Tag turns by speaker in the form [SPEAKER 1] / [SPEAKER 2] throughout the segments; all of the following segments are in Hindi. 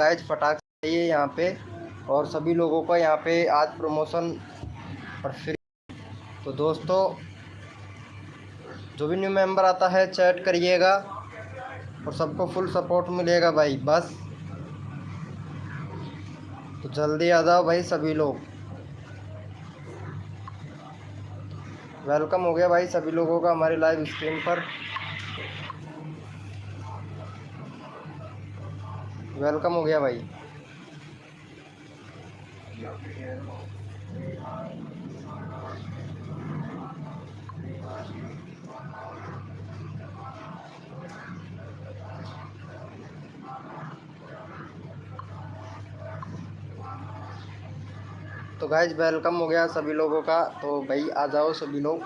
[SPEAKER 1] गाइज फटाक चाहिए यहाँ पे, और सभी लोगों का यहाँ पे आज प्रमोशन और फ्री। तो दोस्तों जो भी न्यू मेंबर आता है चैट करिएगा और सबको फुल सपोर्ट मिलेगा भाई। बस तो जल्दी आ जाओ भाई सभी लोग। वेलकम हो गया भाई सभी लोगों का हमारे लाइव स्ट्रीम पर। वेलकम हो गया भाई। तो गाइज वेलकम हो गया सभी लोगों का, तो भाई आ जाओ सभी लोग।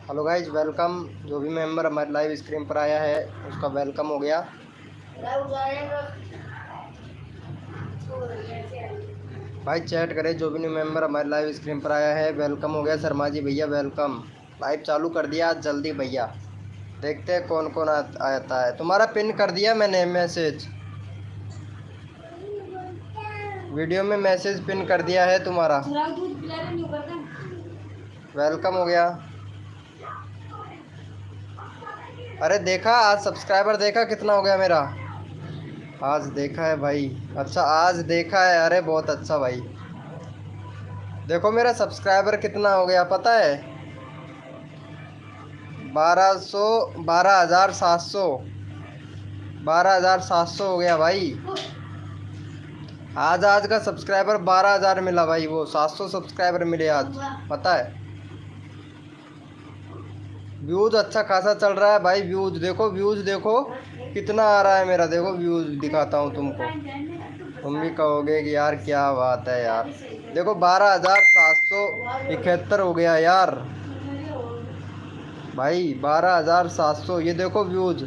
[SPEAKER 1] Hello guys welcome. जो भी मेंबर हमारे लाइव स्ट्रीम पर आया है उसका वेलकम हो गया। भाई चैट करें जो भी न्यू मेंबर हमारे लाइव स्ट्रीम पर आया है। वेलकम हो गया शर्मा जी भैया, वेलकम। लाइव चालू कर दिया आज जल्दी भैया। देखते हैं कौन कौन आता है। तुम्हारा पिन कर दिया मैंने मैसेज, वीडियो में मैसेज पिन कर दिया है तुम्हारा। वेलकम हो गया। अरे देखा आज सब्सक्राइबर देखा कितना हो गया मेरा? आज देखा है भाई। अच्छा आज देखा है, अरे बहुत अच्छा भाई। देखो मेरा सब्सक्राइबर कितना हो गया पता है? 12,700 12,700 हो गया भाई। आज का सब्सक्राइबर 12,000 मिला भाई, वो 700 सब्सक्राइबर मिले आज, पता है। व्यूज़ अच्छा खासा चल रहा है भाई। व्यूज़ देखो, व्यूज़ देखो कितना आ रहा है मेरा। देखो व्यूज़ दिखाता हूँ तुमको, तुम भी कहोगे कि यार क्या बात है यार। देखो 12,771 हो गया यार भाई, 12,700। ये देखो व्यूज़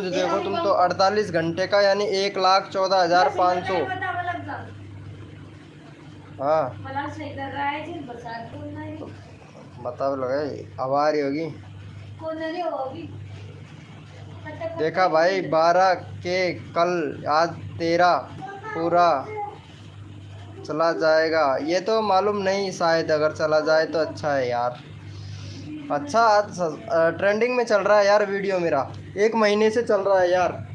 [SPEAKER 1] देखो तुम तो 48 घंटे का, यानी 1,14,500। हाँ बताओ लगे अब आ रही होगी। देखा भाई 12 के कल, आज 13 पूरा चला जाएगा। ये तो मालूम नहीं, शायद अगर चला जाए तो अच्छा है यार। अच्छा आज ट्रेंडिंग में चल रहा है यार वीडियो मेरा, 1 महीने से चल रहा है यार।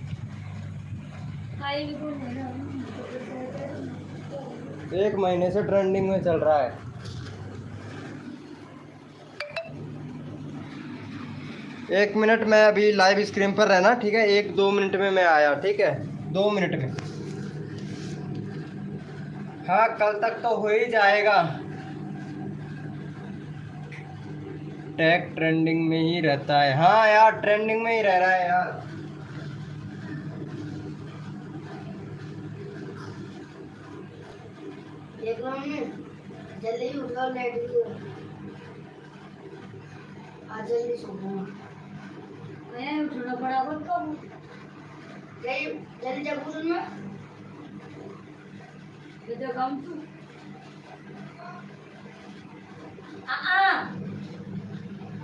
[SPEAKER 1] एक महीने से ट्रेंडिंग में चल रहा है। एक मिनट में अभी लाइव स्क्रीन पर रहना, ठीक है? 1-2 मिनट में मैं आया, ठीक है? 2 मिनट में। हाँ कल तक तो हो ही जाएगा। टैग ट्रेंडिंग में ही रहता है। हाँ यार ट्रेंडिंग में ही रह रहा है यार। जल्दी उठो, लेट आज जल्दी सोना। मैं उठना पड़ा कब जल्दी जब सुन मैं तो काम तू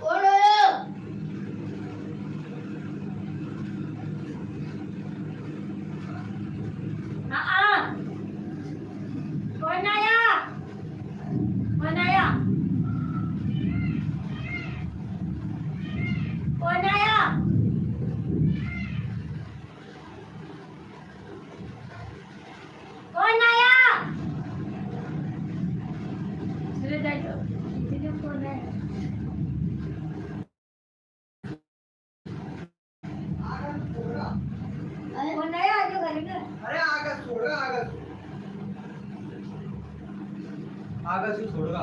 [SPEAKER 1] कौन है? कौन आया? कौन आया? कौन आया? कौन आया? चले जाओ, इधर कौन है? कौन आया आगे घर में? अरे आगे छोड़गा, आगे से छोड़गा,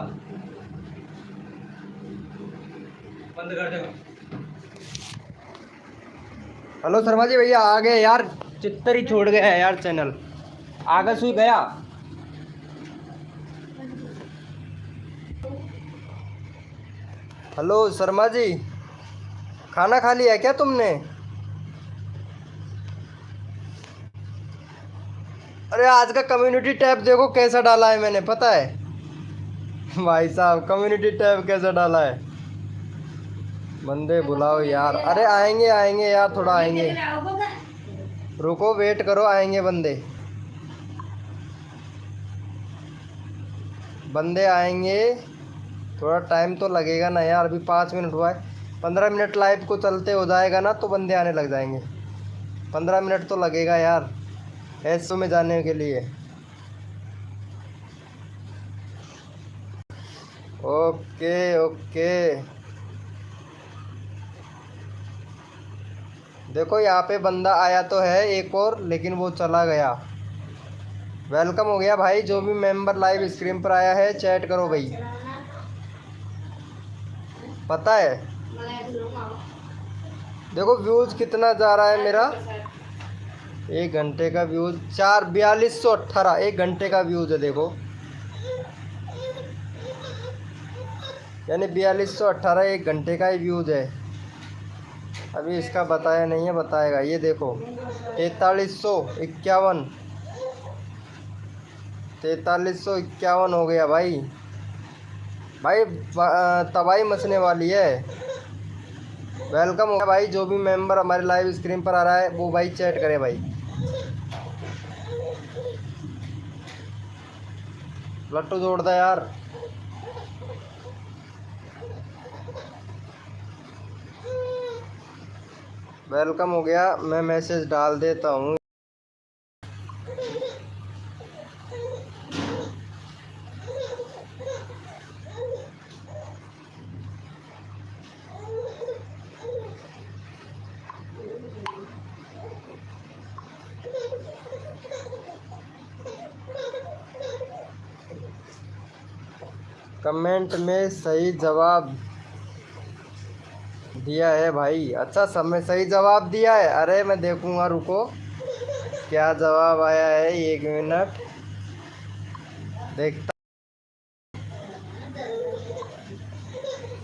[SPEAKER 1] बंद कर देगा। हेलो शर्मा जी भैया आ गए यार, चित्तर ही छोड़ गया है यार चैनल, आगे से गया। हेलो शर्मा जी, खाना खा लिया क्या तुमने? अरे आज का कम्युनिटी टैब देखो कैसा डाला है मैंने, पता है भाई साहब कम्युनिटी टैब कैसा डाला है। बंदे बुलाओ यार। अरे आएंगे आएंगे यार, थोड़ा आएंगे, रुको वेट करो, आएंगे बंदे, बंदे आएंगे, थोड़ा टाइम तो लगेगा ना यार, अभी 5 मिनट हुआ है। 15 मिनट लाइव को चलते हो जाएगा ना तो बंदे आने लग जाएंगे। 15 मिनट तो लगेगा यार एसओ में जाने के लिए। ओके ओके, देखो यहाँ पे बंदा आया तो है एक और, लेकिन वो चला गया। वेलकम हो गया भाई, जो भी मेंबर लाइव स्क्रीन पर आया है चैट करो भाई। पता है देखो व्यूज़ कितना जा रहा है मेरा, 1 घंटे का व्यूज़ 4218, 1 घंटे का व्यूज़ है देखो, यानी 4218 1 घंटे का ही व्यूज़ है। अभी इसका बताया नहीं है, बताएगा ये देखो 4351, 4351 हो गया भाई। भाई तबाही मचने वाली है। वेलकम हो गया भाई, जो भी मेंबर हमारे लाइव स्क्रीन पर आ रहा है वो भाई चैट करे भाई। लट्टू जोड़ दे यार। वेलकम हो गया, मैं मैसेज डाल देता हूँ। कमेंट में सही जवाब दिया है भाई। अच्छा समय सही जवाब दिया है, अरे मैं देखूंगा, रुको क्या जवाब आया है, 1 मिनट देखता।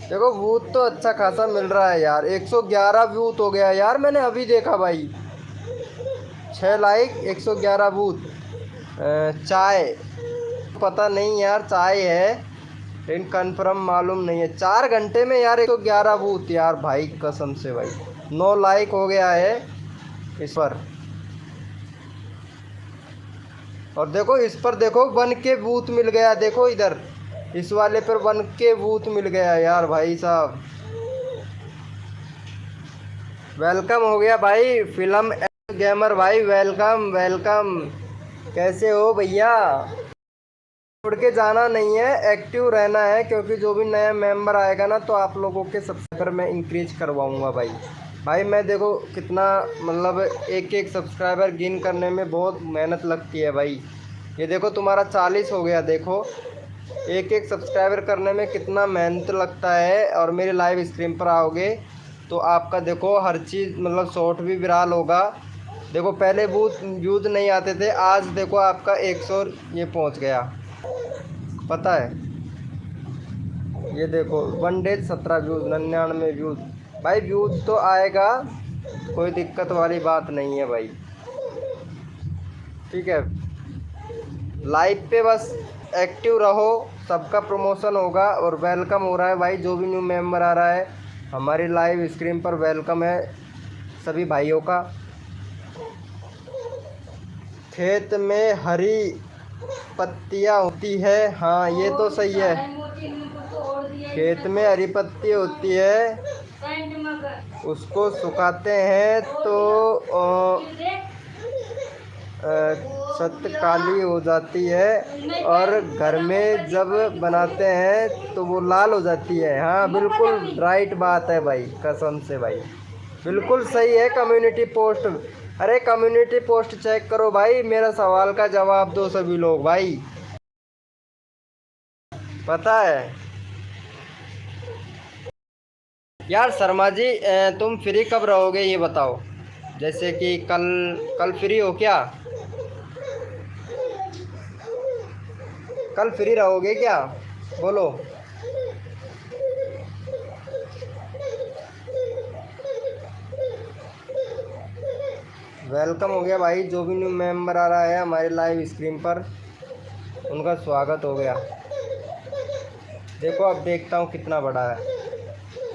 [SPEAKER 1] देखो बूथ तो अच्छा खासा मिल रहा है यार, 111 बूथ हो गया यार, मैंने अभी देखा भाई, 6 लाइक 111 बूथ। चाय पता नहीं यार, चाय है लेकिन कन्फर्म मालूम नहीं है। 4 घंटे में यार 111 बूथ यार, भाई कसम से भाई 9 लाइक हो गया है इस पर। और देखो इस पर देखो 1 के बूथ मिल गया, देखो इधर इस वाले पर 1 के बूथ मिल गया यार भाई साहब। वेलकम हो गया भाई फिल्म गेमर भाई, वेलकम वेलकम। कैसे हो भैया? छोड़ के जाना नहीं है, एक्टिव रहना है, क्योंकि जो भी नया मेंबर आएगा ना तो आप लोगों के सब्सक्राइबर मैं इंक्रीज करवाऊंगा भाई। भाई मैं देखो कितना मतलब एक एक सब्सक्राइबर गेन करने में बहुत मेहनत लगती है भाई। ये देखो तुम्हारा 40 हो गया, देखो एक एक सब्सक्राइबर करने में कितना मेहनत लगता है। और मेरे लाइव स्ट्रीम पर आओगे तो आपका देखो हर चीज़ मतलब शॉर्ट भी वायरल होगा। देखो पहले व्यूज़ नहीं आते थे, आज देखो आपका 100 ये पहुंच गया, पता है। ये देखो 1 डे 17 व्यूज़, 99 व्यूज़। भाई व्यूज़ तो आएगा, कोई दिक्कत वाली बात नहीं है भाई, ठीक है। लाइव पे बस एक्टिव रहो, सबका प्रमोशन होगा। और वेलकम हो रहा है भाई, जो भी न्यू मेंबर आ रहा है हमारी लाइव स्क्रीन पर वेलकम है सभी भाइयों का। खेत में हरी पत्तियाँ होती है, हाँ ये तो सही है, खेत में हरी पत्ती होती है, उसको सुखाते हैं तो छत काली हो जाती है, और घर में जब बनाते हैं तो वो लाल हो जाती है। हाँ बिल्कुल राइट बात है भाई, कसम से भाई बिल्कुल सही है। कम्युनिटी पोस्ट, अरे कम्युनिटी पोस्ट चेक करो भाई, मेरा सवाल का जवाब दो सभी लोग भाई, पता है यार। शर्मा जी तुम फ्री कब रहोगे ये बताओ, जैसे कि कल फ्री हो क्या? कल फ्री रहोगे क्या, बोलो। वेलकम हो गया भाई। जो भी न्यू मेंबर आ रहा है हमारे लाइव स्क्रीन पर, उनका स्वागत हो गया। देखो अब देखता हूँ कितना बड़ा है।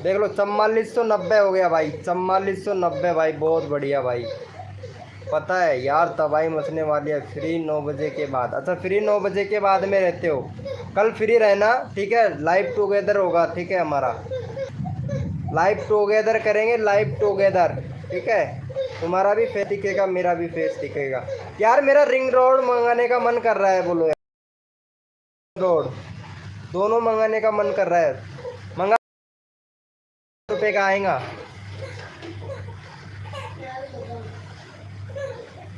[SPEAKER 1] देख लो 4490 हो गया भाई, 4490 भाई, बहुत बढ़िया भाई। पता है यार तबाही मचने वाली है। फ्री 9 बजे के बाद। अच्छा फ्री 9 बजे के बाद में रहते हो, कल फ्री रहना, ठीक है। लाइव टुगेदर होगा, ठीक है। हमारा लाइव टुगेदर करेंगे, लाइव टुगेदर, ठीक है। तुम्हारा भी फेस दिखेगा, मेरा भी फेस दिखेगा। यार मेरा रिंग रोड मंगाने का मन कर रहा है, बोलो यार। रोड दोनों मंगाने का मन कर रहा है। मंगा रुपये का आएगा।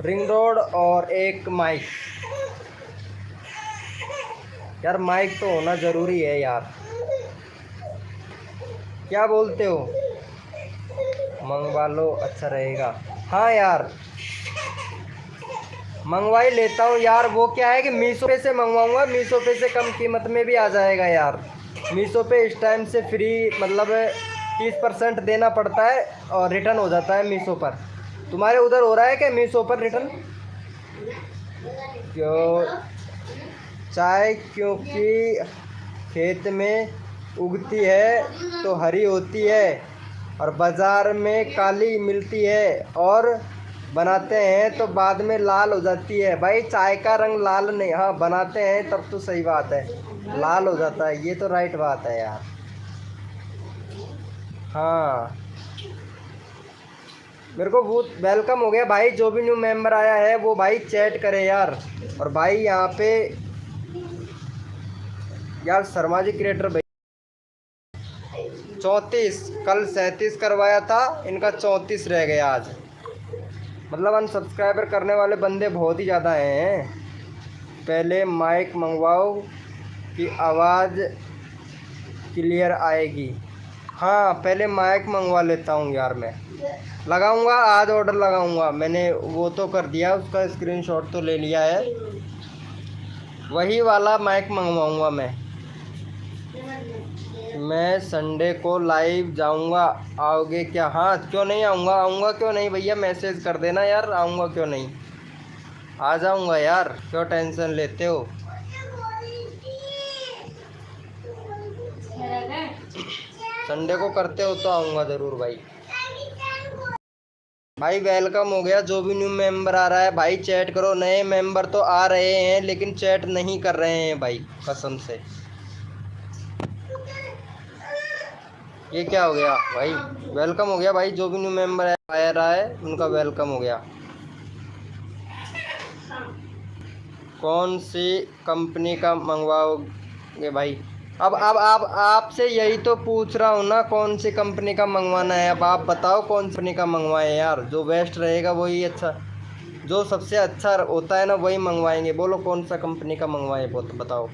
[SPEAKER 1] रिंग रोड और एक माइक। यार माइक तो होना ज़रूरी है यार, क्या बोलते हो? मंगवा लो, अच्छा रहेगा। हाँ यार मंगवा ही लेता हूँ यार। वो क्या है कि मीशो पे से मंगवाऊँगा, मीशो पे से कम कीमत में भी आ जाएगा यार। मीशो पे इस टाइम से फ्री मतलब 30% देना पड़ता है और रिटर्न हो जाता है मीशो पर। तुम्हारे उधर हो रहा है क्या मीशो पर रिटर्न? क्यों? चाय क्योंकि खेत में उगती है तो हरी होती है और बाज़ार में काली मिलती है, और बनाते हैं तो बाद में लाल हो जाती है। भाई चाय का रंग लाल नहीं, हाँ बनाते हैं तब तो सही बात है, लाल हो जाता है, ये तो राइट बात है यार। हाँ मेरे को बहुत वेलकम हो गया भाई। जो भी न्यू मेंबर आया है वो भाई चैट करे यार। और भाई यहाँ पे यार शर्मा जी क्रिएटर भाई 34, कल 37 करवाया था, इनका 34 रह गया आज। मतलब अनसब्सक्राइबर करने वाले बंदे बहुत ही ज़्यादा हैं। पहले माइक मंगवाओ कि आवाज़ क्लियर आएगी। हाँ पहले माइक मंगवा लेता हूँ यार, मैं लगाऊंगा आज, ऑर्डर लगाऊंगा। मैंने वो तो कर दिया, उसका स्क्रीनशॉट तो ले लिया है। वही वाला माइक मंगवाऊंगा मैं संडे को लाइव जाऊंगा, आओगे क्या? हाँ क्यों नहीं आऊँगा, आऊँगा क्यों नहीं भैया, मैसेज कर देना यार, आऊँगा क्यों नहीं, आ जाऊँगा यार, क्यों टेंशन लेते हो। संडे को करते हो तो आऊँगा ज़रूर भाई। भाई वेलकम हो गया। जो भी न्यू मेंबर आ रहा है भाई चैट करो। नए मेंबर तो आ रहे हैं लेकिन चैट नहीं कर रहे हैं भाई, कसम से। ये क्या हो गया भाई? वेलकम हो गया भाई। जो भी न्यू मेंबर आ रहा है उनका वेलकम हो गया। कौन सी कंपनी का मंगवाओगे भाई? अब आप आपसे यही तो पूछ रहा हूँ ना, कौन सी कंपनी का मंगवाना है। अब आप बताओ कौन सी कंपनी का मंगवाएं यार, जो बेस्ट रहेगा वही अच्छा, जो सबसे अच्छा होता है ना वही मंगवाएंगे। बोलो कौन सा कंपनी का मंगवाएं, वो तो बताओ।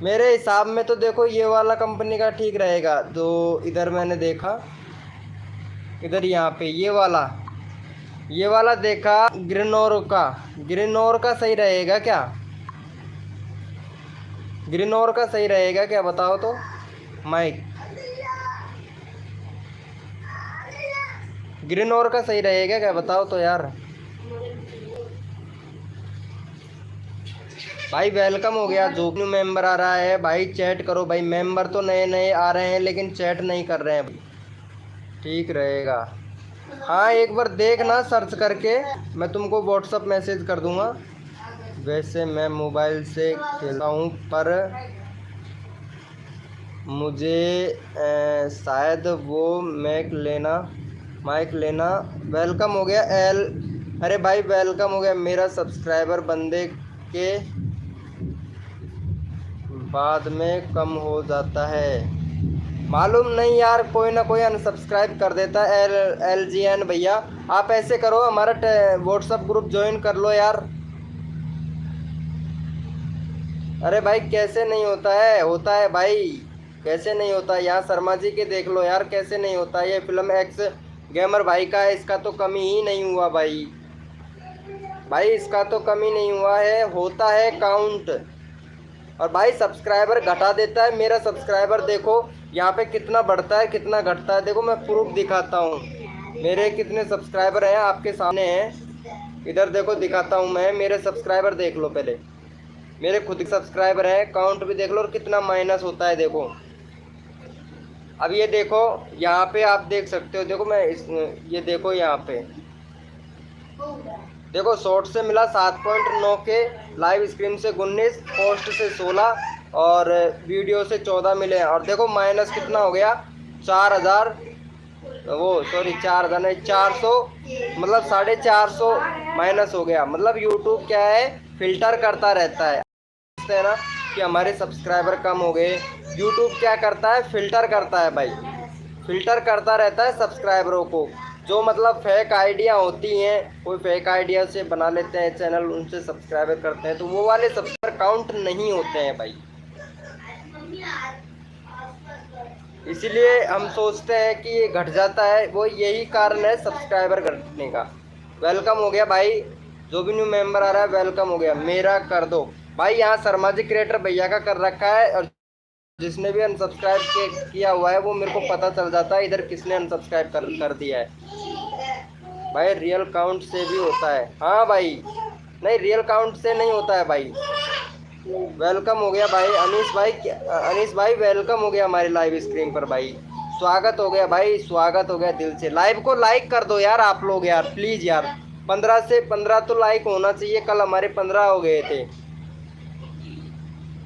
[SPEAKER 1] मेरे हिसाब में तो देखो ये वाला कंपनी का ठीक रहेगा, जो इधर मैंने देखा, इधर यहाँ पे ये वाला देखा, ग्रीनोर का सही रहेगा क्या? ग्रीनोर का सही रहेगा क्या, बताओ तो। माइक ग्रीनोर का सही रहेगा क्या, बताओ तो यार। भाई वेलकम हो गया। जो न्यू मेंबर आ रहा है भाई चैट करो भाई। मेंबर तो नए नए आ रहे हैं लेकिन चैट नहीं कर रहे हैं भाई, ठीक रहेगा। हाँ एक बार देखना सर्च करके, मैं तुमको व्हाट्सअप मैसेज कर दूंगा। वैसे मैं मोबाइल से खेलता हूँ पर मुझे शायद वो माइक लेना। वेलकम हो गया अरे भाई वेलकम हो गया। मेरा सब्सक्राइबर बंदे के बाद में कम हो जाता है, मालूम नहीं यार, कोई ना कोई अनसब्सक्राइब कर देता है। LGN भैया आप ऐसे करो, हमारा व्हाट्सअप ग्रुप ज्वाइन कर लो यार। अरे भाई कैसे नहीं होता है, होता है भाई, कैसे नहीं होता। यहाँ शर्मा जी के देख लो यार, कैसे नहीं होता। ये फिल्म एक्स गेमर भाई का है, इसका तो कमी ही नहीं हुआ भाई, इसका तो कमी नहीं हुआ है, होता है काउंट। और भाई सब्सक्राइबर घटा देता है। मेरा सब्सक्राइबर देखो यहाँ पे कितना बढ़ता है कितना घटता है, देखो मैं प्रूफ दिखाता हूँ। मेरे कितने सब्सक्राइबर हैं आपके सामने हैं, इधर देखो दिखाता हूँ मैं। मेरे सब्सक्राइबर देख लो पहले, मेरे खुद के सब्सक्राइबर हैं, काउंट भी देख लो और कितना माइनस होता है देखो। अब ये देखो यहाँ पे आप देख सकते हो, देखो मैं ये देखो यहाँ पे देखो, शॉर्ट से मिला 7.9 के, लाइव स्क्रीन से 19, पोस्ट से 16 और वीडियो से 14 मिले हैं। और देखो माइनस कितना हो गया, 4000, वो सॉरी 4000 नहीं 400, मतलब 450 माइनस हो गया। मतलब यूट्यूब क्या है, फिल्टर करता रहता है ना कि हमारे सब्सक्राइबर कम हो गए। यूट्यूब क्या करता है, फिल्टर करता है भाई, फिल्टर करता रहता है सब्सक्राइबरों को। जो मतलब फेक आइडिया होती हैं, कोई फेक आइडिया से बना लेते हैं चैनल, उनसे सब्सक्राइबर करते हैं, तो वो वाले सब्सक्राइबर काउंट नहीं होते हैं भाई। इसीलिए हम सोचते हैं कि ये घट जाता है, वो यही कारण है सब्सक्राइबर घटने का। वेलकम हो गया भाई, जो भी न्यू मेंबर आ रहा है वेलकम हो गया। मेरा कर दो भाई, यहाँ शर्मा जी क्रिएटर भैया का कर रखा है, और जिसने भी अनसब्सक्राइब किया हुआ है वो मेरे को पता चल जाता है इधर किसने अनसब्सक्राइब कर दिया है भाई। रियल काउंट से भी होता है, हाँ भाई, नहीं रियल काउंट से नहीं होता है भाई। वेलकम हो गया भाई अनीस भाई, अनीस भाई वेलकम हो गया हमारी लाइव स्क्रीन पर भाई, स्वागत हो गया भाई, स्वागत हो गया दिल से। लाइव को लाइक कर दो यार आप लोग यार, प्लीज़ यार, 15 से 15 तो लाइक होना चाहिए, कल हमारे 15 हो गए थे।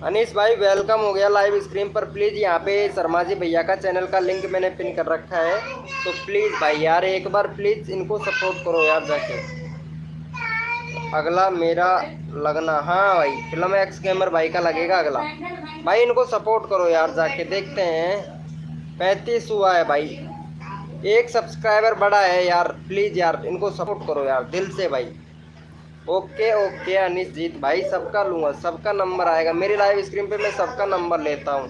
[SPEAKER 1] अनीस भाई वेलकम हो गया लाइव स्क्रीन पर। प्लीज़ यहाँ पे शर्मा जी भैया का चैनल का लिंक मैंने पिन कर रखा है, तो प्लीज़ भाई यार एक बार प्लीज़ इनको सपोर्ट करो यार जाके। अगला मेरा लगना, हाँ भाई फिल्म एक्स गेमर भाई का लगेगा अगला। भाई इनको सपोर्ट करो यार जाके, देखते हैं 35 हुआ है भाई, एक सब्सक्राइबर बढ़ा है यार, प्लीज़ यार इनको सपोर्ट करो यार दिल से भाई। ओके ओके अनिश जीत भाई, सबका लूँगा, सबका नंबर आएगा मेरी लाइव स्क्रीन पे, मैं सबका नंबर लेता हूँ।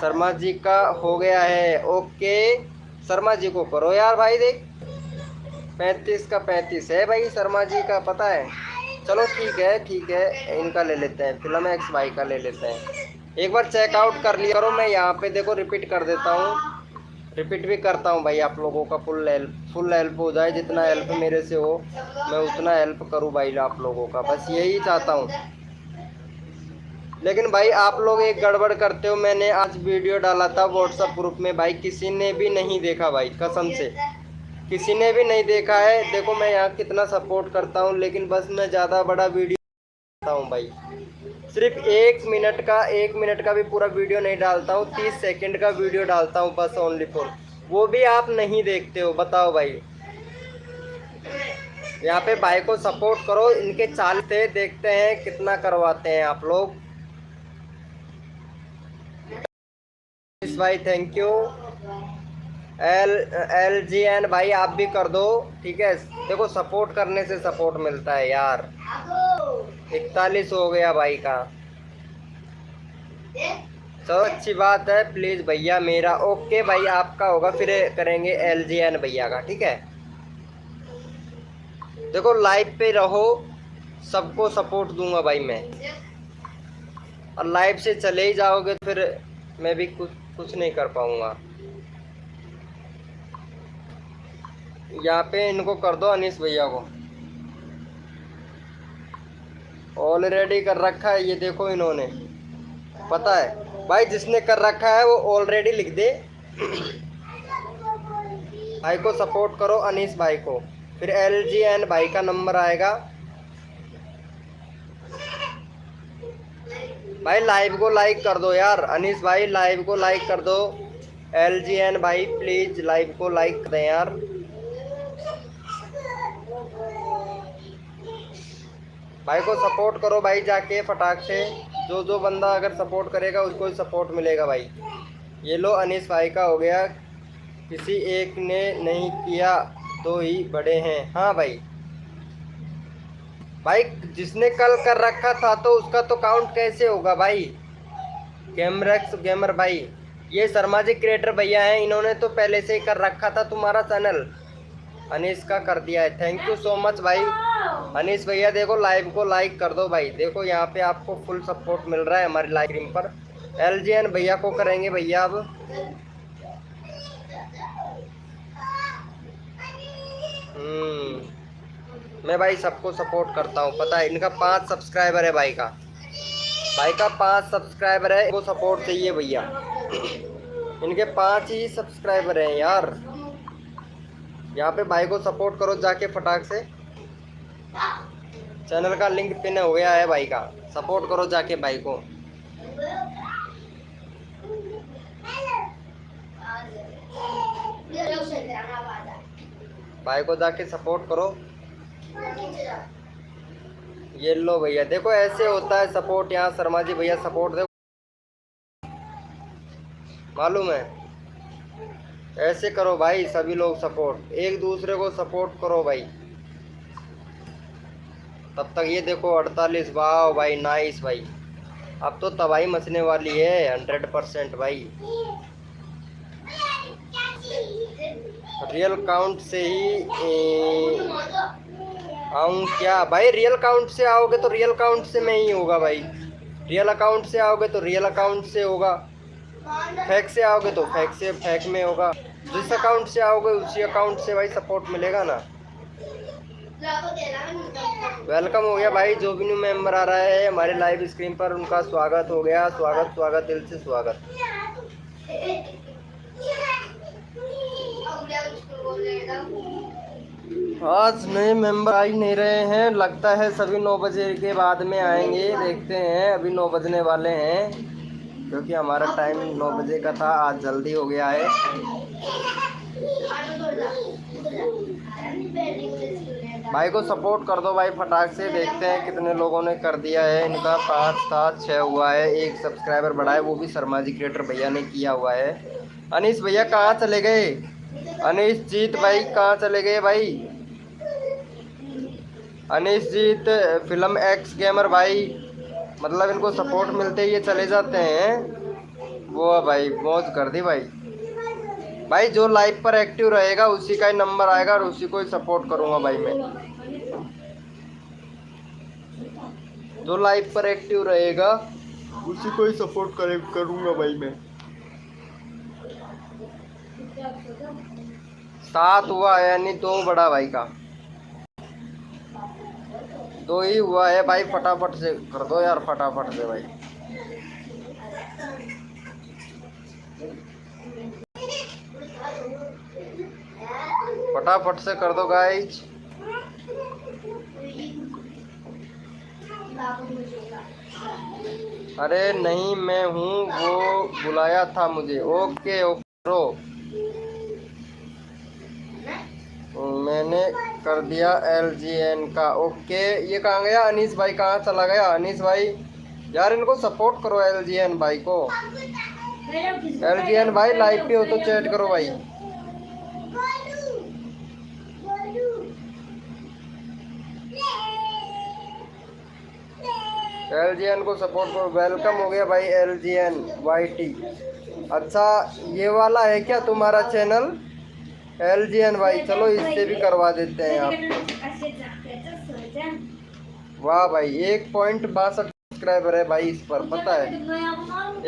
[SPEAKER 1] शर्मा जी का हो गया है, ओके शर्मा जी को करो यार भाई। देख 35 का 35 है भाई, शर्मा जी का पता है। चलो ठीक है इनका ले लेते हैं, फिल्म एक्स भाई का ले लेते हैं। एक बार चेकआउट कर लिया करो, मैं यहाँ पे देखो रिपीट कर देता हूँ, रिपीट भी करता हूँ भाई, आप लोगों का फुल हेल्प हो जाए। जितना हेल्प मेरे से हो मैं उतना हेल्प करूँ भाई आप लोगों का, बस यही चाहता हूँ। लेकिन भाई आप लोग एक गड़बड़ करते हो, मैंने आज वीडियो डाला था व्हाट्सएप ग्रुप में भाई, किसी ने भी नहीं देखा भाई, कसम से किसी ने भी नहीं देखा है। देखो मैं यहाँ कितना सपोर्ट करता हूँ, लेकिन बस मैं ज़्यादा बड़ा वीडियो डालता हूँ भाई, सिर्फ 1 मिनट का भी पूरा वीडियो नहीं डालता हूँ, 30 सेकंड का वीडियो डालता हूँ बस, ओनली फॉर, वो भी आप नहीं देखते हो। बताओ भाई, यहाँ पे भाई को सपोर्ट करो, इनके चाल थे, देखते हैं कितना करवाते हैं आप लोग। इस भाई थैंक यू। LGN भाई आप भी कर दो, ठीक है। देखो सपोर्ट करने से सपोर्ट मिलता है यार। 41 हो गया भाई का, चलो अच्छी बात है। प्लीज़ भैया मेरा, ओके भाई आपका होगा, फिर करेंगे LGN भैया का, ठीक है। देखो लाइव पे रहो, सबको सपोर्ट दूंगा भाई मैं, और लाइव से चले ही जाओगे तो फिर मैं भी कुछ नहीं कर पाऊंगा। यहाँ पे इनको कर दो अनीस भैया को, ऑलरेडी कर रखा है ये देखो इन्होंने, पता है भाई, जिसने कर रखा है वो ऑलरेडी लिख दे। भाई को सपोर्ट करो अनीस भाई को, फिर LGN भाई का नंबर आएगा। भाई लाइव को लाइक कर दो यार, अनीस भाई लाइव को लाइक कर दो। LGN भाई प्लीज लाइव को लाइक करें यार। भाई को सपोर्ट करो भाई जाके फटाक से, जो बंदा अगर सपोर्ट करेगा उसको ही सपोर्ट मिलेगा भाई। ये लो अनीस भाई का हो गया, किसी एक ने नहीं किया तो ही बड़े हैं। हाँ भाई, भाई जिसने कल कर रखा था तो उसका तो काउंट कैसे होगा भाई। गेमरेक्स गेमर भाई, ये शर्मा जी क्रिएटर भैया हैं, इन्होंने तो पहले से ही कर रखा था तुम्हारा चैनल। अनीस का कर दिया है, थैंक यू सो मच भाई। अनीस भैया देखो लाइव को लाइक कर दो भाई, देखो यहाँ पे आपको फुल सपोर्ट मिल रहा है हमारी लाइव स्ट्रीम पर। LGN भैया को करेंगे भैया अब। मैं भाई सबको सपोर्ट करता हूँ, पता है। इनका 5 सब्सक्राइबर है भाई का 5 सब्सक्राइबर है। इनको सपोर्ट चाहिए भैया, इनके 5 ही सब्सक्राइबर हैं यार। यहाँ पे भाई को सपोर्ट करो जाके फटाक से। चैनल का लिंक पिन हो गया है भाई का, सपोर्ट करो जाके भाई को। भाई को जाके सपोर्ट करो। ये लो भैया, देखो ऐसे होता है सपोर्ट। यहाँ शर्मा जी भैया सपोर्ट दे, मालूम है। ऐसे करो भाई, सभी लोग सपोर्ट, एक दूसरे को सपोर्ट करो भाई। तब तक ये देखो 48। वाह भाई, नाइस भाई। अब तो तबाही मचने वाली है 100% भाई। रियल काउंट से ही आऊँ क्या भाई? रियल काउंट से आओगे तो रियल काउंट से में ही होगा भाई। रियल अकाउंट से आओगे तो रियल अकाउंट से होगा, फैक से आओगे तो फैक से फैक में होगा। जिस अकाउंट से आओगे उसी अकाउंट से भाई सपोर्ट मिलेगा ना। वेलकम हो गया भाई, जो भी न्यू मेंबर आ रहा है हमारे लाइव स्क्रीन पर, उनका स्वागत हो गया। स्वागत स्वागत, दिल से स्वागत। आज नए मेंबर आ ही नहीं रहे हैं, लगता है सभी 9 बजे के बाद में आएंगे। देखते हैं, अभी 9 बजने वाले हैं, क्योंकि हमारा टाइम 9 बजे का था, आज जल्दी हो गया है। भाई को सपोर्ट कर दो भाई फटाक से। देखते हैं कितने लोगों ने कर दिया है। इनका 5 था, 6 हुआ है, 1 सब्सक्राइबर बढ़ा है, वो भी शर्मा जी क्रिएटर भैया ने किया हुआ है। अनीस भैया कहाँ चले गए? अनीस जीत भाई कहाँ चले गए भाई? अनीस जीत फिल्म एक्स गेमर भाई, मतलब इनको सपोर्ट मिलते ही ये चले जाते हैं। वो भाई मौज कर दी भाई। भाई जो लाइव पर एक्टिव रहेगा उसी का ही नंबर आएगा और उसी को ही सपोर्ट करूंगा भाई मैं। जो लाइव पर एक्टिव रहेगा उसी को ही सपोर्ट करूंगा भाई मैं। 7 हुआ है, यानी 2 बड़ा भाई का 2 ही हुआ है भाई। फटाफट से कर दो यार, फटाफट से भाई। फटाफट से कर दो गाइज। अरे नहीं, मैं हूँ, वो बुलाया था मुझे। ओके ब्रो, मैंने कर दिया LGN का। ओके, ये कहाँ गया? अनीस भाई कहाँ चला गया? अनीस भाई यार इनको सपोर्ट करो, LGN भाई को। LGN भाई लाइव पे हो तो चैट करो भाई। LGN को सपोर्ट करो। वेलकम हो गया भाई LGN YT। अच्छा, ये वाला है क्या तुम्हारा चैनल LGN भाई? चलो इससे भी करवा देते हैं आप। वाह भाई, 1.62 सब्सक्राइबर है भाई इस पर, पता है।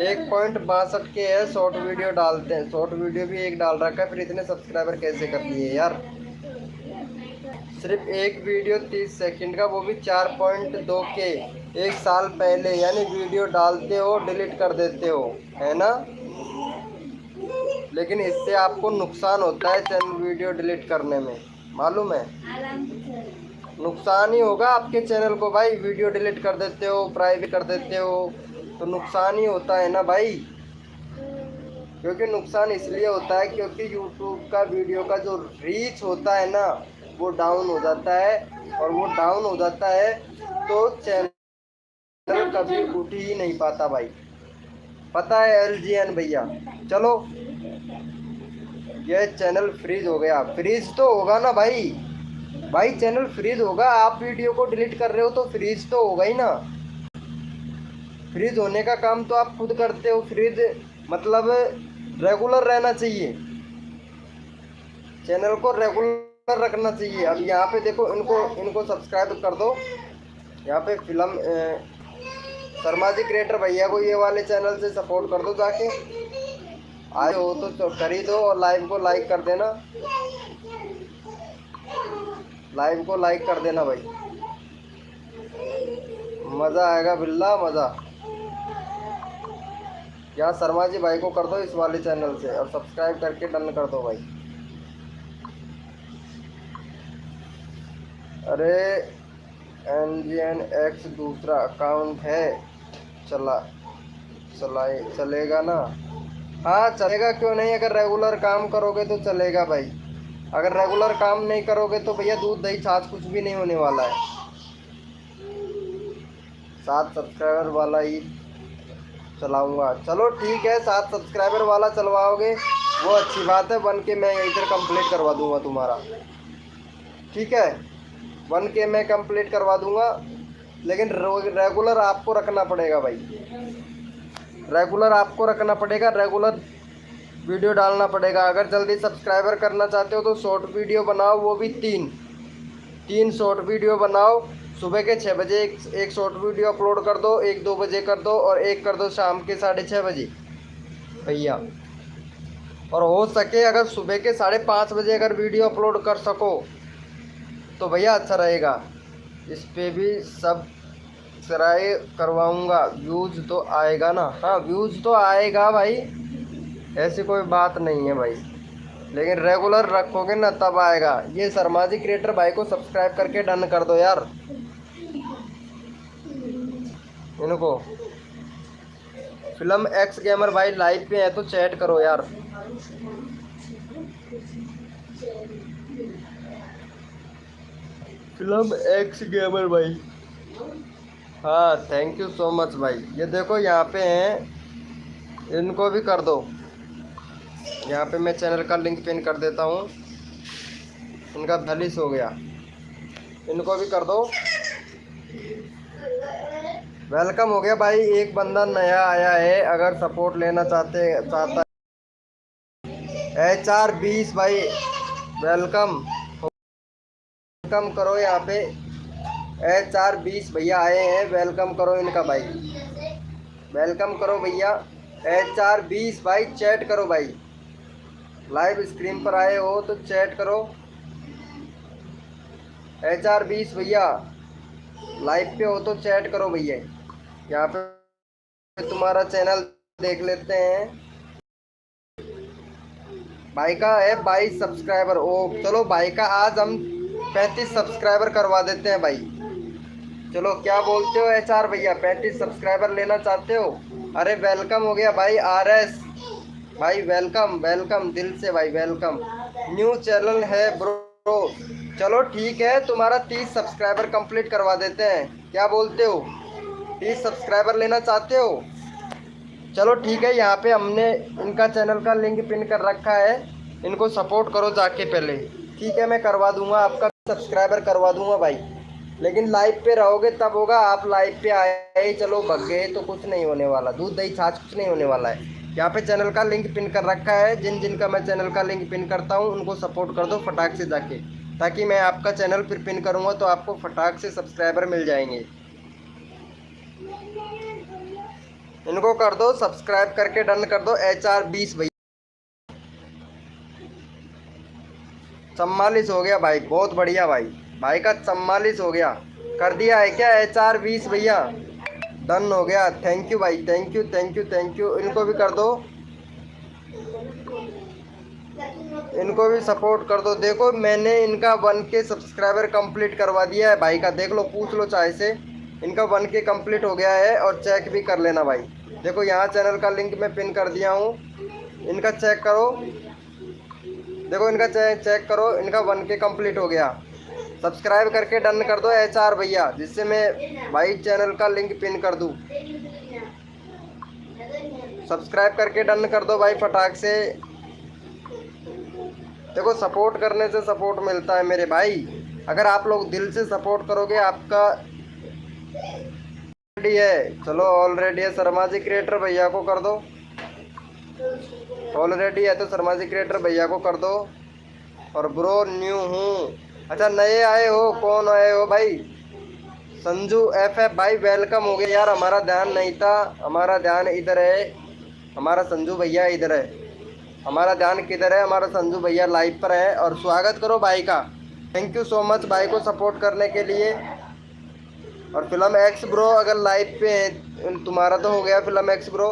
[SPEAKER 1] 1.62 के है। शॉर्ट वीडियो डालते हैं, शॉर्ट वीडियो भी एक डाल रखा है, फिर इतने सब्सक्राइबर कैसे कर दिए यार? सिर्फ एक वीडियो 30 सेकंड का, वो भी 4.2 के 1 साल पहले। यानी वीडियो डालते हो डिलीट कर देते हो, है ना? लेकिन इससे आपको नुकसान होता है चैनल वीडियो डिलीट करने में, मालूम है? नुकसान ही होगा आपके चैनल को भाई। वीडियो डिलीट कर देते हो, प्राइवेट कर देते हो, तो नुकसान ही होता है ना भाई। क्योंकि नुकसान इसलिए होता है क्योंकि यूट्यूब का वीडियो का जो रीच होता है ना, वो डाउन हो जाता है। और वो डाउन हो जाता है तो चैनल कभी उठ ही नहीं पाता भाई, पता है LGN भैया। चलो, ये चैनल फ्रीज हो गया। फ्रीज तो होगा ना भाई, भाई चैनल फ्रीज होगा। आप वीडियो को डिलीट कर रहे हो तो फ्रीज तो होगा ही ना। फ्रीज होने का काम तो आप खुद करते हो। फ्रीज मतलब रेगुलर रहना चाहिए, चैनल को रेगुलर रखना चाहिए। अब यहाँ पे देखो, इनको सब्सक्राइब कर दो। यहाँ पे फिल्म शर्मा जी क्रिएटर भैया को ये वाले चैनल से सपोर्ट कर दो जाके। आए हो तो कर ही दो और लाइव को लाइक कर देना। लाइव को लाइक कर देना भाई, मज़ा आएगा बिल्ला मज़ा। यहाँ शर्मा जी भाई को कर दो इस वाले चैनल से और सब्सक्राइब करके डन कर दो भाई। अरे NGNX दूसरा अकाउंट है, चलेगा ना? हाँ चलेगा, क्यों नहीं। अगर रेगुलर काम करोगे तो चलेगा भाई। अगर रेगुलर काम नहीं करोगे तो भैया दूध दही छाछ कुछ भी नहीं होने वाला है। 7 सब्सक्राइबर वाला ही चलाऊंगा। चलो ठीक है, 7 सब्सक्राइबर वाला चलवाओगे वो अच्छी बात है। 1K मैं इधर कंप्लीट करवा दूंगा तुम्हारा, ठीक है। 1K मैं कंप्लीट करवा दूंगा, लेकिन रेगुलर आपको रखना पड़ेगा भाई। रेगुलर आपको रखना पड़ेगा, रेगुलर वीडियो डालना पड़ेगा। अगर जल्दी सब्सक्राइबर करना चाहते हो तो शॉर्ट वीडियो बनाओ, वो भी 3 शॉर्ट वीडियो बनाओ। सुबह के 6 बजे एक शॉर्ट वीडियो अपलोड कर दो, एक 2 बजे कर दो और एक कर दो शाम के 6:30 बजे भैया। और हो सके अगर सुबह के 5:30 बजे अगर वीडियो अपलोड कर सको तो भैया अच्छा रहेगा। इस पे भी सब ट्राई करवाऊँगा, व्यूज़ तो आएगा ना? हाँ व्यूज़ तो आएगा भाई, ऐसी कोई बात नहीं है भाई, लेकिन रेगुलर रखोगे ना तब आएगा। ये शर्मा जी क्रिएटर भाई को सब्सक्राइब करके डन कर दो यार। इनको फिल्म एक्स गेमर भाई लाइव पे है तो चैट करो यार। फिल्म एक्स गेमर भाई, हाँ थैंक यू सो मच भाई। ये देखो यहाँ पे हैं, इनको भी कर दो। यहाँ पे मैं चैनल का लिंक पिन कर देता हूँ। इनका भलिस हो गया, इनको भी कर दो। वेलकम हो गया भाई। एक बंदा नया आया है, अगर सपोर्ट लेना चाहता है HR20 भाई, वेलकम करो। यहाँ पे HR20 भैया आए हैं, वेलकम करो इनका भाई, वेलकम करो भैया। HR20 भाई चैट करो भाई, लाइव स्क्रीन पर आए हो तो चैट करो। HR20 भैया लाइव पे हो तो चैट करो भैया। यहाँ पे तुम्हारा चैनल देख लेते हैं। भाई का है 22 सब्सक्राइबर। ओ चलो भाई का आज हम 35 सब्सक्राइबर करवा देते हैं भाई। चलो क्या बोलते हो HR भैया, 35 सब्सक्राइबर लेना चाहते हो? अरे वेलकम हो गया भाई RS भाई, वेलकम वेलकम दिल से भाई, वेलकम। न्यू चैनल है ब्रो। चलो ठीक है, तुम्हारा 30 सब्सक्राइबर कंप्लीट करवा देते हैं, क्या बोलते हो? 30 सब्सक्राइबर लेना चाहते हो? चलो ठीक है, यहाँ पे हमने इनका चैनल का लिंक पिन कर रखा है, इनको सपोर्ट करो जाके पहले, ठीक है। मैं करवा दूंगा आपका सब्सक्राइबर करवा दूंगा भाई, लेकिन लाइव पे रहोगे तब होगा। आप लाइव पे आए चलो भग गए तो कुछ नहीं होने वाला, दूध दही छाछ कुछ नहीं होने वाला है। यहाँ पे चैनल का लिंक पिन कर रखा है, जिनका मैं चैनल का लिंक पिन करता हूँ उनको सपोर्ट कर दो फटाक से जाके, ताकि मैं आपका चैनल फिर पिन करूँगा तो आपको फटाक से सब्सक्राइबर मिल जाएंगे। इनको कर दो सब्सक्राइब करके डन कर दो। HR20 भैया 44 हो गया भाई, बहुत बढ़िया भाई, भाई का 44 हो गया। कर दिया है क्या HR20 भैया? डन हो गया। थैंक यू भाई, thank you thank you thank you. इनको भी कर दो, इनको भी सपोर्ट कर दो। देखो मैंने इनका 1K सब्सक्राइबर कंप्लीट करवा दिया है भाई का, देख लो पूछ लो चाहे से, इनका 1K कंप्लीट हो गया है। और चेक भी कर लेना भाई, देखो यहाँ चैनल का लिंक मैं पिन कर दिया हूँ, इनका चेक करो। देखो इनका चेक करो, इनका 1K कंप्लीट हो गया। सब्सक्राइब करके डन कर दो HR भैया, जिससे मैं भाई चैनल का लिंक पिन कर दूँ। सब्सक्राइब करके डन कर दो भाई फटाक से। देखो सपोर्ट करने से सपोर्ट मिलता है मेरे भाई, अगर आप लोग दिल से सपोर्ट करोगे आपका ऑलरेडी है। चलो ऑलरेडी है, शर्मा जी क्रिएटर भैया को कर दो। ऑलरेडी है तो शर्मा जी क्रिएटर भैया को कर दो। और ब्रो न्यू हूँ, अच्छा नए आए हो, कौन आए हो भाई? संजू FF भाई वेलकम हो गया यार, हमारा ध्यान नहीं था, हमारा ध्यान इधर है, हमारा संजू भैया इधर है। हमारा ध्यान किधर है? हमारा संजू भैया लाइव पर है। और स्वागत करो भाई का, थैंक यू सो मच भाई को सपोर्ट करने के लिए। और फिल्म एक्स ब्रो अगर लाइव पे है, तुम्हारा तो हो गया फिल्म एक्स ब्रो।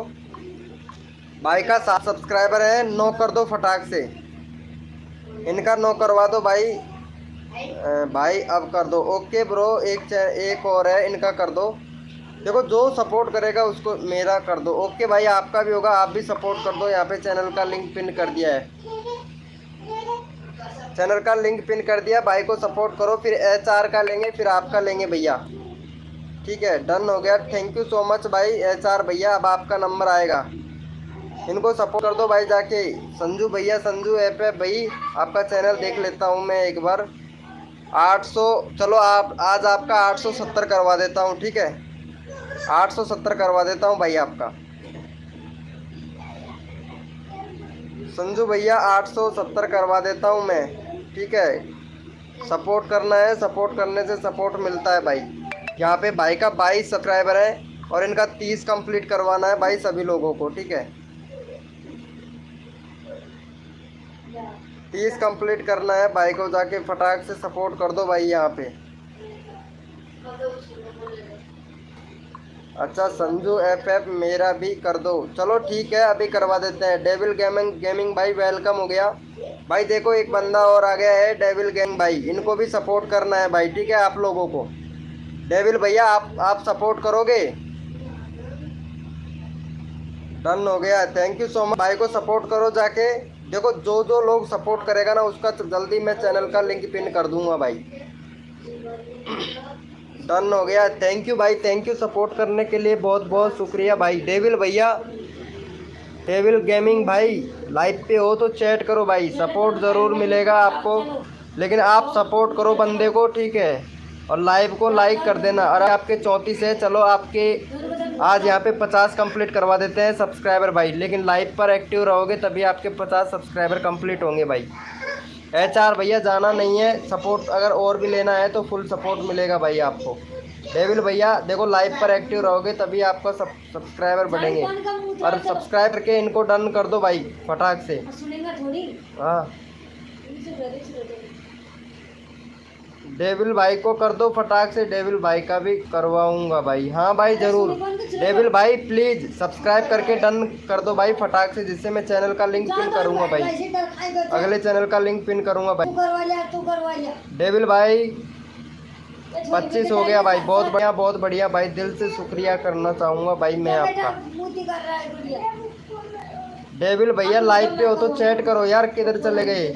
[SPEAKER 1] भाई का 7 सब्सक्राइबर है, 9 कर दो फटाक से, इनका 9 करवा दो भाई। भाई अब कर दो। ओके ब्रो, एक और है, इनका कर दो। देखो जो सपोर्ट करेगा उसको मेरा कर दो। ओके भाई, आपका भी होगा, आप भी सपोर्ट कर दो। यहाँ पे चैनल का लिंक पिन कर दिया है, चैनल का लिंक पिन कर दिया। भाई को सपोर्ट करो, फिर HR का लेंगे, फिर आपका लेंगे भैया। ठीक है, डन हो गया। थैंक यू सो मच भाई HR भैया, अब आपका नंबर आएगा। इनको सपोर्ट कर दो भाई जाके। संजू भैया, संजू ऐप है भाई, आपका चैनल देख लेता हूँ मैं एक बार। 800, चलो आप आज आपका 870 करवा देता हूँ। ठीक है, 870 करवा देता हूँ भाई आपका। संजू भैया 870 करवा देता हूँ मैं। ठीक है, सपोर्ट करना है, सपोर्ट करने से सपोर्ट मिलता है भाई। यहाँ पे भाई का 22 सब्सक्राइबर है और इनका 30 कंप्लीट करवाना है भाई सभी लोगों को। ठीक है, 30 कंप्लीट करना है भाई को, जाके फटाक से सपोर्ट कर दो भाई यहाँ पे। अच्छा संजू FF मेरा भी कर दो, चलो ठीक है अभी करवा देते हैं। डेविल गेमिंग भाई वेलकम हो गया भाई। देखो एक बंदा और आ गया है, डेविल गेमिंग भाई, इनको भी सपोर्ट करना है भाई। ठीक है, आप लोगों को। डेविल भैया आप सपोर्ट करोगे? डन हो गया, थैंक यू सो मच। भाई को सपोर्ट करो जाके। देखो जो लोग सपोर्ट करेगा ना उसका जल्दी मैं चैनल का लिंक पिन कर दूंगा भाई। डन हो गया, थैंक यू भाई, थैंक यू सपोर्ट करने के लिए, बहुत बहुत शुक्रिया भाई। डेविल भैया, डेविल गेमिंग भाई लाइव पे हो तो चैट करो भाई, सपोर्ट ज़रूर मिलेगा आपको, लेकिन आप सपोर्ट करो बंदे को। ठीक है, और लाइव को लाइक कर देना। और आपके 34 है, चलो आपके आज यहाँ पे 50 कंप्लीट करवा देते हैं सब्सक्राइबर भाई, लेकिन लाइव पर एक्टिव रहोगे तभी आपके 50 सब्सक्राइबर कंप्लीट होंगे भाई। HR भैया जाना नहीं है, सपोर्ट अगर और भी लेना है तो फुल सपोर्ट मिलेगा भाई आपको। डेविल भैया देखो लाइव पर एक्टिव रहोगे तभी आपका सब्सक्राइबर बढ़ेंगे। और सब्सक्राइब करके इनको डन कर दो भाई फटाक से। हाँ, डेविल भाई को कर दो फटाक से, डेविल भाई का भी करवाऊंगा भाई। हाँ भाई ज़रूर, डेविल भाई प्लीज़ सब्सक्राइब करके डन कर दो भाई फटाक से, जिससे मैं चैनल का लिंक पिन करूंगा भाई, अगले चैनल का लिंक पिन करूंगा भाई। डेविल भाई 25 हो गया भाई, बहुत बढ़िया बहुत बढ़िया भाई, दिल से शुक्रिया करना चाहूँगा भाई मैं आपका। डेविल भैया लाइव पे हो तो चैट करो यार, किधर चले गए?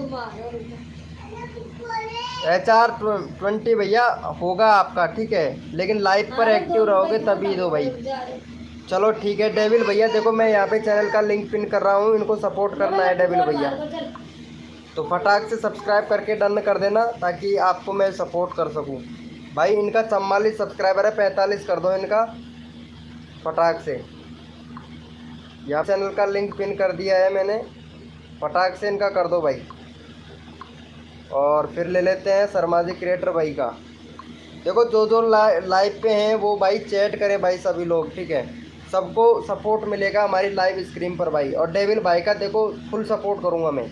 [SPEAKER 1] HR 20 भैया होगा आपका। ठीक है, लेकिन लाइव पर एक्टिव रहोगे तभी दो भाई। चलो ठीक है डेविल भैया, देखो मैं यहाँ पे चैनल का लिंक पिन कर रहा हूँ, इनको सपोर्ट करना है डेविल भैया, तो फटाक से सब्सक्राइब करके डन कर देना ताकि आपको मैं सपोर्ट कर सकूँ भाई। इनका 44 सब्सक्राइबर है, 45 कर दो इनका फटाक से। यहाँ चैनल का लिंक पिन कर दिया है मैंने, फटाक से इनका कर दो भाई। और फिर ले लेते हैं शर्मा जी क्रिएटर भाई का। देखो जो लाइव पे हैं वो भाई चैट करें भाई सभी लोग। ठीक है, सबको सपोर्ट मिलेगा हमारी लाइव स्क्रीन पर भाई। और डेविल भाई का देखो फुल सपोर्ट करूँगा मैं,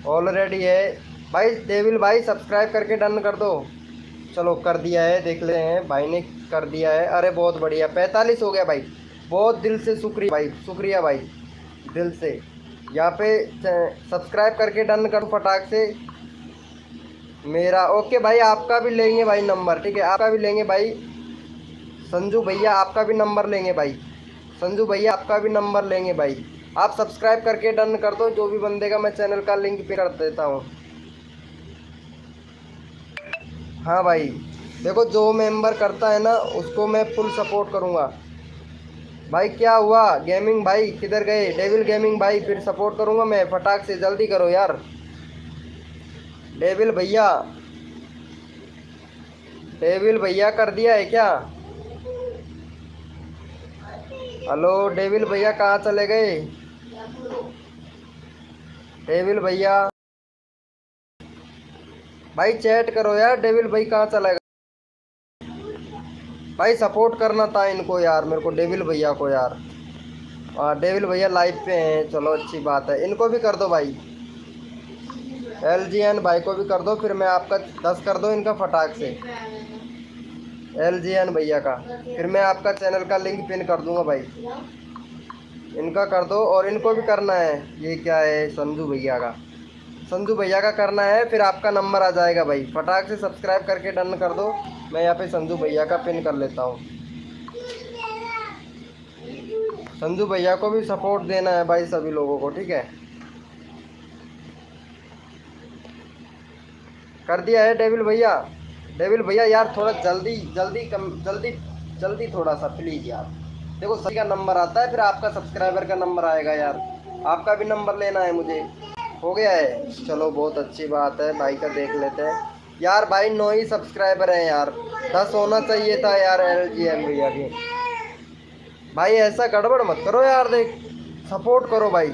[SPEAKER 1] ऑलरेडी है भाई। डेविल भाई सब्सक्राइब करके डन कर दो। चलो कर दिया है, देख ले हैं भाई ने कर दिया है। अरे बहुत बढ़िया, 45 हो गया भाई, बहुत दिल से शुक्रिया भाई, शुक्रिया भाई दिल से। यहाँ पे सब्सक्राइब करके डन करो फटाक से मेरा। ओके भाई, आपका भी लेंगे भाई नंबर। ठीक है, आपका भी लेंगे भाई। संजू भैया आपका भी नंबर लेंगे भाई, संजू भैया आपका भी नंबर लेंगे भाई। आप सब्सक्राइब करके डन कर दो, जो भी बंदे का मैं चैनल का लिंक पे कर देता हूँ। हाँ भाई, देखो जो मेंबर करता है ना उसको मैं फुल सपोर्ट करूँगा भाई। क्या हुआ गेमिंग भाई, किधर गए? डेविल गेमिंग भाई फिर सपोर्ट करूँगा मैं, फटाक से जल्दी करो यार। डेविल भैया, डेविल भैया कर दिया है क्या? हेलो डेविल भैया कहाँ चले गए? डेविल भैया भाई चैट करो यार, डेविल भाई कहाँ चला गया भाई? सपोर्ट करना था इनको यार मेरे को, डेविल भैया को यार। डेविल भैया लाइव पे हैं, चलो अच्छी बात है, इनको भी कर दो भाई। LGN भाई को भी कर दो, फिर मैं आपका 10 कर दो इनका फटाक से। LGN भैया का, फिर मैं आपका चैनल का लिंक पिन कर दूंगा भाई। इनका कर दो, और इनको भी करना है। ये क्या है, संजू भैया का, संजू भैया का करना है, फिर आपका नंबर आ जाएगा भाई। फटाक से सब्सक्राइब करके डन कर दो। मैं यहाँ पे संजू भैया का पिन कर लेता हूँ। संजू भैया को भी सपोर्ट देना है भाई सभी लोगों को, ठीक है। कर दिया है डेविल भैया। डेविल भैया यार थोड़ा जल्दी जल्दी जल्दी जल्दी थोड़ा सा प्लीज़ यार। देखो सभी का नंबर आता है, फिर आपका सब्सक्राइबर का नंबर आएगा यार। आपका भी नंबर लेना है मुझे। हो गया है, चलो बहुत अच्छी बात है। भाई का देख लेते हैं यार। भाई 9 ही सब्सक्राइबर हैं यार, 10 होना चाहिए था यार। LGN भैया भी भाई ऐसा गड़बड़ मत करो यार, देख सपोर्ट करो भाई।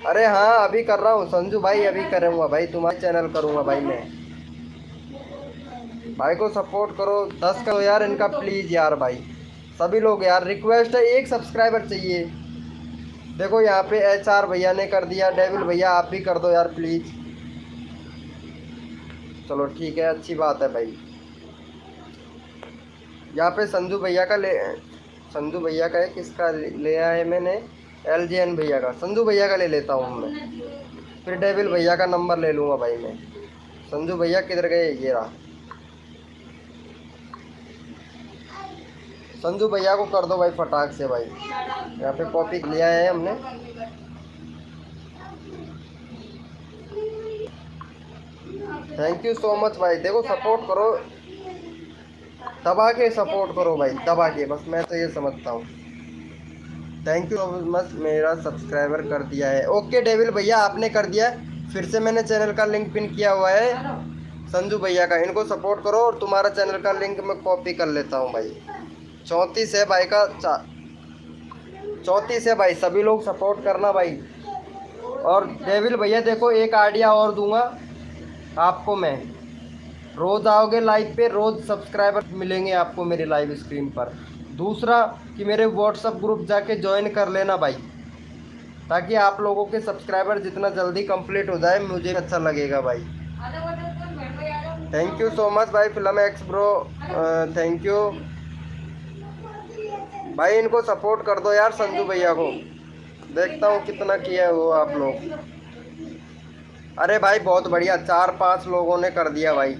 [SPEAKER 1] अरे हाँ अभी कर रहा हूँ संजू भाई, अभी करूँगा भाई, तुम्हारे चैनल करूँगा भाई मैं। भाई को सपोर्ट करो, 10 करो यार इनका प्लीज़ यार भाई। सभी लोग यार, रिक्वेस्ट है, एक सब्सक्राइबर चाहिए। देखो यहाँ पे HR भैया ने कर दिया। डेविल भैया आप भी कर दो यार प्लीज़। चलो ठीक है, अच्छी बात है भाई। यहाँ पे संजू भैया का संजू भैया का है, किसका ले आया है मैंने? LGN भैया का। संजू भैया का ले लेता हूँ मैं, फिर डेविल भैया का नंबर ले लूँगा भाई मैं। संजू भैया किधर गए? ये रहा। संजू भैया को कर दो भाई फटाक से भाई। यहाँ पे कॉपी लिया है हमने। थैंक यू सो मच भाई। देखो सपोर्ट करो, दबा के सपोर्ट करो भाई, दबा के, बस मैं तो ये समझता हूँ। थैंक यू सो मच, मेरा सब्सक्राइबर कर दिया है। ओके डेविल भैया आपने कर दिया। फिर से मैंने चैनल का लिंक पिन किया हुआ है संजू भैया का, इनको सपोर्ट करो। और तुम्हारा चैनल का लिंक मैं कॉपी कर लेता हूँ भाई। 34 है भाई का, 34 है भाई। सभी लोग सपोर्ट करना भाई। और डेविल भैया देखो एक आइडिया और दूंगा आपको मैं। रोज़ आओगे लाइव पे, रोज़ सब्सक्राइबर मिलेंगे आपको मेरी लाइव स्क्रीन पर। दूसरा कि मेरे व्हाट्सअप ग्रुप जाके ज्वाइन कर लेना भाई, ताकि आप लोगों के सब्सक्राइबर जितना जल्दी कंप्लीट हो जाए मुझे अच्छा लगेगा भाई। थैंक यू सो मच भाई film x bro, thank you भाई। इनको सपोर्ट कर दो यार संजू भैया को। देखता हूँ कितना किया है वो आप लोग। अरे भाई बहुत बढ़िया, 4-5 लोगों ने कर दिया भाई।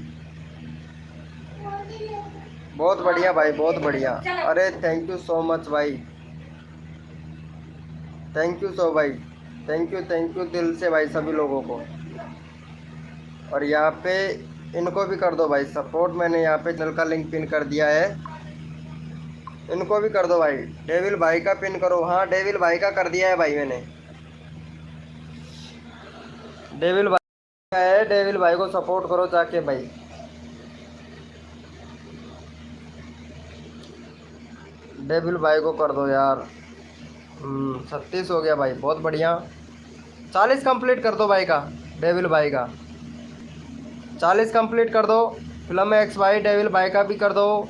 [SPEAKER 1] बहुत बढ़िया भाई, बहुत बढ़िया। अरे थैंक यू सो मच भाई, थैंक यू सो भाई, थैंक यू दिल से भाई सभी लोगों को। और यहाँ पे इनको भी कर दो भाई सपोर्ट। मैंने यहाँ पे चैनल का लिंक पिन कर दिया है, इनको भी कर दो भाई। डेविल भाई का पिन करो। हाँ डेविल भाई का कर दिया है भाई मैंने। डेविल भाई का है, डेविल भाई को सपोर्ट करो जाके भाई। डेविल भाई को कर दो यार। 36 हो गया भाई, बहुत बढ़िया। 40 कंप्लीट कर दो भाई का, डेविल भाई का 40 कंप्लीट कर दो। फिल्म एक्स भाई डेविल भाई का भी कर दो।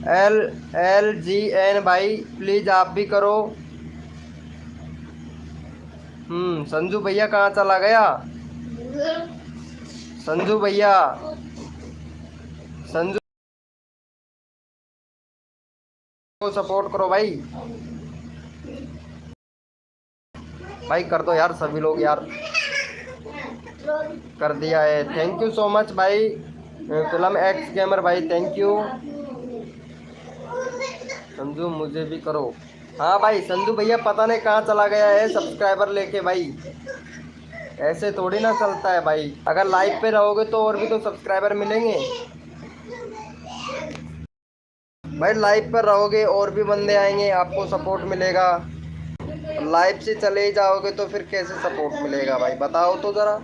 [SPEAKER 1] LGN भाई प्लीज़ आप भी करो। संजू भैया कहाँ चला गया? संजू भैया, संजू को सपोर्ट करो भाई। भाई कर दो यार सभी लोग यार। कर दिया है, थैंक यू सो मच भाई। फिल्म एक्स गेमर भाई थैंक यू। संजू मुझे भी करो। हाँ भाई संजू भैया पता नहीं कहाँ चला गया है सब्सक्राइबर लेके भाई। ऐसे थोड़ी ना चलता है भाई। अगर लाइव पे रहोगे तो और भी तो सब्सक्राइबर मिलेंगे भाई। लाइव पर रहोगे और भी बंदे आएंगे, आपको सपोर्ट मिलेगा। लाइव से चले जाओगे तो फिर कैसे सपोर्ट मिलेगा भाई, बताओ तो ज़रा।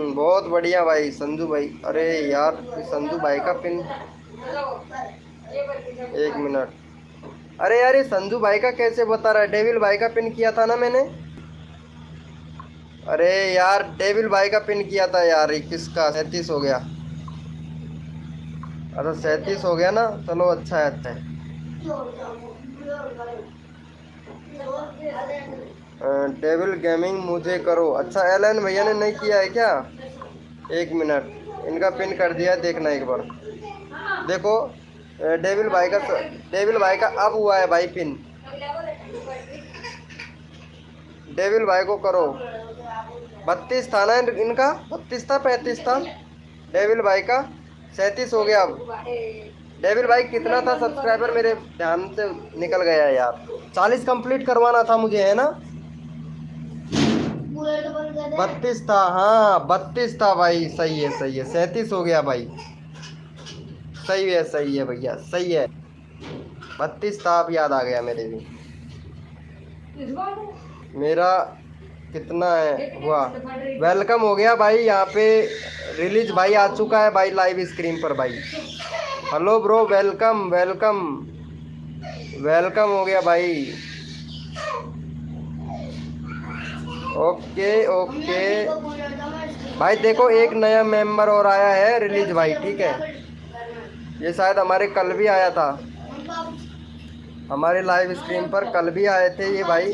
[SPEAKER 1] बहुत बढ़िया भाई संजू भाई। अरे यार संजू भाई का पिन, 1 मिनट। अरे यार ये संजू भाई का कैसे बता रहा है? डेविल भाई का पिन किया था ना मैंने। अरे यार डेविल भाई का पिन किया था यार। 21 का 37 हो गया। अच्छा 37 हो गया ना, चलो अच्छा है, अच्छा है। डेविल गेमिंग मुझे करो। अच्छा एलन भैया ने नहीं किया है क्या? एक मिनट, इनका पिन कर दिया है, देखना एक बार। देखो डेविल भाई का अब हुआ है भाई पिन। डेविल भाई को करो। 32 था ना इनका, 32 था 35 था डेविल भाई का, 37 हो गया अब। डेविल भाई कितना था सब्सक्राइबर? मेरे ध्यान से निकल गया यार। 40 कंप्लीट करवाना था मुझे, है ना? 32 था, हाँ 32 था भाई। सही है सही है, 37 हो गया भाई। सही है भैया, सही है। 32 था, अब याद आ गया मेरे भी। मेरा कितना है हुआ? वेलकम हो गया भाई। यहाँ पे रिलीज भाई आ चुका है भाई लाइव स्क्रीन पर भाई। Hello bro, welcome welcome welcome हो गया भाई। ओके ओके भाई। देखो एक नया मेंबर और आया है, रिलीज भाई, ठीक है? ये शायद हमारे कल भी आया था, हमारे लाइव स्ट्रीम पर कल भी आए थे ये भाई।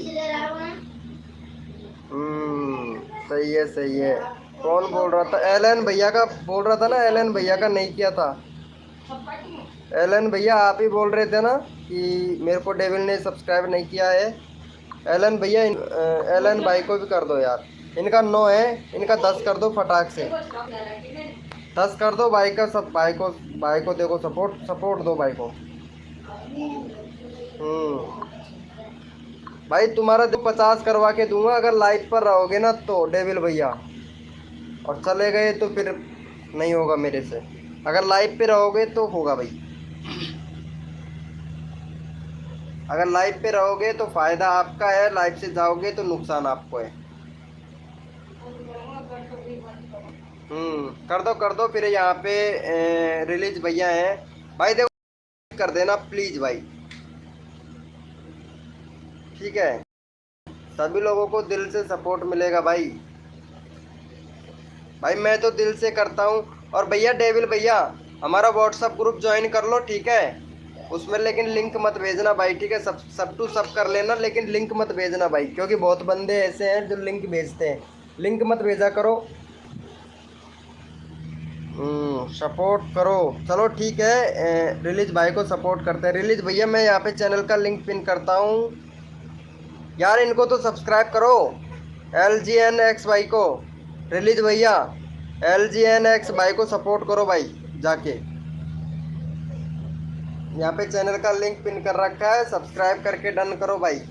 [SPEAKER 1] सही है सही है। कौन बोल रहा था? एलन भैया का बोल रहा था ना, एलन भैया का नहीं किया था। एलन भैया आप ही बोल रहे थे ना कि मेरे को डेविल ने सब्सक्राइब नहीं किया है। एलन भैया एलन भाई को भी कर दो यार। इनका 9 है, इनका 10 कर दो फटाक से। 10 कर दो भाई का, सब भाई को देखो, सपोर्ट दो भाई को। भाई तुम्हारा 50 करवा के दूंगा अगर लाइव पर रहोगे ना तो डेविल भैया, और चले गए तो फिर नहीं होगा मेरे से। अगर लाइव पे रहोगे तो होगा भाई, अगर लाइव पे रहोगे तो फायदा आपका है, लाइव से जाओगे तो नुकसान आपको है। कर दो फिर। यहाँ पे रिलीज भैया हैं भाई, देखो कर देना प्लीज भाई, ठीक है? सभी लोगों को दिल से सपोर्ट मिलेगा भाई। भाई मैं तो दिल से करता हूँ। और भैया डेविल भैया हमारा व्हाट्सअप ग्रुप ज्वाइन कर लो, ठीक है? उसमें लेकिन लिंक मत भेजना भाई, ठीक है? सब टू सब कर लेना, लेकिन लिंक मत भेजना भाई, क्योंकि बहुत बंदे ऐसे हैं जो लिंक भेजते हैं। लिंक मत भेजा करो। सपोर्ट करो। चलो ठीक है, रिलीज भाई को सपोर्ट करते हैं। रिलीज भैया मैं यहाँ पे चैनल का लिंक पिन करता हूँ यार, इनको तो सब्सक्राइब करो। LGNX भाई को, रिलीज भैया LGNX भाई को सपोर्ट करो भाई जाके। यहाँ पे चैनल का लिंक पिन कर रखा है, सब्सक्राइब करके डन करो भाई।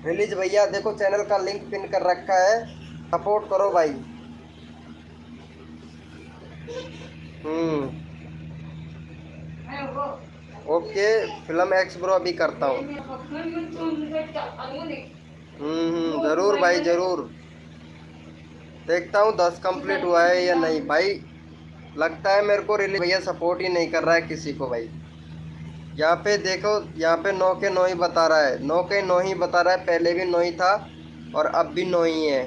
[SPEAKER 1] रिलीज भैया देखो चैनल का लिंक पिन कर रखा है, सपोर्ट करो भाई। ओके फिल्म एक्स ब्रो अभी करता हूँ। जरूर भाई जरूर। देखता हूँ 10 कंप्लीट हुआ है या नहीं भाई। लगता है मेरे को रिलीज भैया सपोर्ट ही नहीं कर रहा है किसी को भाई। यहाँ पे देखो, यहाँ पे 9 के 9 ही बता रहा है, 9 के 9 ही बता रहा है। पहले भी 9 ही था और अब भी 9 ही है।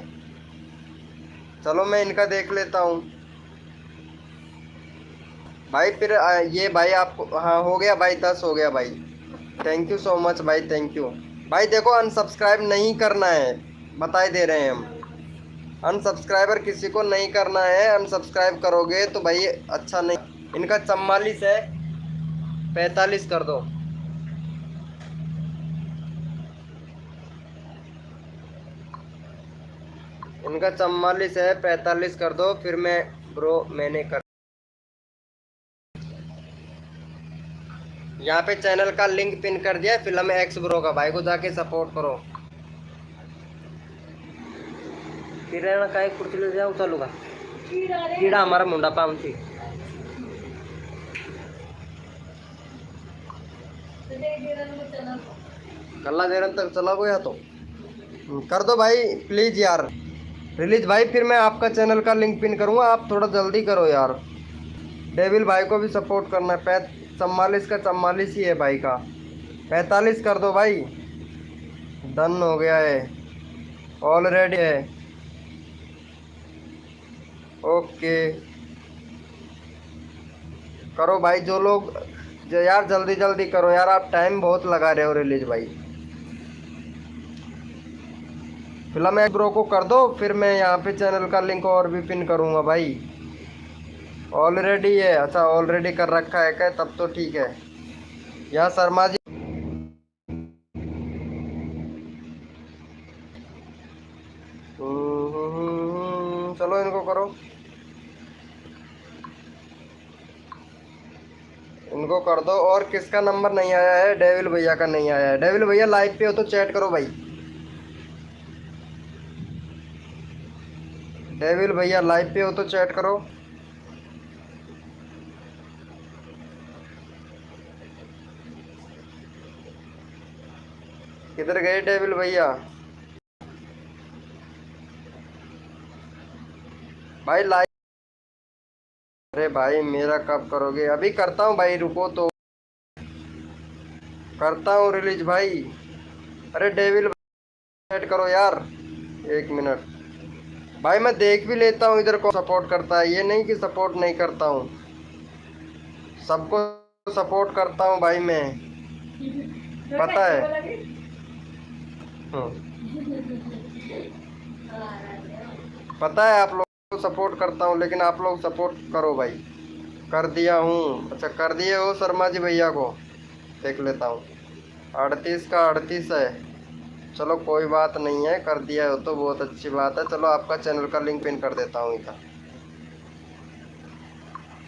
[SPEAKER 1] चलो मैं इनका देख लेता हूँ भाई। फिर ये भाई आपको, हाँ हो गया भाई, 10 हो गया भाई। थैंक यू सो मच भाई, थैंक यू भाई। देखो अनसब्सक्राइब नहीं करना है, बता दे रहे हैं हम। अनसब्सक्राइबर किसी को नहीं करना है, अनसब्सक्राइब करोगे तो भाई अच्छा नहीं। इनका 44 है, 45 कर दो। इनका 44 है, 45 कर दो फिर मैं ब्रो मैंने कर। यहाँ पे चैनल का लिंक पिन कर दिया फिल्म एक्स ब्रो का, भाई को जाके सपोर्ट करो। किराना काय कुर्ती जाऊ चालू का कीड़ा हमारा मुंडा पामती कल्ला देर तक चला गया तो कर दो भाई प्लीज यार। रिलीज भाई फिर मैं आपका चैनल का लिंक पिन करूँगा, आप थोड़ा जल्दी करो यार। डेविल भाई को भी सपोर्ट करना है। 44 का 44 ही है भाई का, 45 कर दो भाई। डन हो गया है, ऑलरेडी है। ओके करो भाई। जो लोग यार जल्दी जल्दी करो यार, आप टाइम बहुत लगा रहे हो रिलीज भाई। फिलहाल मैं ब्रो को कर दो, फिर मैं यहाँ पे चैनल का लिंक और भी पिन करूँगा भाई। ऑलरेडी है, अच्छा ऑलरेडी कर रखा है क्या, तब तो ठीक है। यहाँ शर्मा जी चलो इनको करो, इनको कर दो। और किसका नंबर नहीं आया है? डेविल भैया का नहीं आया है। डेविल भैया लाइव पे हो तो चैट करो भाई। डेविल भैया लाइव पे हो तो चैट करो। किधर गए डेविल भैया? भाई लाइव, अरे भाई मेरा कब करोगे? अभी करता हूँ भाई, रुको तो करता हूँ रिलीज भाई। अरे डेविल चैट करो यार, 1 मिनट भाई। मैं देख भी लेता हूँ इधर को सपोर्ट करता है, ये नहीं कि सपोर्ट नहीं करता हूँ, सबको सपोर्ट करता हूँ भाई मैं, पता है। पता है आप लोग को सपोर्ट करता हूँ, लेकिन आप लोग सपोर्ट करो भाई। कर दिया हूँ, अच्छा कर दिए हो शर्मा जी भैया को, देख लेता हूँ। 38 का 38 है, चलो कोई बात नहीं है, कर दिया हो तो बहुत अच्छी बात है। चलो आपका चैनल का लिंक पिन कर देता हूँ इधर।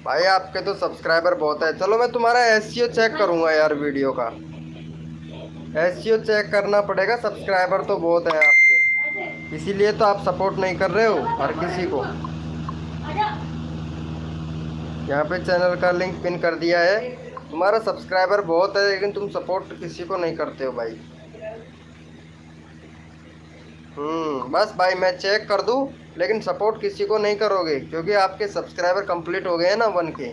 [SPEAKER 1] भाई आपके तो सब्सक्राइबर बहुत है। चलो मैं तुम्हारा एसईओ चेक करूँगा यार, वीडियो का एसईओ चेक करना पड़ेगा, सब्सक्राइबर तो बहुत है आपके, इसीलिए तो आप सपोर्ट नहीं कर रहे हो हर किसी को। यहाँ पे चैनल का लिंक पिन कर दिया है। तुम्हारा सब्सक्राइबर बहुत है, लेकिन तुम सपोर्ट किसी को नहीं करते हो भाई। बस भाई मैं चेक कर दूँ, लेकिन सपोर्ट किसी को नहीं करोगे, क्योंकि आपके सब्सक्राइबर कंप्लीट हो गए हैं ना 1 के।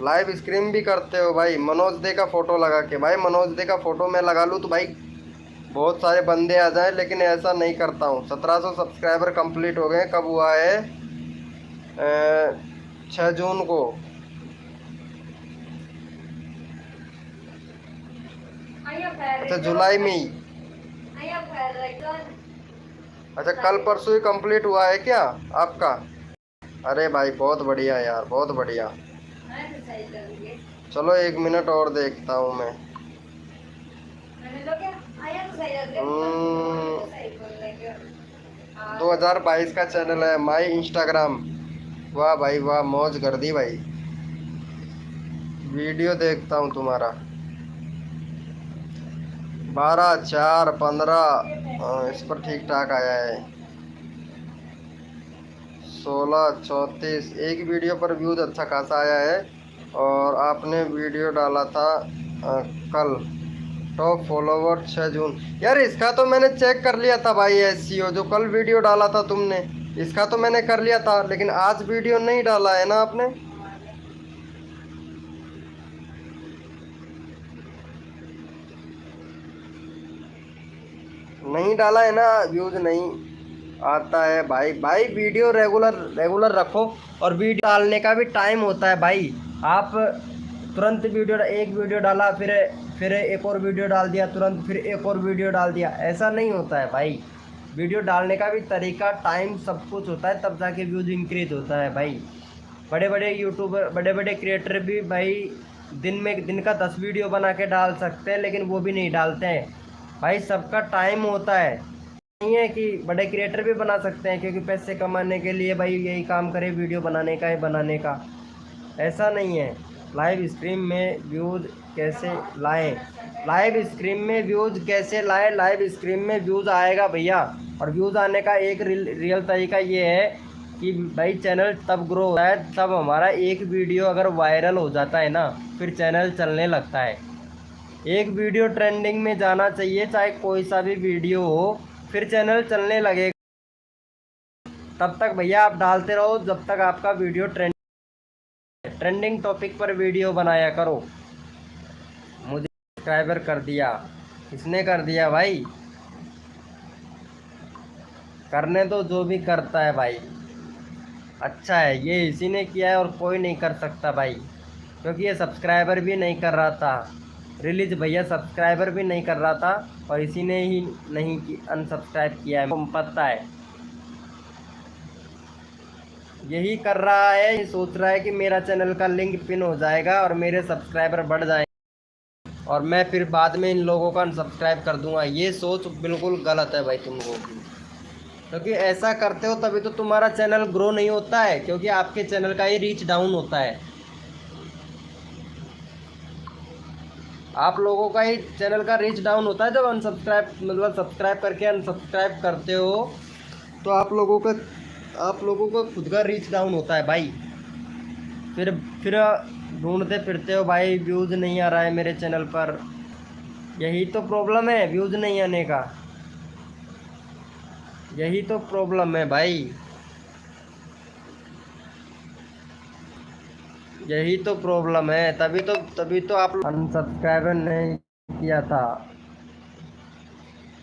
[SPEAKER 1] लाइव स्ट्रीम भी करते हो भाई मनोज दे का फोटो लगा के? भाई मनोज दे का फोटो मैं लगा लूँ तो भाई बहुत सारे बंदे आ जाए, लेकिन ऐसा नहीं करता हूँ। 1700 सब्सक्राइबर कंप्लीट हो गए। कब हुआ है? 6 जून को। अच्छा जुलाई में ही, अच्छा कल परसों ही कंप्लीट हुआ है क्या आपका? अरे भाई बहुत बढ़िया यार, बहुत बढ़िया। चलो 1 मिनट और देखता हूँ मैं। 2022 का चैनल है माई इंस्टाग्राम। वाह भाई वाह, मौज कर दी भाई। वीडियो देखता हूँ तुम्हारा। 12/4/15 इस पर ठीक ठाक आया है। 16/34 एक वीडियो पर व्यूज अच्छा खासा आया है। और आपने वीडियो डाला था कल, टॉप फॉलोवर 6 जून। यार इसका तो मैंने चेक कर लिया था भाई, एसईओ जो कल वीडियो डाला था तुमने, इसका तो मैंने कर लिया था, लेकिन आज वीडियो नहीं डाला है ना आपने? नहीं डाला है ना, व्यूज नहीं आता है भाई। भाई वीडियो रेगुलर रेगुलर रखो, और वीडियो डालने का भी टाइम होता है भाई। आप तुरंत वीडियो, एक वीडियो डाला फिर एक और वीडियो डाल दिया तुरंत, फिर एक और वीडियो डाल दिया, ऐसा नहीं होता है भाई। वीडियो डालने का भी तरीका, टाइम, सब कुछ होता है, तब जाके व्यूज इंक्रीज होता है भाई। बड़े बड़े यूट्यूबर, बड़े बड़े क्रिएटर भी भाई दिन का 10 वीडियो बना के डाल सकते हैं, लेकिन वो भी नहीं डालते हैं भाई। सबका टाइम होता है, नहीं है कि बड़े क्रिएटर भी बना सकते हैं, क्योंकि पैसे कमाने के लिए भाई यही काम करे, वीडियो बनाने का है, बनाने का, ऐसा नहीं है। लाइव स्ट्रीम में व्यूज़ कैसे लाएं? लाइव स्ट्रीम में व्यूज़ कैसे लाएं? लाइव स्ट्रीम में व्यूज़ आएगा भैया। और व्यूज़ आने का एक रियल तरीका ये है कि भाई चैनल तब ग्रो होता है, तब हमारा एक वीडियो अगर वायरल हो जाता है ना, फिर चैनल चलने लगता है। एक वीडियो ट्रेंडिंग में जाना चाहिए, चाहे कोई सा भी वीडियो हो, फिर चैनल चलने लगेगा। तब तक भैया आप डालते रहो जब तक आपका वीडियो ट्रेंडिंग टॉपिक पर वीडियो बनाया करो। मुझे सब्सक्राइबर कर दिया, किसने कर दिया भाई? करने दो जो भी करता है भाई। अच्छा है, ये इसी ने किया है और कोई नहीं कर सकता भाई, क्योंकि ये सब्सक्राइबर भी नहीं कर रहा था। रिलीज भैया सब्सक्राइबर भी नहीं कर रहा था और इसी ने ही नहीं अनसब्सक्राइब किया है, मुझे पता है। यही कर रहा है, ये सोच रहा है कि मेरा चैनल का लिंक पिन हो जाएगा और मेरे सब्सक्राइबर बढ़ जाएंगे और मैं फिर बाद में इन लोगों का अनसब्सक्राइब कर दूंगा। ये सोच बिल्कुल गलत है भाई तुम लोगों की, क्योंकि ऐसा करते हो तभी तो तुम्हारा चैनल ग्रो नहीं होता है, क्योंकि आपके चैनल का ही रीच डाउन होता है। आप लोगों का ही चैनल का रीच डाउन होता है जब अनसब्सक्राइब मतलब सब्सक्राइब करके अनसब्सक्राइब करते हो, तो आप लोगों का खुद का रीच डाउन होता है भाई। फिर ढूंढते फिरते हो भाई, व्यूज़ नहीं आ रहा है मेरे चैनल पर। यही तो प्रॉब्लम है, व्यूज़ नहीं आने का, यही तो प्रॉब्लम है भाई, यही तो प्रॉब्लम है। तभी तो आप अनसब्सक्राइबर नहीं किया था।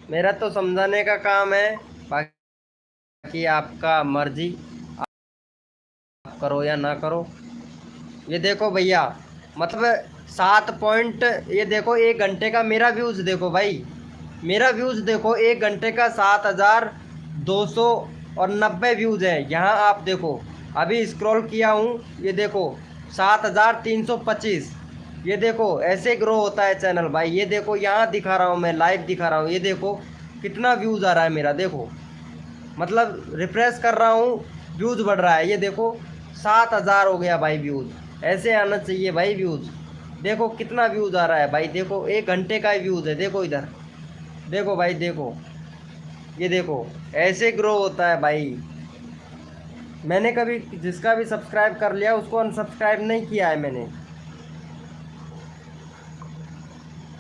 [SPEAKER 1] मेरा तो समझाने का काम है, बाकी आपका मर्जी, आप करो या ना करो। ये देखो भैया, मतलब 7 पॉइंट, ये देखो 1 घंटे का मेरा व्यूज़ देखो भाई, मेरा व्यूज़ देखो 1 घंटे का 7,290 व्यूज़ है। यहाँ आप देखो, अभी स्क्रॉल किया हूँ, ये देखो 7,325। ये देखो ऐसे ग्रो होता है चैनल भाई। ये देखो यहाँ दिखा रहा हूँ, मैं लाइव दिखा रहा हूँ, ये देखो कितना व्यूज़ आ रहा है मेरा, देखो मतलब रिफ्रेश कर रहा हूँ, व्यूज़ बढ़ रहा है। ये देखो 7,000 हो गया भाई व्यूज़, ऐसे आना चाहिए भाई व्यूज़। देखो कितना व्यूज़ आ रहा है भाई, देखो 1 घंटे का व्यूज़ है, देखो इधर देखो भाई, देखो ये देखो ऐसे ग्रो होता है भाई। मैंने कभी जिसका भी सब्सक्राइब कर लिया उसको अनसब्सक्राइब नहीं किया है मैंने।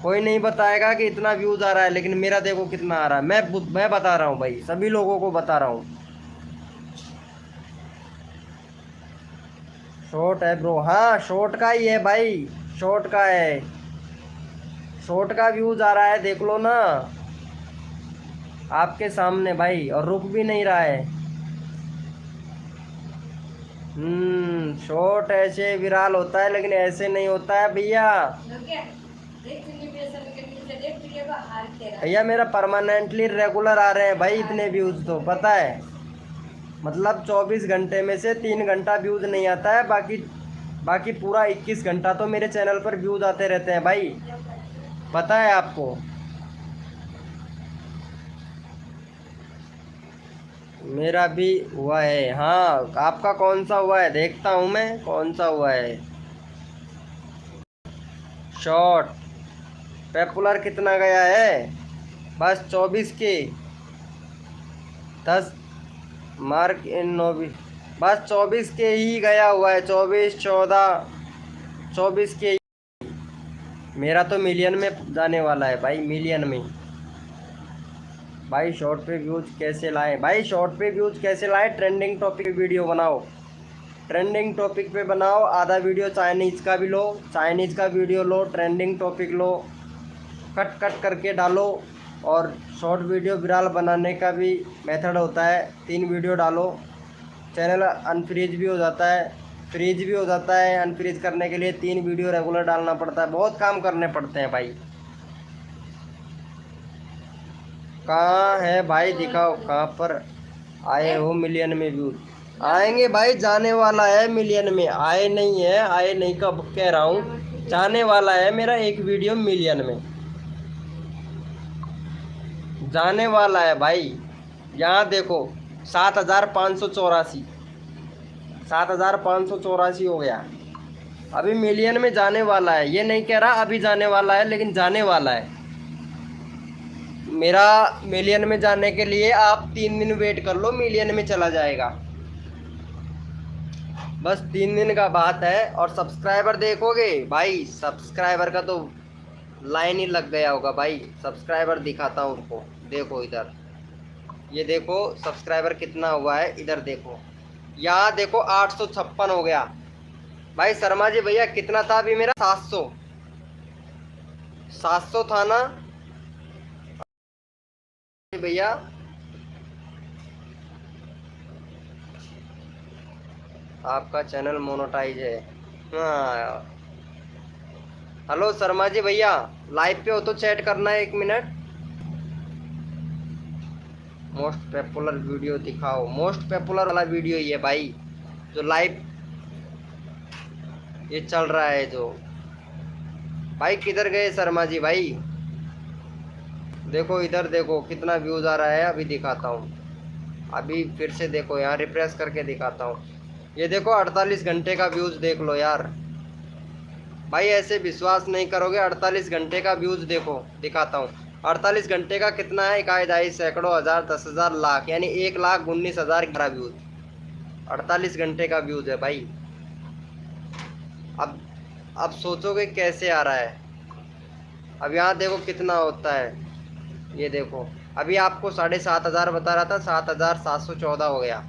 [SPEAKER 1] कोई नहीं बताएगा कि इतना व्यूज़ आ रहा है, लेकिन मेरा देखो कितना आ रहा है। मैं बता रहा हूँ भाई, सभी लोगों को बता रहा हूँ। शॉर्ट है ब्रो, हाँ शॉर्ट का ही है भाई, शॉर्ट का है, शॉर्ट का व्यूज़ आ रहा है, देख लो ना आपके सामने भाई, और रुक भी नहीं रहा है। शॉर्ट ऐसे विराल होता है, लेकिन ऐसे नहीं होता है भैया। भैया मेरा परमानेंटली रेगुलर आ रहे हैं भाई इतने व्यूज़, तो पता है, मतलब 24 घंटे में से 3 घंटा व्यूज़ नहीं आता है, बाकी बाकी पूरा 21 घंटा तो मेरे चैनल पर व्यूज़ आते रहते हैं भाई, पता है आपको। मेरा भी हुआ है, हाँ आपका कौन सा हुआ है, देखता हूँ मैं कौन सा हुआ है। शॉर्ट पॉपुलर कितना गया है, बस 24 के 10 मार्क इन 9, बस 24 के ही गया हुआ है, 24 14 24 के ही। मेरा तो मिलियन में जाने वाला है भाई, मिलियन में। भाई शॉर्ट पे व्यूज़ कैसे लाएं, भाई शॉर्ट पे व्यूज़ कैसे लाएं, ट्रेंडिंग टॉपिक पे वीडियो बनाओ, ट्रेंडिंग टॉपिक पे बनाओ। आधा वीडियो चाइनीज़ का भी लो, चाइनीज़ का वीडियो लो, ट्रेंडिंग टॉपिक लो, कट कट करके डालो। और शॉर्ट वीडियो विराल बनाने का भी मेथड होता है, 3 वीडियो डालो, चैनल अनफ्रीज भी हो जाता है, फ्रीज भी हो जाता है। अनफ्रीज करने के लिए 3 वीडियो रेगुलर डालना पड़ता है, बहुत काम करने पड़ते हैं भाई। कहाँ है भाई, दिखाओ कहाँ पर आए हो मिलियन में व्यूज। आएंगे भाई, जाने वाला है मिलियन में, आए नहीं है, आए नहीं कब कह रहा हूँ, जाने वाला है मेरा एक वीडियो मिलियन में, जाने वाला है भाई। यहाँ देखो 7,584, 7,584 हो गया, अभी मिलियन में जाने वाला है। ये नहीं कह रहा अभी जाने वाला है, लेकिन जाने वाला है। मेरा मिलियन में जाने के लिए आप 3 दिन वेट कर लो, मिलियन में चला जाएगा, बस 3 दिन का बात है। और सब्सक्राइबर देखोगे भाई, सब्सक्राइबर का तो लाइन ही लग गया होगा भाई। सब्सक्राइबर दिखाता हूँ उनको, देखो इधर, ये देखो सब्सक्राइबर कितना हुआ है, इधर देखो, यहाँ देखो 856 हो गया भाई। शर्मा जी भैया कितना था अभी मेरा, 700, 700 था ना भैया। आपका चैनल मोनेटाइज है। हाँ। हेलो शर्मा जी भैया, लाइव पे हो तो चैट करना है 1 मिनट। मोस्ट पॉपुलर वीडियो दिखाओ। मोस्ट पॉपुलर वाला वीडियो ये भाई, जो लाइव ये चल रहा है जो। भाई किधर गए शर्मा जी भाई? देखो इधर देखो कितना व्यूज आ रहा है, अभी दिखाता हूँ। अभी फिर से देखो, यहाँ रिफ्रेश करके दिखाता हूँ। ये देखो 48 घंटे का व्यूज देख लो यार। भाई ऐसे विश्वास नहीं करोगे, 48 घंटे का व्यूज देखो, दिखाता हूँ। 48 घंटे का कितना है? इकाई दाई सैकड़ों हजार 10,000 लाख, यानी 1,19,011 व्यूज। 48 घंटे का व्यूज है भाई। अब सोचोगे कैसे आ रहा है। अब यहाँ देखो कितना होता है, ये देखो। अभी आपको 7,500 बता रहा था, 7,714 हो गया।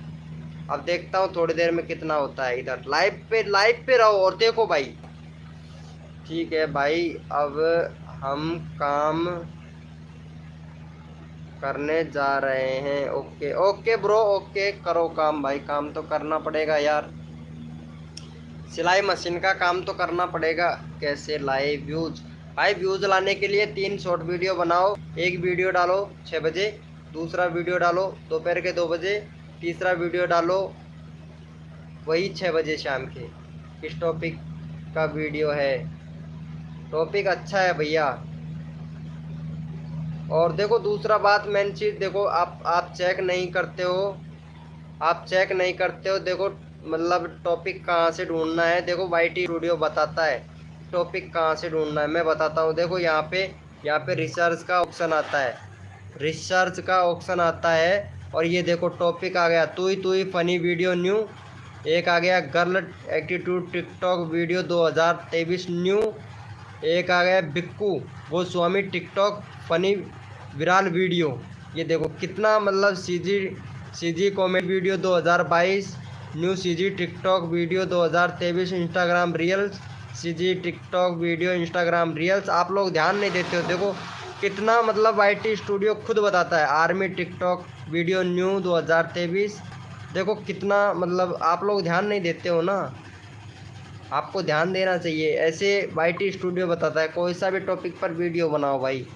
[SPEAKER 1] अब देखता हूँ थोड़ी देर में कितना होता है। इधर लाइव पे रहो और देखो भाई। ठीक है भाई, अब हम काम करने जा रहे हैं। ओके ओके ब्रो, ओके करो काम भाई, काम तो करना पड़ेगा यार। सिलाई मशीन का काम तो करना पड़ेगा। कैसे लाए व्यूज? भाई व्यूज लाने के लिए 3 शॉर्ट वीडियो बनाओ। एक वीडियो डालो 6 बजे, दूसरा वीडियो डालो दोपहर के 2 बजे, तीसरा वीडियो डालो वही 6 बजे शाम के। किस टॉपिक का वीडियो है? टॉपिक अच्छा है भैया। और देखो दूसरा बात, मेन चीज़ देखो, आप चेक नहीं करते हो। आप चेक नहीं करते हो। देखो मतलब टॉपिक कहाँ से ढूंढना है। देखो वाईटी स्टूडियो बताता है टॉपिक कहाँ से ढूंढना है। मैं बताता हूँ। देखो यहाँ पे रिसर्च का ऑप्शन आता है, रिसर्च का ऑप्शन आता है। और ये देखो टॉपिक आ गया, तू ही फनी वीडियो न्यू। एक आ गया girl attitude TikTok video 2023 new. एक आ गया Bikku Goswami TikTok funny Viral video. ये देखो कितना मतलब CG comedy video 2022 new, CG TikTok video 2023 Instagram reels, CG TikTok video Instagram reels. आप लोग ध्यान नहीं देते हो। देखो कितना मतलब वाईटी स्टूडियो खुद बताता है, आर्मी टिकटॉक वीडियो न्यू 2023। देखो कितना मतलब आप लोग ध्यान नहीं देते हो ना, आपको ध्यान देना चाहिए। ऐसे वाईटी स्टूडियो बताता है, कोई सा भी टॉपिक पर वीडियो बनाओ भाई।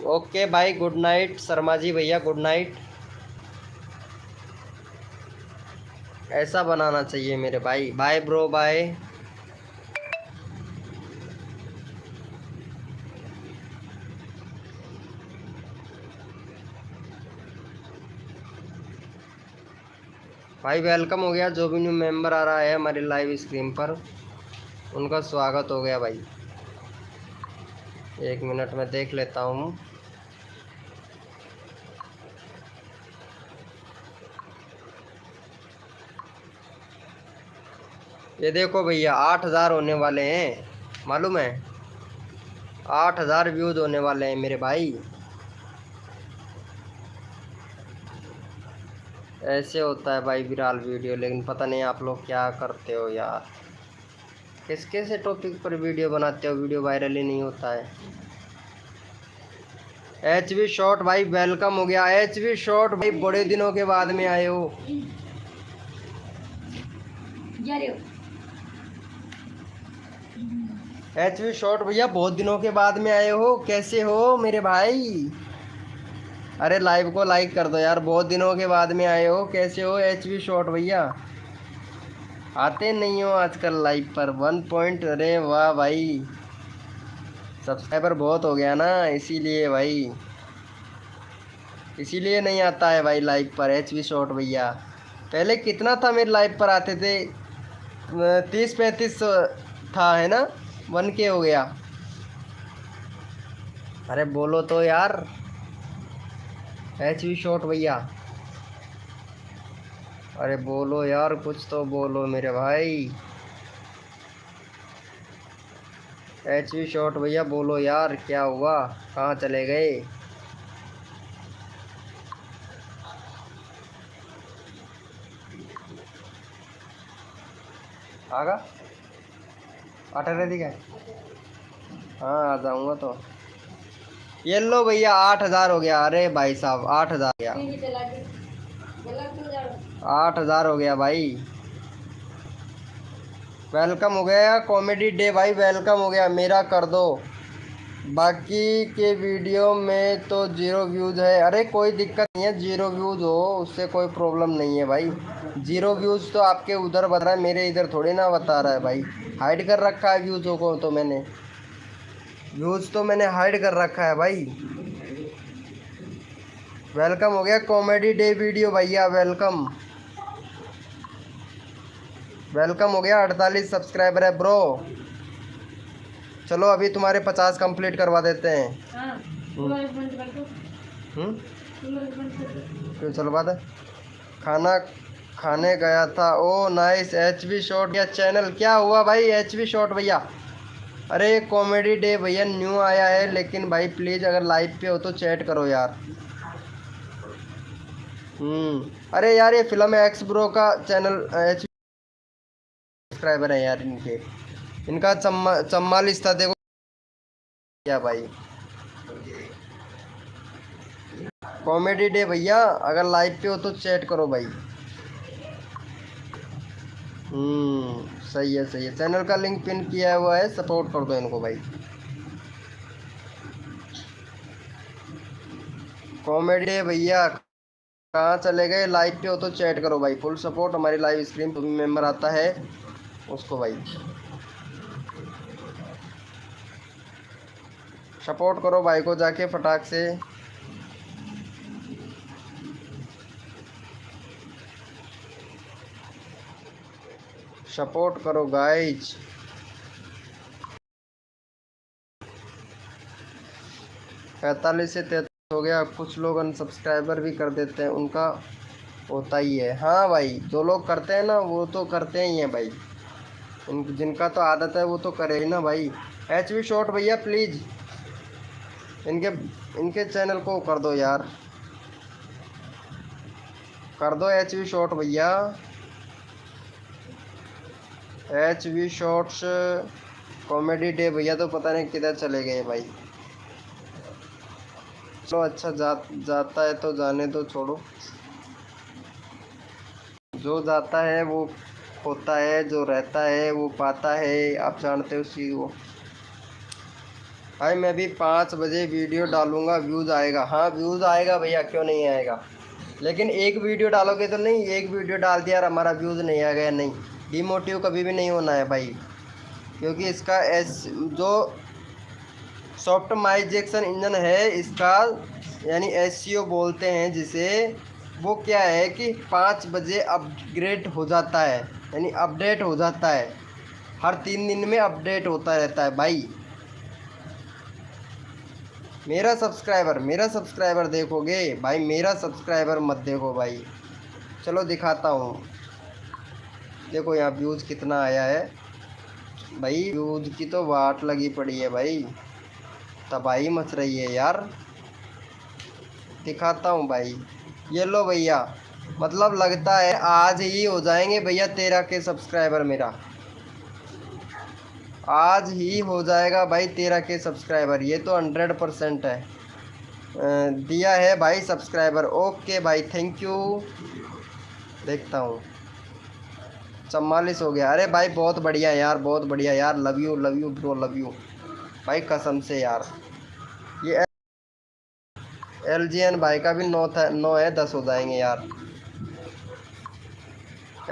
[SPEAKER 1] ओके भाई, गुड नाइट शर्मा जी भैया, गुड नाइट। ऐसा बनाना चाहिए मेरे भाई। Bye bro, bye. भाई वेलकम हो गया। जो भी न्यू मेंबर आ रहा है हमारी लाइव स्क्रीन पर, उनका स्वागत हो गया भाई। 1 मिनट में देख लेता हूँ। ये देखो भैया 8,000 होने वाले हैं, मालूम है? 8,000 व्यूज होने वाले हैं मेरे भाई। ऐसे होता है भाई विराल वीडियो। लेकिन पता नहीं आप लोग क्या करते हो यार, किस से टॉपिक पर वीडियो बनाते हो, वीडियो वायरल ही नहीं होता है। HV शॉर्ट भाई वेलकम हो गया। HV शॉर्ट भाई बड़े दिनों के बाद में आए हो। HV शॉर्ट भैया बहुत दिनों के बाद में आए हो, कैसे हो मेरे भाई? अरे लाइव को लाइक कर दो यार, बहुत दिनों के बाद में आए हो, कैसे हो HV शॉर्ट भैया? आते नहीं हो आजकल लाइव पर। 1 पॉइंट, अरे वाह भाई, सब्सक्राइबर बहुत हो गया ना, इसीलिए भाई, इसीलिए नहीं आता है भाई लाइव पर HV शॉर्ट भैया। पहले कितना था मेरे लाइव पर आते थे? 30-35 था, है ना? 1K हो गया। अरे बोलो तो यार HV शॉर्ट भैया, अरे बोलो यार, कुछ तो बोलो मेरे भाई। HV शॉर्ट भैया बोलो यार, क्या हुआ, कहाँ चले गए? आगा आटा रेडी का? हाँ आ जाऊँगा तो। ये लो भैया 8,000 हो गया। अरे भाई साहब 8,000 गया। 8,000 हो गया भाई। वेलकम हो गया कॉमेडी डे भाई, वेलकम हो गया मेरा कर दो। बाकी के वीडियो में तो 0 व्यूज़ है। अरे कोई दिक्कत नहीं है, 0 व्यूज़ हो उससे कोई प्रॉब्लम नहीं है भाई। 0 व्यूज़ तो आपके उधर बता रहा है, मेरे इधर थोड़ी ना बता रहा है भाई। हाइड कर रखा है व्यूज़ों को तो मैंने, व्यूज़ तो मैंने हाइड कर रखा है भाई। वेलकम हो गया कॉमेडी डे वीडियो भैया, वेलकम वेलकम हो गया। 48 सब्सक्राइबर है ब्रो। चलो अभी तुम्हारे 50 कंप्लीट करवा देते हैं। क्यों चलो बात है। खाना खाने गया था। ओ नाइस HB शॉट या चैनल। क्या हुआ भाई HB शॉट भैया? अरे कॉमेडी डे भैया न्यू आया है, लेकिन भाई प्लीज़ अगर लाइव पे हो तो चैट करो यार। अरे यार ये फिल्म एक्स ब्रो का चैनल HB सब्सक्राइबर है यार इनके, इनका 44 था देखो क्या भाई। कॉमेडी डे भैया अगर लाइव पे हो तो चैट करो भाई। सही है सही है। चैनल का लिंक पिन किया हुआ है, सपोर्ट कर दो इनको भाई। कॉमेडी डे भैया कहाँ चले गए? लाइव पे हो तो चैट करो भाई। फुल सपोर्ट हमारी लाइव स्ट्रीम, तो भी मेंबर आता है उसको भाई सपोर्ट करो भाई को जाके फटाक से। सपोर्ट करो गाइज। 45 से 43 हो गया। कुछ लोग अनसब्सक्राइबर भी कर देते हैं, उनका होता ही है। हाँ भाई जो लोग करते हैं ना वो तो करते ही हैं भाई, जिनका तो आदत है वो तो करे ही ना भाई। HB शॉट भैया प्लीज़ इनके इनके चैनल को कर दो यार, कर दो HB शॉट भैया। HB शॉट्स कॉमेडी डे भैया तो पता नहीं किधर चले गए भाई। चलो अच्छा जाता है तो जाने दो, छोड़ो। जो जाता है वो होता है, जो रहता है वो पाता है, आप जानते हो उसी वो। भाई मैं भी 5 बजे वीडियो डालूंगा, व्यूज़ आएगा। हाँ व्यूज़ आएगा भैया, क्यों नहीं आएगा, लेकिन एक वीडियो डालोगे तो नहीं। एक वीडियो डाल दिया और हमारा व्यूज़ नहीं आ गया, नहीं, डिमोटिव कभी भी नहीं होना है भाई। क्योंकि इसका जो सॉफ्टमाइजेशन इंजन है इसका, यानी SEO बोलते हैं जिसे, वो क्या है कि 5 बजे अपग्रेड हो जाता है, यानी अपडेट हो जाता है। हर 3 दिन में अपडेट होता रहता है भाई। मेरा सब्सक्राइबर देखोगे भाई, मेरा सब्सक्राइबर मत देखो भाई। चलो दिखाता हूँ, देखो यहाँ व्यूज़ कितना आया है भाई। व्यूज़ की तो वाट लगी पड़ी है भाई, तबाही मच रही है यार। दिखाता हूँ भाई, ये लो भैया। मतलब लगता है आज ही हो जाएंगे भैया 13 के सब्सक्राइबर। मेरा आज ही हो जाएगा भाई 13 के सब्सक्राइबर, ये तो 100% है। दिया है भाई सब्सक्राइबर। ओके भाई थैंक यू। देखता हूँ 44 हो गया। अरे भाई बहुत बढ़िया यार, बहुत बढ़िया यार। Love you bro, love you भाई कसम से यार। ये LGN भाई का भी 9 है, 10 हो जाएंगे यार।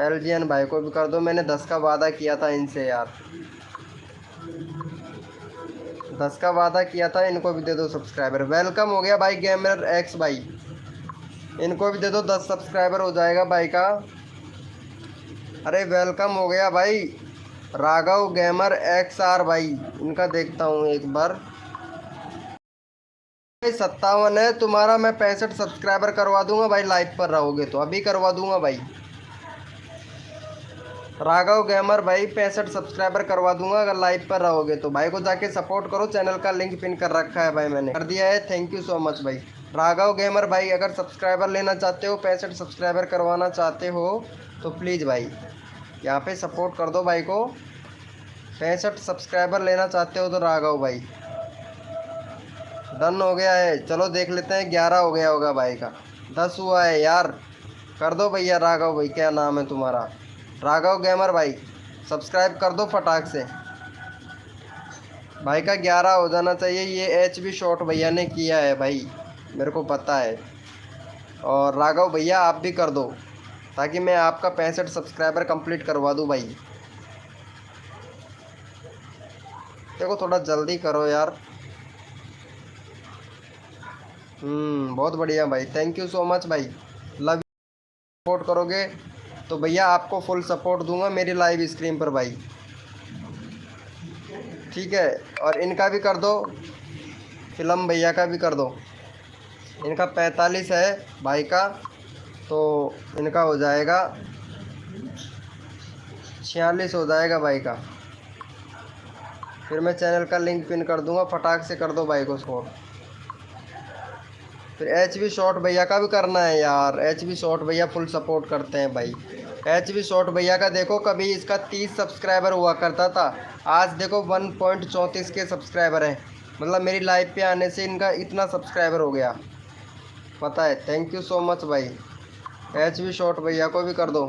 [SPEAKER 1] LGN भाई को भी कर दो, मैंने 10 का वादा किया था इनसे यार, 10 का वादा किया था। इनको भी दे दो सब्सक्राइबर। वेलकम हो गया भाई गेमर X भाई, इनको भी दे दो, 10 सब्सक्राइबर हो जाएगा भाई का। अरे वेलकम हो गया भाई राघव गेमर XR भाई, इनका देखता हूँ एक बार। 57 है तुम्हारा, मैं 65 सब्सक्राइबर करवा दूंगा भाई, लाइव पर रहोगे तो अभी करवा दूंगा भाई। राघव गेमर भाई 65 सब्सक्राइबर करवा दूंगा अगर लाइव पर रहोगे तो। भाई को जाके सपोर्ट करो, चैनल का लिंक पिन कर रखा है भाई, मैंने कर दिया है। थैंक यू सो मच भाई। राघव गेमर भाई अगर सब्सक्राइबर लेना चाहते हो, 65 सब्सक्राइबर करवाना चाहते हो तो प्लीज़ भाई यहाँ पे सपोर्ट कर दो भाई को। 65 सब्सक्राइबर लेना चाहते हो तो राघव भाई। डन हो गया है, चलो देख लेते हैं। 11 हो गया होगा भाई का, 10 हुआ है यार। कर दो भैया। राघव भाई, क्या नाम है तुम्हारा? राघव गेमर भाई, सब्सक्राइब कर दो फटाक से। भाई का 11 हो जाना चाहिए। ये HB शॉट भैया ने किया है भाई, मेरे को पता है। और राघव भैया आप भी कर दो, ताकि मैं आपका 65 सब्सक्राइबर कंप्लीट करवा दूं भाई। देखो थोड़ा जल्दी करो यार। बहुत बढ़िया भाई, थैंक यू सो मच भाई। लव, सपोर्ट करोगे तो भैया आपको फुल सपोर्ट दूंगा मेरी लाइव स्क्रीन पर भाई, ठीक है। और इनका भी कर दो, फिल्म भैया का भी कर दो। इनका 45 है भाई का, तो इनका हो जाएगा 46 हो जाएगा भाई का। फिर मैं चैनल का लिंक पिन कर दूंगा, फटाक से कर दो भाई को सपोर्ट। फिर HB शॉट भैया का भी करना है यार। HB शॉट भैया फुल सपोर्ट करते हैं भाई। HB शॉट भैया का देखो, कभी इसका 30 सब्सक्राइबर हुआ करता था, आज देखो 1.34 के सब्सक्राइबर हैं। मतलब मेरी लाइव पे आने से इनका इतना सब्सक्राइबर हो गया, पता है। थैंक यू सो मच भाई। HB शॉट भैया को भी कर दो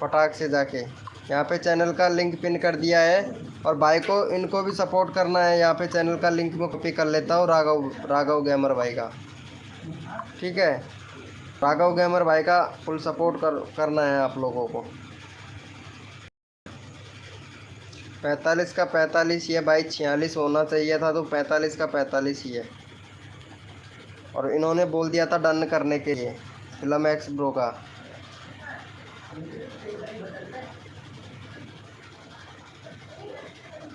[SPEAKER 1] फटाक से जाके। यहाँ पे चैनल का लिंक पिन कर दिया है। और भाई को, इनको भी सपोर्ट करना है। यहाँ पे चैनल का लिंक मैं कॉपी कर लेता हूँ, राघव गेमर भाई का, ठीक है। राघव गेमर भाई का फुल सपोर्ट करना है आप लोगों को। 45 का 45 ही है भाई, 46 होना चाहिए था, तो 45 का 45 ही है। और इन्होंने बोल दिया था डन करने के लिए, फिल्म एक्स ब्रो का।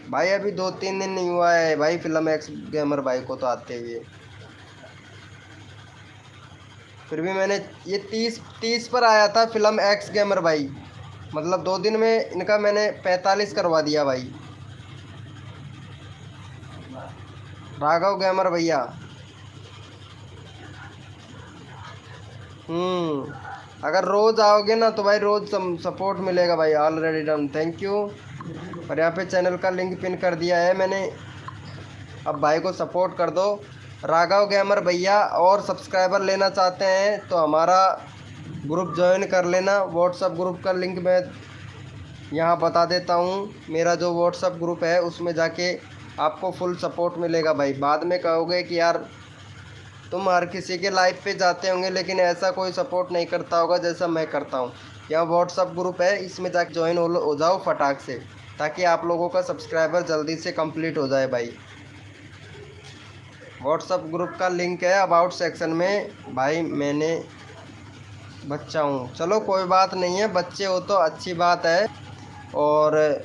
[SPEAKER 1] भाई अभी 2-3 दिन नहीं हुआ है भाई फिल्म एक्स गेमर भाई को तो आते हुए। फिर भी मैंने ये 30 पर आया था फिल्म एक्स गेमर भाई, मतलब 2 दिन में इनका मैंने 45 करवा दिया भाई। राघव गेमर भैया, अगर रोज़ आओगे ना तो भाई रोज़ सपोर्ट मिलेगा भाई। Already done, thank you. और यहाँ पे चैनल का लिंक पिन कर दिया है मैंने, अब भाई को सपोर्ट कर दो। राघव गेमर भैया और सब्सक्राइबर लेना चाहते हैं तो हमारा ग्रुप ज्वाइन कर लेना। व्हाट्सअप ग्रुप का लिंक मैं यहाँ बता देता हूँ। मेरा जो व्हाट्सअप ग्रुप है उसमें जाके आपको फुल सपोर्ट मिलेगा भाई। बाद में कहोगे कि यार तुम हर किसी के लाइव पे जाते होंगे लेकिन ऐसा कोई सपोर्ट नहीं करता होगा जैसा मैं करता हूँ। यहाँ व्हाट्सअप ग्रुप है, इसमें जाके ज्वाइन हो जाओ फटाक से, ताकि आप लोगों का सब्सक्राइबर जल्दी से कंप्लीट हो जाए भाई। व्हाट्सअप ग्रुप का लिंक है अबाउट सेक्शन में भाई। मैंने बच्चा हूँ, चलो कोई बात नहीं है, बच्चे हो तो अच्छी बात है। और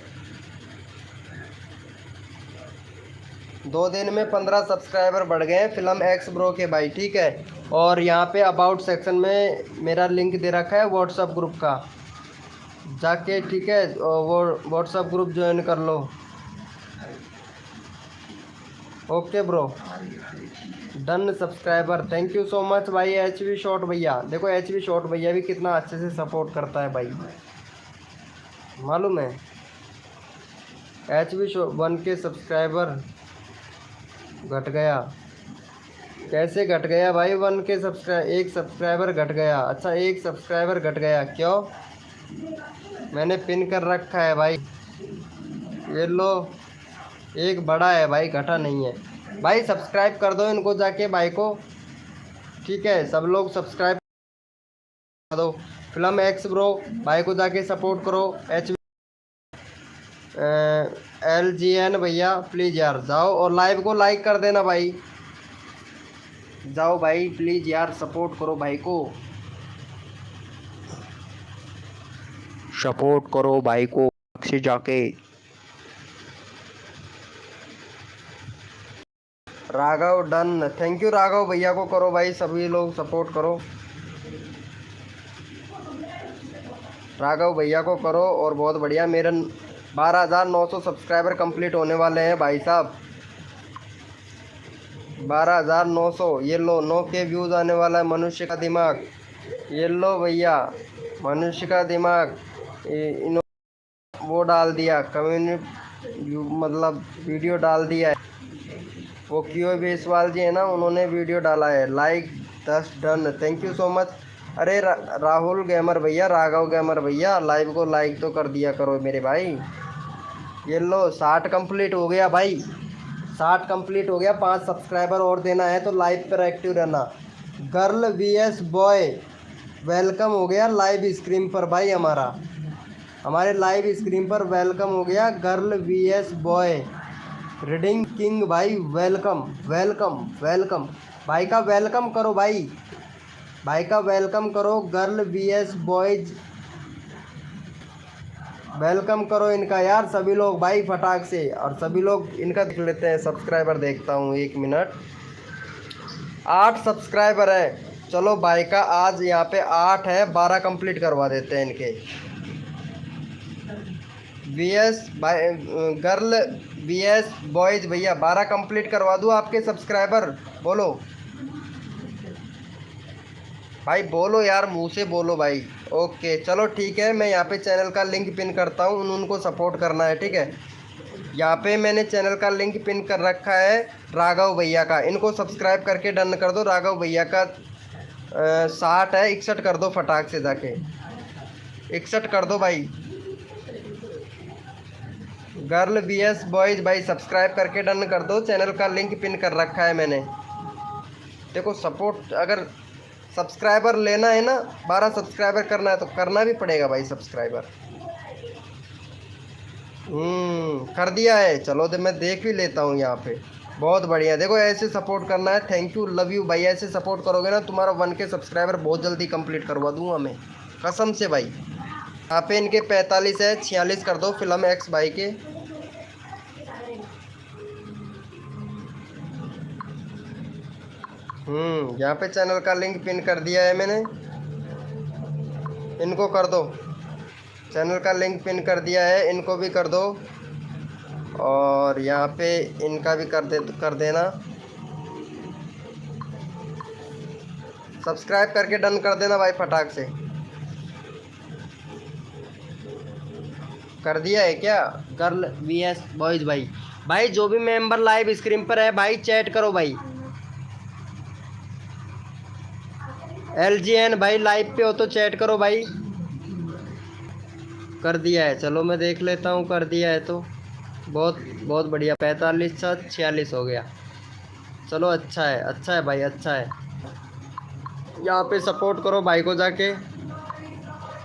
[SPEAKER 1] 2 दिन में 15 सब्सक्राइबर बढ़ गए हैं फिल्म एक्स ब्रो के भाई, ठीक है। और यहाँ पे अबाउट सेक्शन में मेरा लिंक दे रखा है व्हाट्सअप ग्रुप का, जाके ठीक है वो व्हाट्सअप ग्रुप ज्वाइन कर लो। Okay bro, done subscriber, thank you so much भाई। HB शॉट भैया, देखो HB शॉट भैया भी कितना अच्छे से सपोर्ट करता है भाई, मालूम है। HB शॉट 1 के सब्सक्राइबर घट गया, कैसे घट गया भाई? 1 के एक सब्सक्राइबर घट गया। अच्छा, एक सब्सक्राइबर घट गया, क्यों? मैंने पिन कर रखा है भाई, ये लो। एक बड़ा है भाई, घटा नहीं है भाई। सब्सक्राइब कर दो इनको जाके भाई को, ठीक है। सब लोग सब्सक्राइब कर दो। फिल्म एक्स ब्रो भाई को जाके सपोर्ट करो। LGN भैया प्लीज़ यार जाओ और लाइव को लाइक कर देना भाई। जाओ भाई प्लीज़ यार, सपोर्ट करो भाई को, सपोर्ट करो भाई को से जाके। Raghav done, thank you. Raghav भैया को करो भाई, सभी लोग सपोर्ट करो। राघव भैया को करो। और बहुत बढ़िया, मेरे 12,900 सब्सक्राइबर कंप्लीट होने वाले हैं भाई साहब। 12,900, ये लो। 9K व्यूज़ आने वाला है। मनुष्य का दिमाग, ये लो भैया, मनुष्य का दिमाग। इन्होंने वो डाल दिया, कम्युनिटी मतलब वीडियो डाल दिया है। वो क्यों बेसवाल जी है ना, उन्होंने वीडियो डाला है। Like 10 done, thank you so much. अरे राहुल गेमर भैया, राघव गेमर भैया, लाइव को लाइक तो कर दिया करो मेरे भाई। ये लो 60 कंप्लीट हो गया भाई, 60 कंप्लीट हो गया। 5 सब्सक्राइबर और देना है तो लाइव पर एक्टिव रहना। गर्ल वीएस बॉय वेलकम हो गया लाइव स्क्रीन पर भाई, हमारे लाइव स्क्रीन पर वेलकम हो गया girl vs boy. Reading king भाई वेलकम वेलकम वेलकम, भाई का वेलकम करो भाई, भाई का वेलकम करो। गर्ल वीएस बॉयज वेलकम करो इनका यार सभी लोग भाई फटाक से। और सभी लोग इनका देख लेते हैं सब्सक्राइबर, देखता हूँ 1 मिनट। 8 सब्सक्राइबर है। चलो भाई का आज यहाँ पे 8 है, 12 कंप्लीट करवा देते हैं इनके। वीएस भाई गर्ल वीएस बॉयज भैया 12 कंप्लीट करवा दूँ आपके सब्सक्राइबर, बोलो भाई, बोलो यार, मुंह से बोलो भाई। ओके चलो ठीक है, मैं यहाँ पे चैनल का लिंक पिन करता हूँ, उनको सपोर्ट करना है ठीक है। यहाँ पे मैंने चैनल का लिंक पिन कर रखा है राघव भैया का, इनको सब्सक्राइब करके डन कर दो। राघव भैया का 60 है, 61 कर दो फटाक से जाके, 61 कर दो भाई। गर्ल वीएस बॉयज भाई सब्सक्राइब करके डन कर दो, चैनल का लिंक पिन कर रखा है मैंने। देखो सपोर्ट, अगर सब्सक्राइबर लेना है ना, 12 सब्सक्राइबर करना है तो करना भी पड़ेगा भाई सब्सक्राइबर। कर दिया है, चलो तो मैं देख भी लेता हूँ यहाँ पे। बहुत बढ़िया, देखो ऐसे सपोर्ट करना है। थैंक यू, लव यू भाई, ऐसे सपोर्ट करोगे ना तुम्हारा 1K सब्सक्राइबर बहुत जल्दी कंप्लीट करवा दूंगा मैं, कसम से भाई। यहाँ पे इनके 45 है, 46 कर दो फिल्म एक्स भाई के। यहाँ पे चैनल का लिंक पिन कर दिया है मैंने, इनको कर दो। चैनल का लिंक पिन कर दिया है, इनको भी कर दो। और यहाँ पे इनका भी कर देना। सब्सक्राइब करके डन कर देना भाई फटाक से। कर दिया है क्या गर्ल वीएस बॉयज भाई? भाई जो भी मेंबर लाइव स्क्रीन पर है भाई चैट करो भाई। LGN भाई लाइव पे हो तो चैट करो भाई। कर दिया है, चलो मैं देख लेता हूँ, कर दिया है तो बहुत बहुत बढ़िया। 45 से 46 हो गया, चलो अच्छा है, अच्छा है भाई, अच्छा है। यहाँ पे सपोर्ट करो भाई को जाके,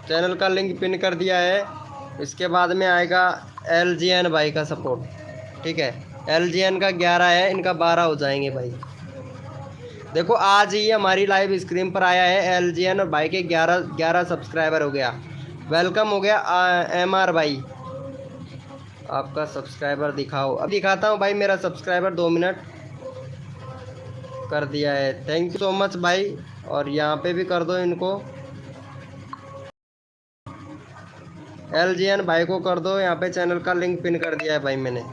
[SPEAKER 1] चैनल का लिंक पिन कर दिया है। इसके बाद में आएगा LGN भाई का सपोर्ट, ठीक है। LGN का 11 है, इनका 12 हो जाएंगे भाई। देखो आज ही हमारी लाइव स्क्रीन पर आया है LGN और भाई के 11 सब्सक्राइबर हो गया। वेलकम हो गया MR भाई। आपका सब्सक्राइबर दिखाओ, अब दिखाता हूँ भाई मेरा सब्सक्राइबर, 2 मिनट। कर दिया है, थैंक यू सो मच भाई। और यहाँ पे भी कर दो इनको, LGN भाई को कर दो। यहाँ पे चैनल का लिंक पिन कर दिया है भाई मैंने,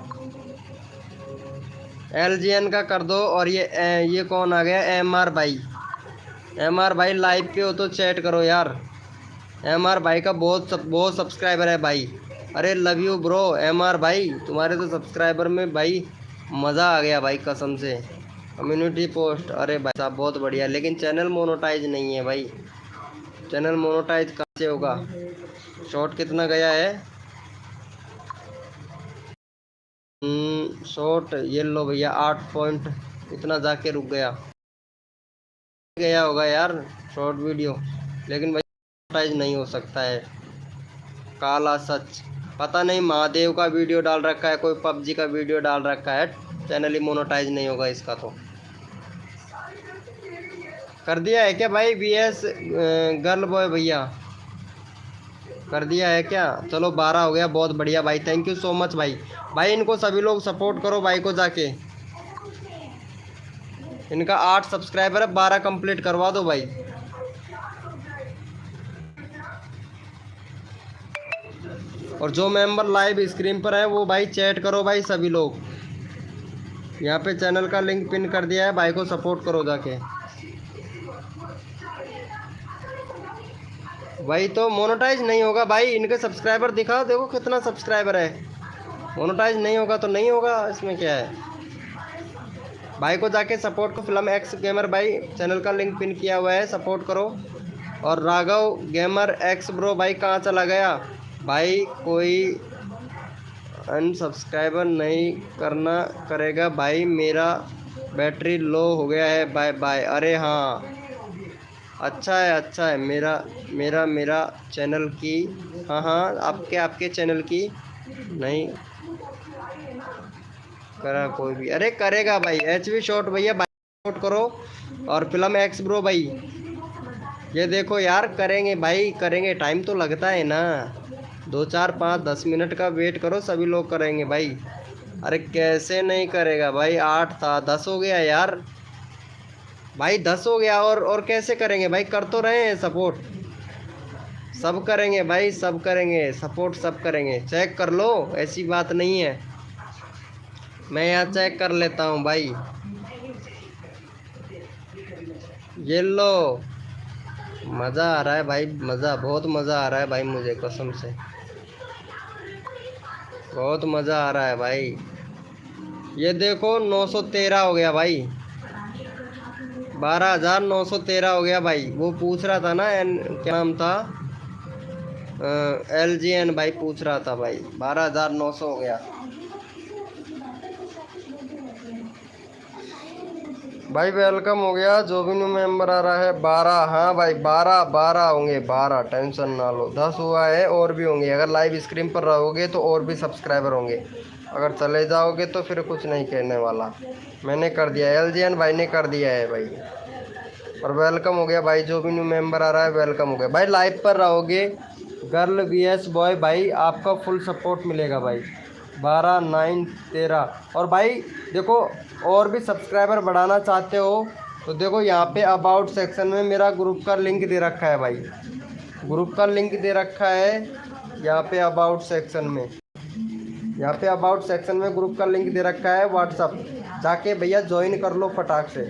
[SPEAKER 1] LGN का कर दो। और ये कौन आ गया? MR भाई। MR भाई लाइव पे हो तो चैट करो यार। MR भाई का बहुत सब्सक्राइबर है भाई। अरे लव यू ब्रो MR भाई, तुम्हारे तो सब्सक्राइबर में भाई मज़ा आ गया भाई कसम से। कम्युनिटी पोस्ट, अरे भाई साहब बहुत बढ़िया, लेकिन चैनल मोनेटाइज नहीं है भाई। चैनल मोनेटाइज कहाँ से होगा? शॉर्ट कितना गया है? शॉर्ट ये लो भैया 8 पॉइंट, इतना जाके रुक गया होगा यार शॉर्ट वीडियो, लेकिन भाई मोनेटाइज नहीं हो सकता है। काला सच, पता नहीं महादेव का वीडियो डाल रखा है, कोई PUBG का वीडियो डाल रखा है, चैनल ही मोनेटाइज नहीं होगा इसका। तो कर दिया है क्या भाई VS गर्ल बॉय भैया? कर दिया है क्या? चलो 12 हो गया, बहुत बढ़िया भाई, थैंक यू सो मच भाई। भाई इनको सभी लोग सपोर्ट करो भाई को जाके, इनका 8 सब्सक्राइबर है, 12 कंप्लीट करवा दो भाई। और जो मेंबर लाइव स्क्रीन पर है वो भाई चैट करो भाई सभी लोग। यहाँ पे चैनल का लिंक पिन कर दिया है, भाई को सपोर्ट करो जाके। भाई तो मोनेटाइज नहीं होगा भाई, इनके सब्सक्राइबर दिखाओ, देखो कितना सब्सक्राइबर है। मोनेटाइज नहीं होगा तो नहीं होगा, इसमें क्या है। भाई को जाके सपोर्ट को, फिल्म एक्स गेमर भाई, चैनल का लिंक पिन किया हुआ है, सपोर्ट करो। और राघव गेमर एक्स ब्रो भाई कहाँ चला गया भाई? कोई अनसब्सक्राइबर नहीं करना करेगा भाई, मेरा बैटरी लो हो गया है, बाय बाय। अरे हाँ, अच्छा है। मेरा मेरा मेरा चैनल की, हाँ हाँ, आपके आपके चैनल की नहीं करा कोई भी। अरे करेगा भाई, एच वी शॉट भैया, भाई शॉट करो। और फिल्म एक्स ब्रो भाई, ये देखो यार, करेंगे भाई करेंगे, टाइम तो लगता है ना, 2 4 5 10 मिनट का वेट करो, सभी लोग करेंगे भाई। अरे कैसे नहीं करेगा भाई, 8 था, 10 हो गया यार भाई, 10 हो गया। और कैसे करेंगे भाई, कर तो रहे हैं सपोर्ट, सब करेंगे भाई, सब करेंगे सपोर्ट, सब करेंगे। चेक कर लो, ऐसी बात नहीं है, मैं यहाँ चेक कर लेता हूँ भाई। ये लो, मज़ा आ रहा है भाई, मज़ा, बहुत मज़ा आ रहा है भाई, मुझे कसम से बहुत मज़ा आ रहा है भाई। ये देखो 913 हो गया भाई, 12,913 हो गया भाई। वो पूछ रहा था ना, क्या नाम था, LGN भाई पूछ रहा था भाई, 12,900 हो गया भाई। वेलकम हो गया, जो भी न्यू मेंबर आ रहा है। 12, हाँ भाई, 12 होंगे, 12, टेंशन ना लो। 10 हुआ है, और भी होंगे, अगर लाइव स्क्रीन पर रहोगे तो और भी सब्सक्राइबर होंगे, अगर चले जाओगे तो फिर कुछ नहीं कहने वाला। मैंने कर दिया, LGN भाई ने कर दिया है भाई। और वेलकम हो गया भाई, जो भी न्यू मेंबर आ रहा है वेलकम हो गया भाई। लाइव पर रहोगे, गर्ल VS बॉय भाई, आपका फुल सपोर्ट मिलेगा भाई। 12 9 13। और भाई देखो, और भी सब्सक्राइबर बढ़ाना चाहते हो तो देखो, यहाँ पे अबाउट सेक्शन में मेरा ग्रुप का लिंक दे रखा है भाई, ग्रुप का लिंक दे रखा है यहाँ पे अबाउट सेक्शन में, यहाँ पे अबाउट सेक्शन में ग्रुप का लिंक दे रखा है व्हाट्सअप, जाके भैया ज्वाइन कर लो फटाक से,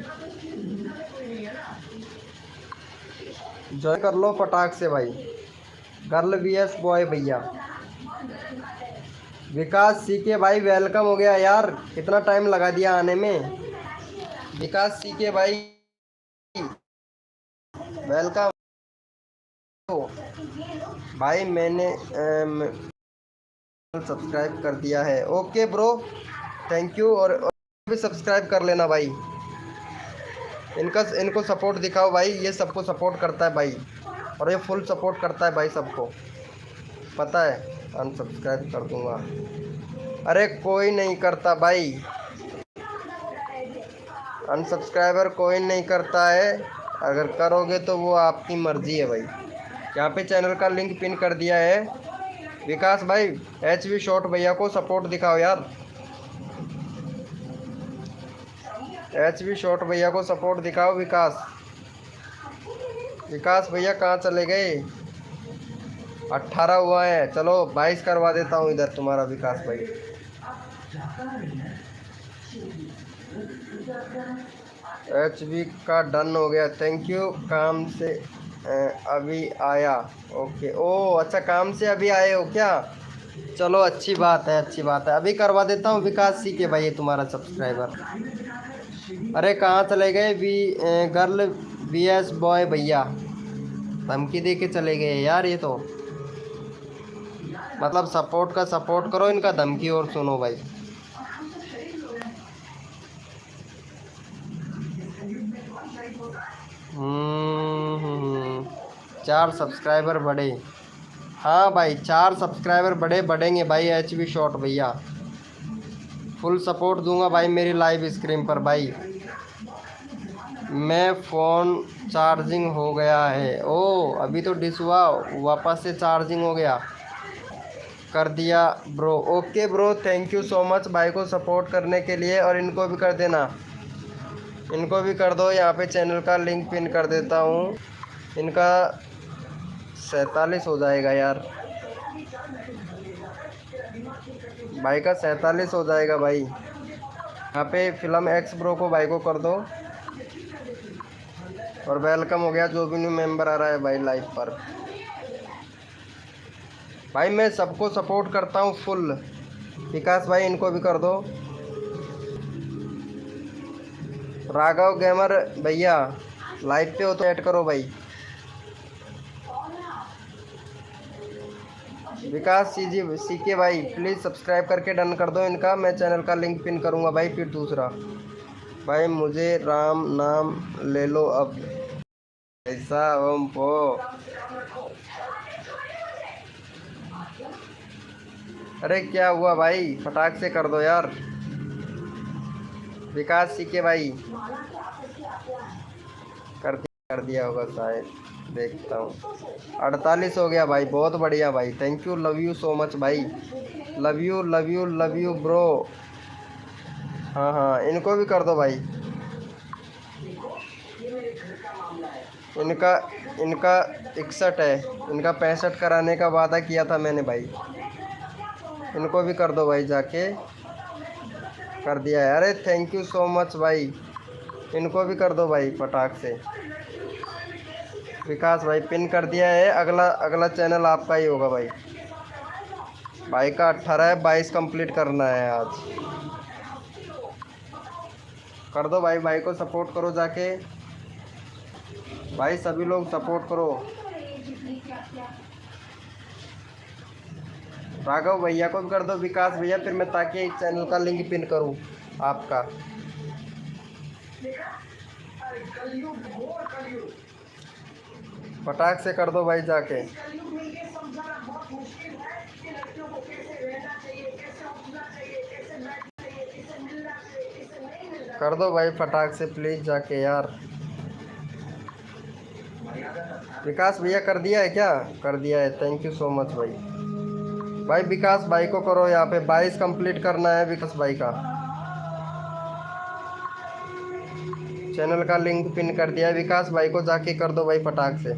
[SPEAKER 1] ज्वाइन कर लो फटाक से भाई। गर्ल VS बॉय भैया। विकास सीके भाई वेलकम हो गया यार, कितना टाइम लगा दिया आने में। विकास सीके भाई वेलकम भाई, मैंने सब्सक्राइब कर दिया है। Okay bro, thank you. और भी सब्सक्राइब कर लेना भाई, इनको सपोर्ट दिखाओ भाई, ये सबको सपोर्ट करता है भाई, और ये फुल सपोर्ट करता है भाई, सबको पता है। अनसब्सक्राइब कर दूंगा, अरे कोई नहीं करता भाई, अनसब्सक्राइबर कोई नहीं करता है, अगर करोगे तो वो आपकी मर्ज़ी है भाई। यहाँ पे चैनल का लिंक पिन कर दिया है। विकास भाई, HV शॉट भैया को सपोर्ट दिखाओ यार, HV शॉट भैया को सपोर्ट दिखाओ। विकास भैया कहाँ चले गए? 18 हुआ है, चलो 22 करवा देता हूँ इधर तुम्हारा विकास भाई। HV का डन हो गया, थैंक यू। काम से अभी आया, ओके। ओ अच्छा, काम से अभी आए हो क्या? चलो अच्छी बात है, अच्छी बात है, अभी करवा देता हूँ विकास सी के भाई, ये तुम्हारा सब्सक्राइबर। अरे कहाँ चले गए गर्ल VS बॉय भैया, धमकी दे के चले गए यार, ये तो मतलब सपोर्ट का सपोर्ट करो, इनका धमकी और सुनो भाई। हम्म, 4 सब्सक्राइबर बढ़े, हाँ भाई 4 सब्सक्राइबर बढ़ेंगे भाई। HV शॉट भैया फुल सपोर्ट दूंगा भाई मेरी लाइव स्क्रीन पर भाई। मैं फ़ोन चार्जिंग हो गया है, ओ अभी तो डिस हुआ, वापस से चार्जिंग हो गया, कर दिया bro. Okay bro, thank you so much भाई को सपोर्ट करने के लिए। और इनको भी कर देना, इनको भी कर दो, यहाँ पे चैनल का लिंक पिन कर देता हूँ। इनका 47 हो जाएगा यार, भाई का 47 हो जाएगा भाई। यहाँ पे फिल्म एक्स ब्रो को भाई को कर दो। और वेलकम हो गया, जो भी न्यू मेंबर आ रहा है भाई लाइव पर। भाई मैं सबको सपोर्ट करता हूँ फुल। विकास भाई इनको भी कर दो। राघव गेमर भैया लाइव पे हो तो ऐड करो भाई। विकास सीके भाई प्लीज़ सब्सक्राइब करके डन कर दो इनका। मैं चैनल का लिंक पिन करूँगा भाई। फिर दूसरा भाई मुझे राम नाम ले लो अब। ऐसा ओम पो अरे क्या हुआ भाई, फटाक से कर दो यार। विकास सीके भाई कर दिया होगा शायद, देखता हूँ। 48 हो गया भाई, बहुत बढ़िया भाई। Thank you, love you so much भाई। Love you love you love you bro. हाँ हाँ, इनको भी कर दो भाई। इनका इनका 61 है, इनका 65 कराने का वादा किया था मैंने भाई। इनको भी कर दो भाई जाके। कर दिया है, अरे थैंक यू सो मच भाई। इनको भी कर दो भाई फटाक से। विकास भाई पिन कर दिया है। अगला अगला चैनल आपका ही होगा भाई। भाई का 18 है, 22 कंप्लीट करना है आज। कर दो भाई, भाई को सपोर्ट करो जाके भाई, सभी लोग सपोर्ट करो। राघव भैया को भी कर दो, विकास भैया, फिर मैं ताकि इस चैनल का लिंक पिन करूं आपका। फटाक से कर दो भाई जाके। कर दो भाई फटाक से प्लीज़ जाके यार। विकास भैया कर दिया है क्या? कर दिया है, थैंक यू सो मच भाई। भाई विकास भाई को करो, यहाँ पे 22 कंप्लीट करना है विकास भाई का। चैनल का लिंक पिन कर दिया है, विकास भाई को जाके कर दो भाई फटाक से।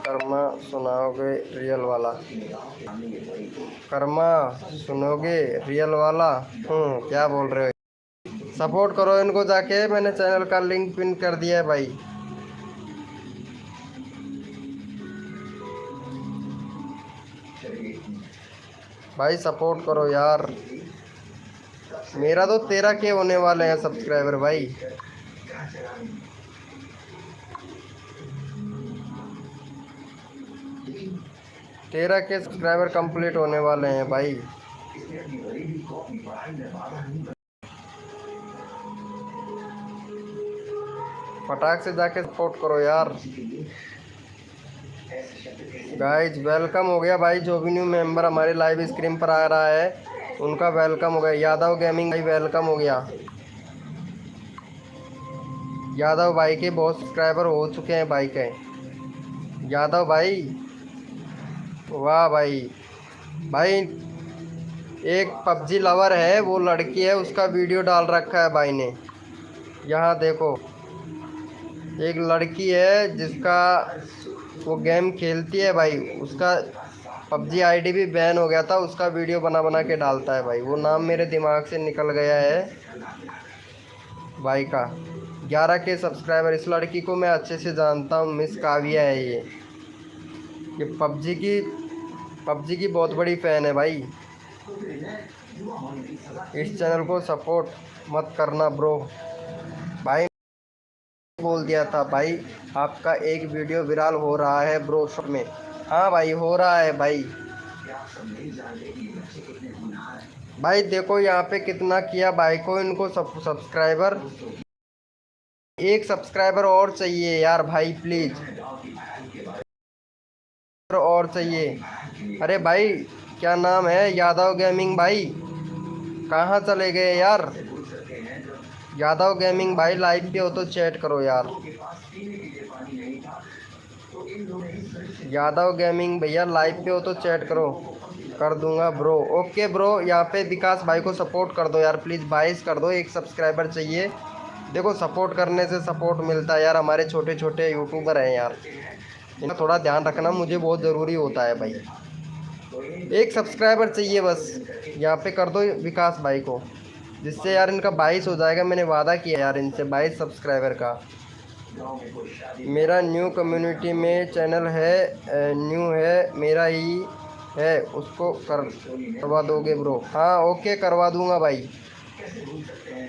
[SPEAKER 1] कर्मा सुनाओगे रियल वाला? कर्मा सुनोगे रियल वाला? क्या बोल रहे हो? सपोर्ट करो इनको जाके, मैंने चैनल का लिंक पिन कर दिया है भाई। भाई सपोर्ट करो यार। मेरा तो 13 के होने वाले हैं सब्सक्राइबर भाई। तेरह के सब्सक्राइबर कंप्लीट होने वाले हैं भाई। फटाक से जाके सपोर्ट करो यार। गाइज वेलकम हो गया भाई, जो भी न्यू मेंबर हमारे लाइव स्क्रीन पर आ रहा है उनका वेलकम हो गया। यादव गेमिंग भाई वेलकम हो गया। यादव भाई के बहुत सब्सक्राइबर हो चुके हैं भाई के। यादव भाई वाह भाई। भाई एक पबजी लवर है, वो लड़की है, उसका वीडियो डाल रखा है भाई ने। यहाँ देखो, एक लड़की है जिसका वो गेम खेलती है भाई, उसका पबजी आईडी भी बैन हो गया था, उसका वीडियो बना बना के डालता है भाई। वो नाम मेरे दिमाग से निकल गया है भाई का। 11 के सब्सक्राइबर। इस लड़की को मैं अच्छे से जानता हूँ, मिस काव्या है ये पबजी की बहुत बड़ी फ़ैन है भाई। इस चैनल को सपोर्ट मत करना ब्रो। भाई बोल दिया था भाई, आपका एक वीडियो वायरल हो रहा है ब्रो शॉप में। हाँ भाई हो रहा है भाई। भाई देखो यहाँ पे कितना किया भाई को इनको सब्सक्राइबर। एक सब्सक्राइबर और चाहिए यार भाई प्लीज़, और चाहिए। अरे भाई क्या नाम है? यादव गेमिंग भाई कहाँ चले गए यार? यादव गेमिंग भाई लाइव पे हो तो चैट करो यार। यादव गेमिंग भैया लाइव पे हो तो चैट करो। कर दूंगा ब्रो। ओके ब्रो, यहाँ पे विकास भाई को सपोर्ट कर दो यार प्लीज़। 22 कर दो, एक सब्सक्राइबर चाहिए। देखो सपोर्ट करने से सपोर्ट मिलता है यार। हमारे छोटे छोटे यूट्यूबर हैं यार, इनका थोड़ा ध्यान रखना मुझे बहुत ज़रूरी होता है भाई। एक सब्सक्राइबर चाहिए बस, यहाँ पे कर दो विकास भाई को, जिससे यार इनका 22 हो जाएगा। मैंने वादा किया यार इनसे 22 सब्सक्राइबर का। मेरा न्यू कम्युनिटी में चैनल है, न्यू है मेरा ही है, उसको करवा दोगे ब्रो? हाँ ओके करवा दूंगा भाई,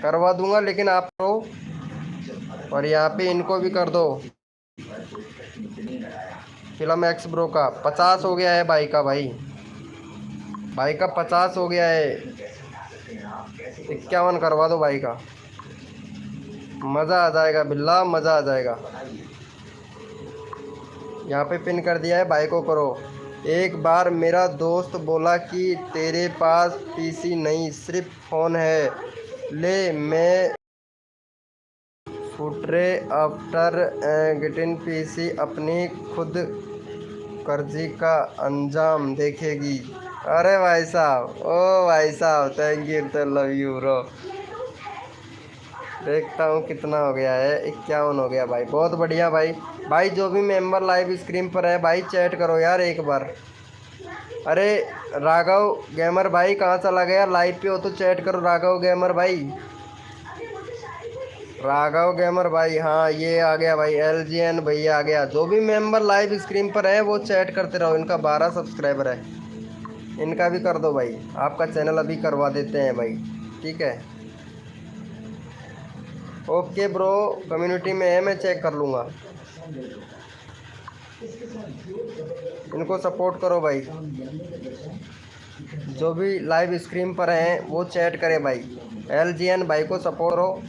[SPEAKER 1] करवा दूंगा, लेकिन आप तो और यहाँ पे इनको भी कर दो। फिल्म एक्स ब्रो का 50 हो गया है भाई का। भाई का 50 हो गया है। 51 करवा दो भाई का, मज़ा आ जाएगा बिल्ला, मज़ा आ जाएगा। यहाँ पे पिन कर दिया है, भाई को करो। एक बार मेरा दोस्त बोला कि तेरे पास पीसी नहीं सिर्फ फ़ोन है, ले मैं फुटरे आफ्टर गेटिंग पीसी अपनी खुद कर्जी का अंजाम देखेगी। अरे भाई साहब, ओ भाई साहब, थैंक यू, तो लव यू ब्रो। देखता हूँ कितना हो गया है, 51 हो गया भाई, बहुत बढ़िया भाई। भाई जो भी मेंबर लाइव स्क्रीन पर है भाई, चैट करो यार एक बार। अरे राघव गेमर भाई कहाँ चला गया? लाइव पे हो तो चैट करो राघव गेमर भाई। राघव गेमर भाई, हाँ ये आ गया भाई, LGN भैया आ गया। जो भी मेंबर लाइव स्क्रीन पर है वो चैट करते रहो। इनका 12 सब्सक्राइबर है, इनका भी कर दो भाई। आपका चैनल अभी करवा देते हैं भाई, ठीक है। ओके ब्रो, कम्युनिटी में है, मैं चेक कर लूँगा। इनको सपोर्ट करो भाई, जो भी लाइव स्क्रीन पर हैं वो चैट करें भाई। LGN भाई को सपोर्ट करो।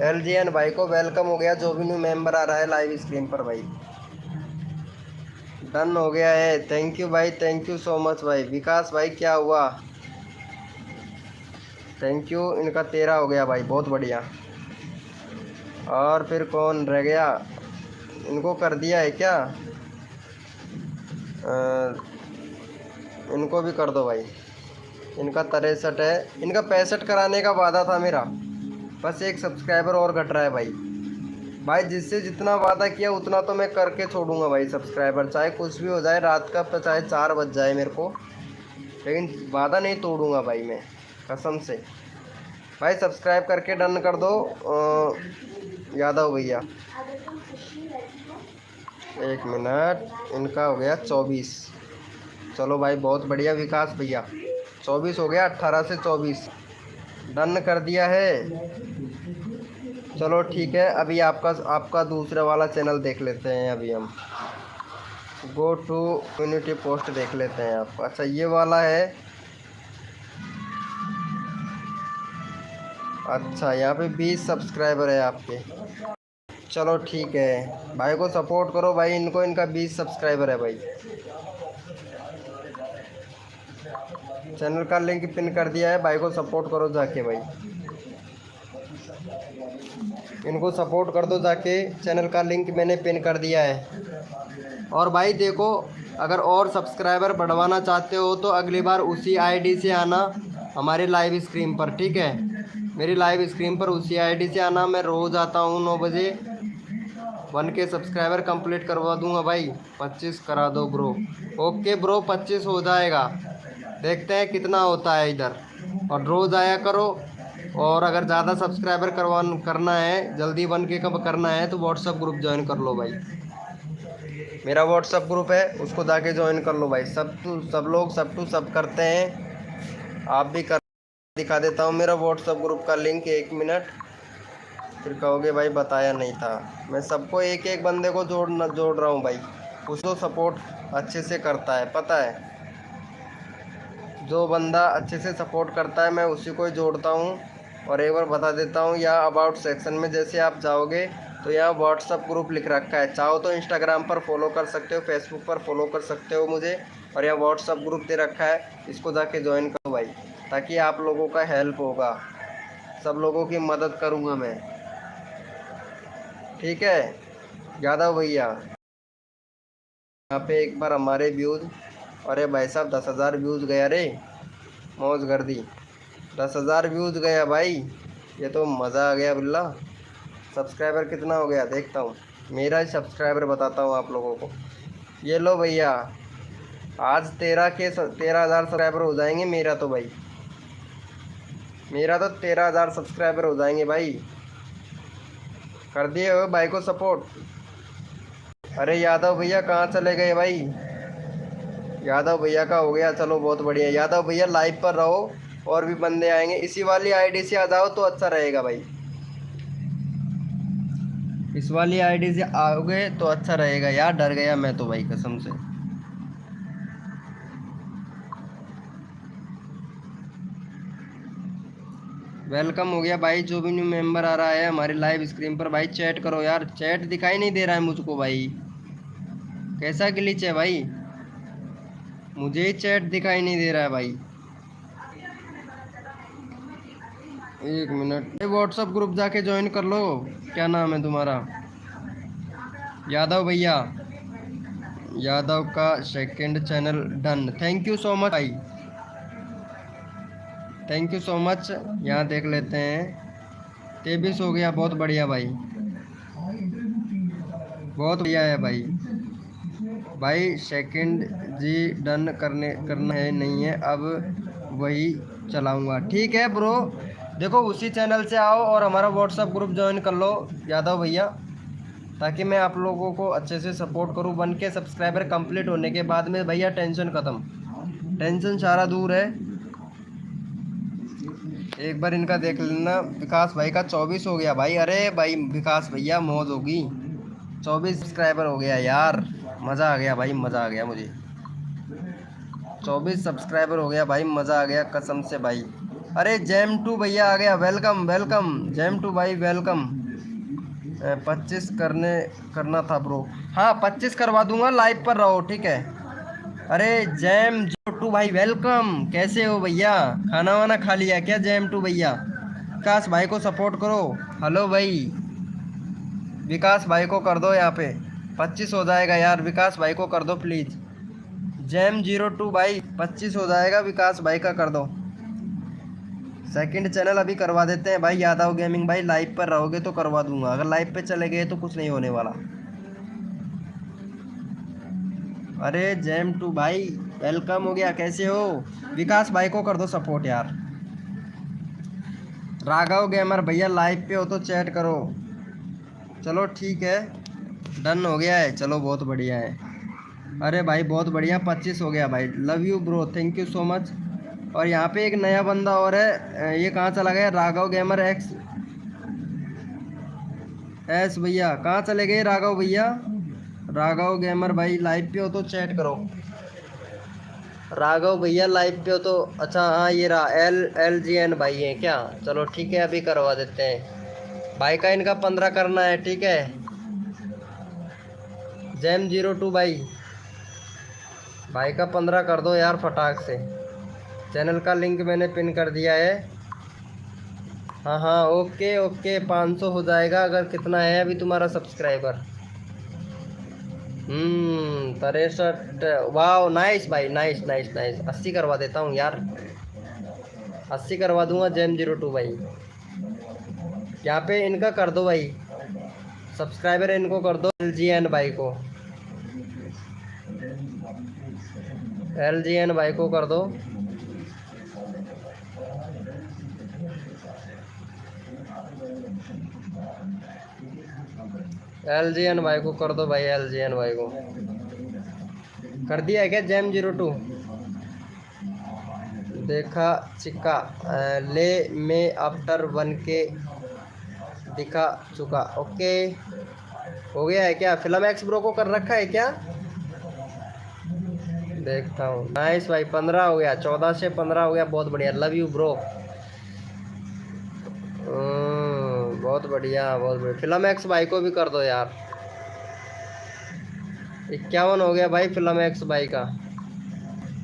[SPEAKER 1] LGN भाई को वेलकम हो गया, जो भी न्यू मेंबर आ रहा है लाइव स्क्रीन पर भाई। डन हो गया है, थैंक यू भाई, थैंक यू सो मच भाई। विकास भाई क्या हुआ? Thank you. इनका 13 हो गया भाई, बहुत बढ़िया। और फिर कौन रह गया? इनको कर दिया है क्या? इनको भी कर दो भाई। इनका 63 है, इनका 65 कराने का वादा था मेरा। बस एक सब्सक्राइबर और घट रहा है भाई। जिससे जितना वादा किया उतना तो मैं करके छोड़ूंगा भाई सब्सक्राइबर, चाहे कुछ भी हो जाए, रात का चाहे 4 बज जाए मेरे को, लेकिन वादा नहीं तोड़ूंगा भाई मैं, कसम से। भाई सब्सक्राइब करके डन कर दो यादव भैया। 1 मिनट, इनका हो गया 24। चलो भाई बहुत बढ़िया विकास भैया, 24 हो गया, 18 से 24 डन कर दिया है। चलो ठीक है, अभी आपका दूसरा वाला चैनल देख लेते हैं। अभी हम गो टू कम्युनिटी पोस्ट देख लेते हैं आपका। अच्छा ये वाला है, अच्छा यहाँ पे 20 सब्सक्राइबर है आपके। चलो ठीक है, भाई को सपोर्ट करो भाई, इनका 20 सब्सक्राइबर है भाई। चैनल का लिंक पिन कर दिया है, भाई को सपोर्ट करो जाके भाई, इनको सपोर्ट कर दो जाके। चैनल का लिंक मैंने पिन कर दिया है। और भाई देखो, अगर और सब्सक्राइबर बढ़वाना चाहते हो तो अगली बार उसी आईडी से आना हमारे लाइव स्क्रीन पर, ठीक है। मेरी लाइव स्क्रीन पर उसी आईडी से आना, मैं रोज़ आता हूँ 9 बजे। 1K सब्सक्राइबर कंप्लीट करवा दूंगा भाई। 25 करा दो ब्रो। ओके ब्रो, 25 हो जाएगा, देखते हैं कितना होता है इधर। और रोज़ आया करो, और अगर ज़्यादा सब्सक्राइबर करना है, जल्दी 1K कब करना है, तो व्हाट्सअप ग्रुप ज्वाइन कर लो भाई। मेरा व्हाट्सअप ग्रुप है, उसको जाके ज्वाइन कर लो भाई। सब लोग सब करते हैं, आप भी कर। दिखा देता हूँ मेरा व्हाट्सअप ग्रुप का लिंक, 1 मिनट। फिर कहोगे भाई बताया नहीं था। मैं सबको एक एक बंदे को जोड़ रहा हूँ भाई, उसको सपोर्ट अच्छे से करता है, पता है। जो बंदा अच्छे से सपोर्ट करता है मैं उसी को ही जोड़ता हूँ। और एक बार बता देता हूँ, यहाँ अबाउट सेक्शन में जैसे आप जाओगे तो यहाँ व्हाट्सअप ग्रुप लिख रखा है। चाहो तो इंस्टाग्राम पर फॉलो कर सकते हो, फेसबुक पर फॉलो कर सकते हो मुझे, और यहाँ व्हाट्सअप ग्रुप दे रखा है, इसको जाके ज्वाइन करो भाई, ताकि आप लोगों का हेल्प होगा। सब लोगों की मदद करूँगा मैं, ठीक है यादव भैया। यहाँ पे एक बार हमारे व्यूज़, अरे भाई साहब 10,000 व्यूज़ गया रे, मौज कर दी। 10,000 व्यूज़ गया भाई, ये तो मज़ा आ गया बिल्ला। सब्सक्राइबर कितना हो गया देखता हूँ, मेरा ही सब्सक्राइबर बताता हूँ आप लोगों को। ये लो भैया, आज 13,000 सब्सक्राइबर हो जाएंगे मेरा तो भाई, मेरा तो 13,000 सब्सक्राइबर हो जाएंगे भाई। कर दिए हो भाई को सपोर्ट। अरे यादव भैया कहाँ चले गए भाई? यादव भैया का हो गया, चलो बहुत बढ़िया। यादव भैया लाइव पर रहो, और भी बंदे आएंगे। इसी वाली आईडी से आ जाओ तो अच्छा रहेगा भाई। इस वाली आईडी से आओगे तो अच्छा रहेगा यार, डर गया मैं तो भाई कसम से। वेलकम हो गया भाई, जो भी न्यू मेंबर आ रहा है हमारी लाइव स्क्रीन पर भाई चैट करो यार, चैट दिखाई नहीं दे रहा है मुझको भाई, कैसा ग्लिच है भाई, मुझे ही चैट दिखाई नहीं दे रहा है भाई। एक मिनट, व्हाट्सअप ग्रुप जाके ज्वाइन कर लो। क्या नाम है तुम्हारा? यादव भैया, यादव का second channel done, thank you so much भाई, थैंक यू सो मच। यहाँ देख लेते हैं, 23 हो गया, बहुत बढ़िया भाई, बहुत बढ़िया है भाई। भाई सेकंड जी डन करना है नहीं है, अब वही चलाऊंगा, ठीक है ब्रो। देखो उसी चैनल से आओ और हमारा व्हाट्सअप ग्रुप ज्वाइन कर लो यादव भैया, ताकि मैं आप लोगों को अच्छे से सपोर्ट करूं। 1K सब्सक्राइबर कंप्लीट होने के बाद में भैया टेंशन ख़त्म, टेंशन सारा दूर है। एक बार इनका देख लेना। विकास भाई का 24 हो गया भाई, अरे भाई विकास भैया मौज होगी, 24 सब्सक्राइबर हो गया यार, मज़ा आ गया भाई, मज़ा आ गया मुझे, 24 सब्सक्राइबर हो गया भाई, मज़ा आ गया कसम से भाई। अरे जैम टू भैया आ गया, वेलकम वेलकम जैम टू भाई, वेलकम। 25 करना था ब्रो, हाँ 25 करवा दूंगा, लाइव पर रहो ठीक है। अरे जैम टू भाई वेलकम, कैसे हो भैया, खाना वाना खा लिया क्या जैम टू भैया? विकास भाई को सपोर्ट करो, हेलो भाई, विकास भाई को कर दो, यहाँ पे 25 हो जाएगा यार, विकास भाई को कर दो प्लीज़। जैम 02 भाई 25 हो जाएगा, विकास भाई का कर दो। सेकंड चैनल अभी करवा देते हैं भाई, यादव गेमिंग भाई, लाइव पर रहोगे तो करवा दूंगा, अगर लाइव पे चले गए तो कुछ नहीं होने वाला। अरे जैम टू भाई वेलकम हो गया, कैसे हो? विकास भाई को कर दो सपोर्ट यार। राघव गेमर भैया लाइव पे हो तो चैट करो, चलो ठीक है, डन हो गया है, चलो बहुत बढ़िया है। अरे भाई बहुत बढ़िया, 25 हो गया भाई, love you bro, thank you so much. और यहाँ पे एक नया बंदा और है, ये कहाँ चला गया? राघव गेमर एक्स एस भैया, कहाँ चले गए राघव भैया? राघव गेमर भाई लाइव पे हो तो चैट करो, राघव भैया लाइव पे हो तो। अच्छा हाँ ये रहा, LGN भाई है क्या? चलो ठीक है, अभी करवा देते हैं भाई का, इनका 15 करना है ठीक है। जैम 02 भाई, भाई का 15 कर दो यार फटाक से, चैनल का लिंक मैंने पिन कर दिया है। हाँ हाँ ओके ओके, 500 हो जाएगा। अगर कितना है अभी तुम्हारा सब्सक्राइबर? 63, वाह नाइस भाई, नाइस नाइस नाइस, 80 करवा देता हूँ यार, 80 करवा दूंगा जैम 02 भाई। यहाँ पे इनका कर दो भाई सब्सक्राइबर, इनको कर दो, LGN भाई को, LGN भाई को कर दो। LGN भाई को कर दो भाई, LGN भाई को कर दिया है क्या? जैम 02 देखा चिक्का ले में आफ्टर 1K दिखा चुका, ओके हो गया है क्या? फिल्म एक्स ब्रो को कर रखा है क्या? देखता हूँ। नाइस भाई 15 हो गया, 14 से 15 हो गया, बहुत बढ़िया, लव यू ब्रो। बहुत बढ़िया बहुत बढ़िया, फिल्म एक्स भाई को भी कर दो यार। 51 हो गया भाई फिल्म एक्स भाई का,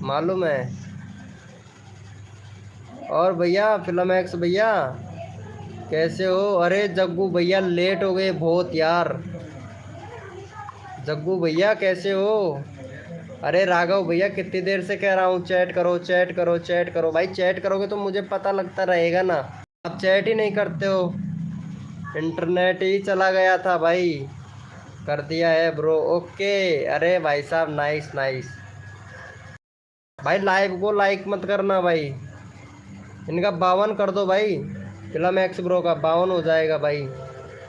[SPEAKER 1] मालूम है। और भैया फिल्म एक्स भैया कैसे हो? अरे जग्गू भैया लेट हो गए बहुत यार, जग्गू भैया कैसे हो? अरे राघव भैया कितनी देर से कह रहा हूँ चैट करो चैट करो चैट करो, भाई चैट करोगे तो मुझे पता लगता रहेगा ना, आप चैट ही नहीं करते हो, इंटरनेट ही चला गया था भाई। कर दिया है ब्रो, ओके। अरे भाई साहब नाइस नाइस भाई, लाइव को लाइक मत करना भाई, इनका 52 कर दो भाई, फिल्म एक्स ब्रो का 52 हो जाएगा भाई।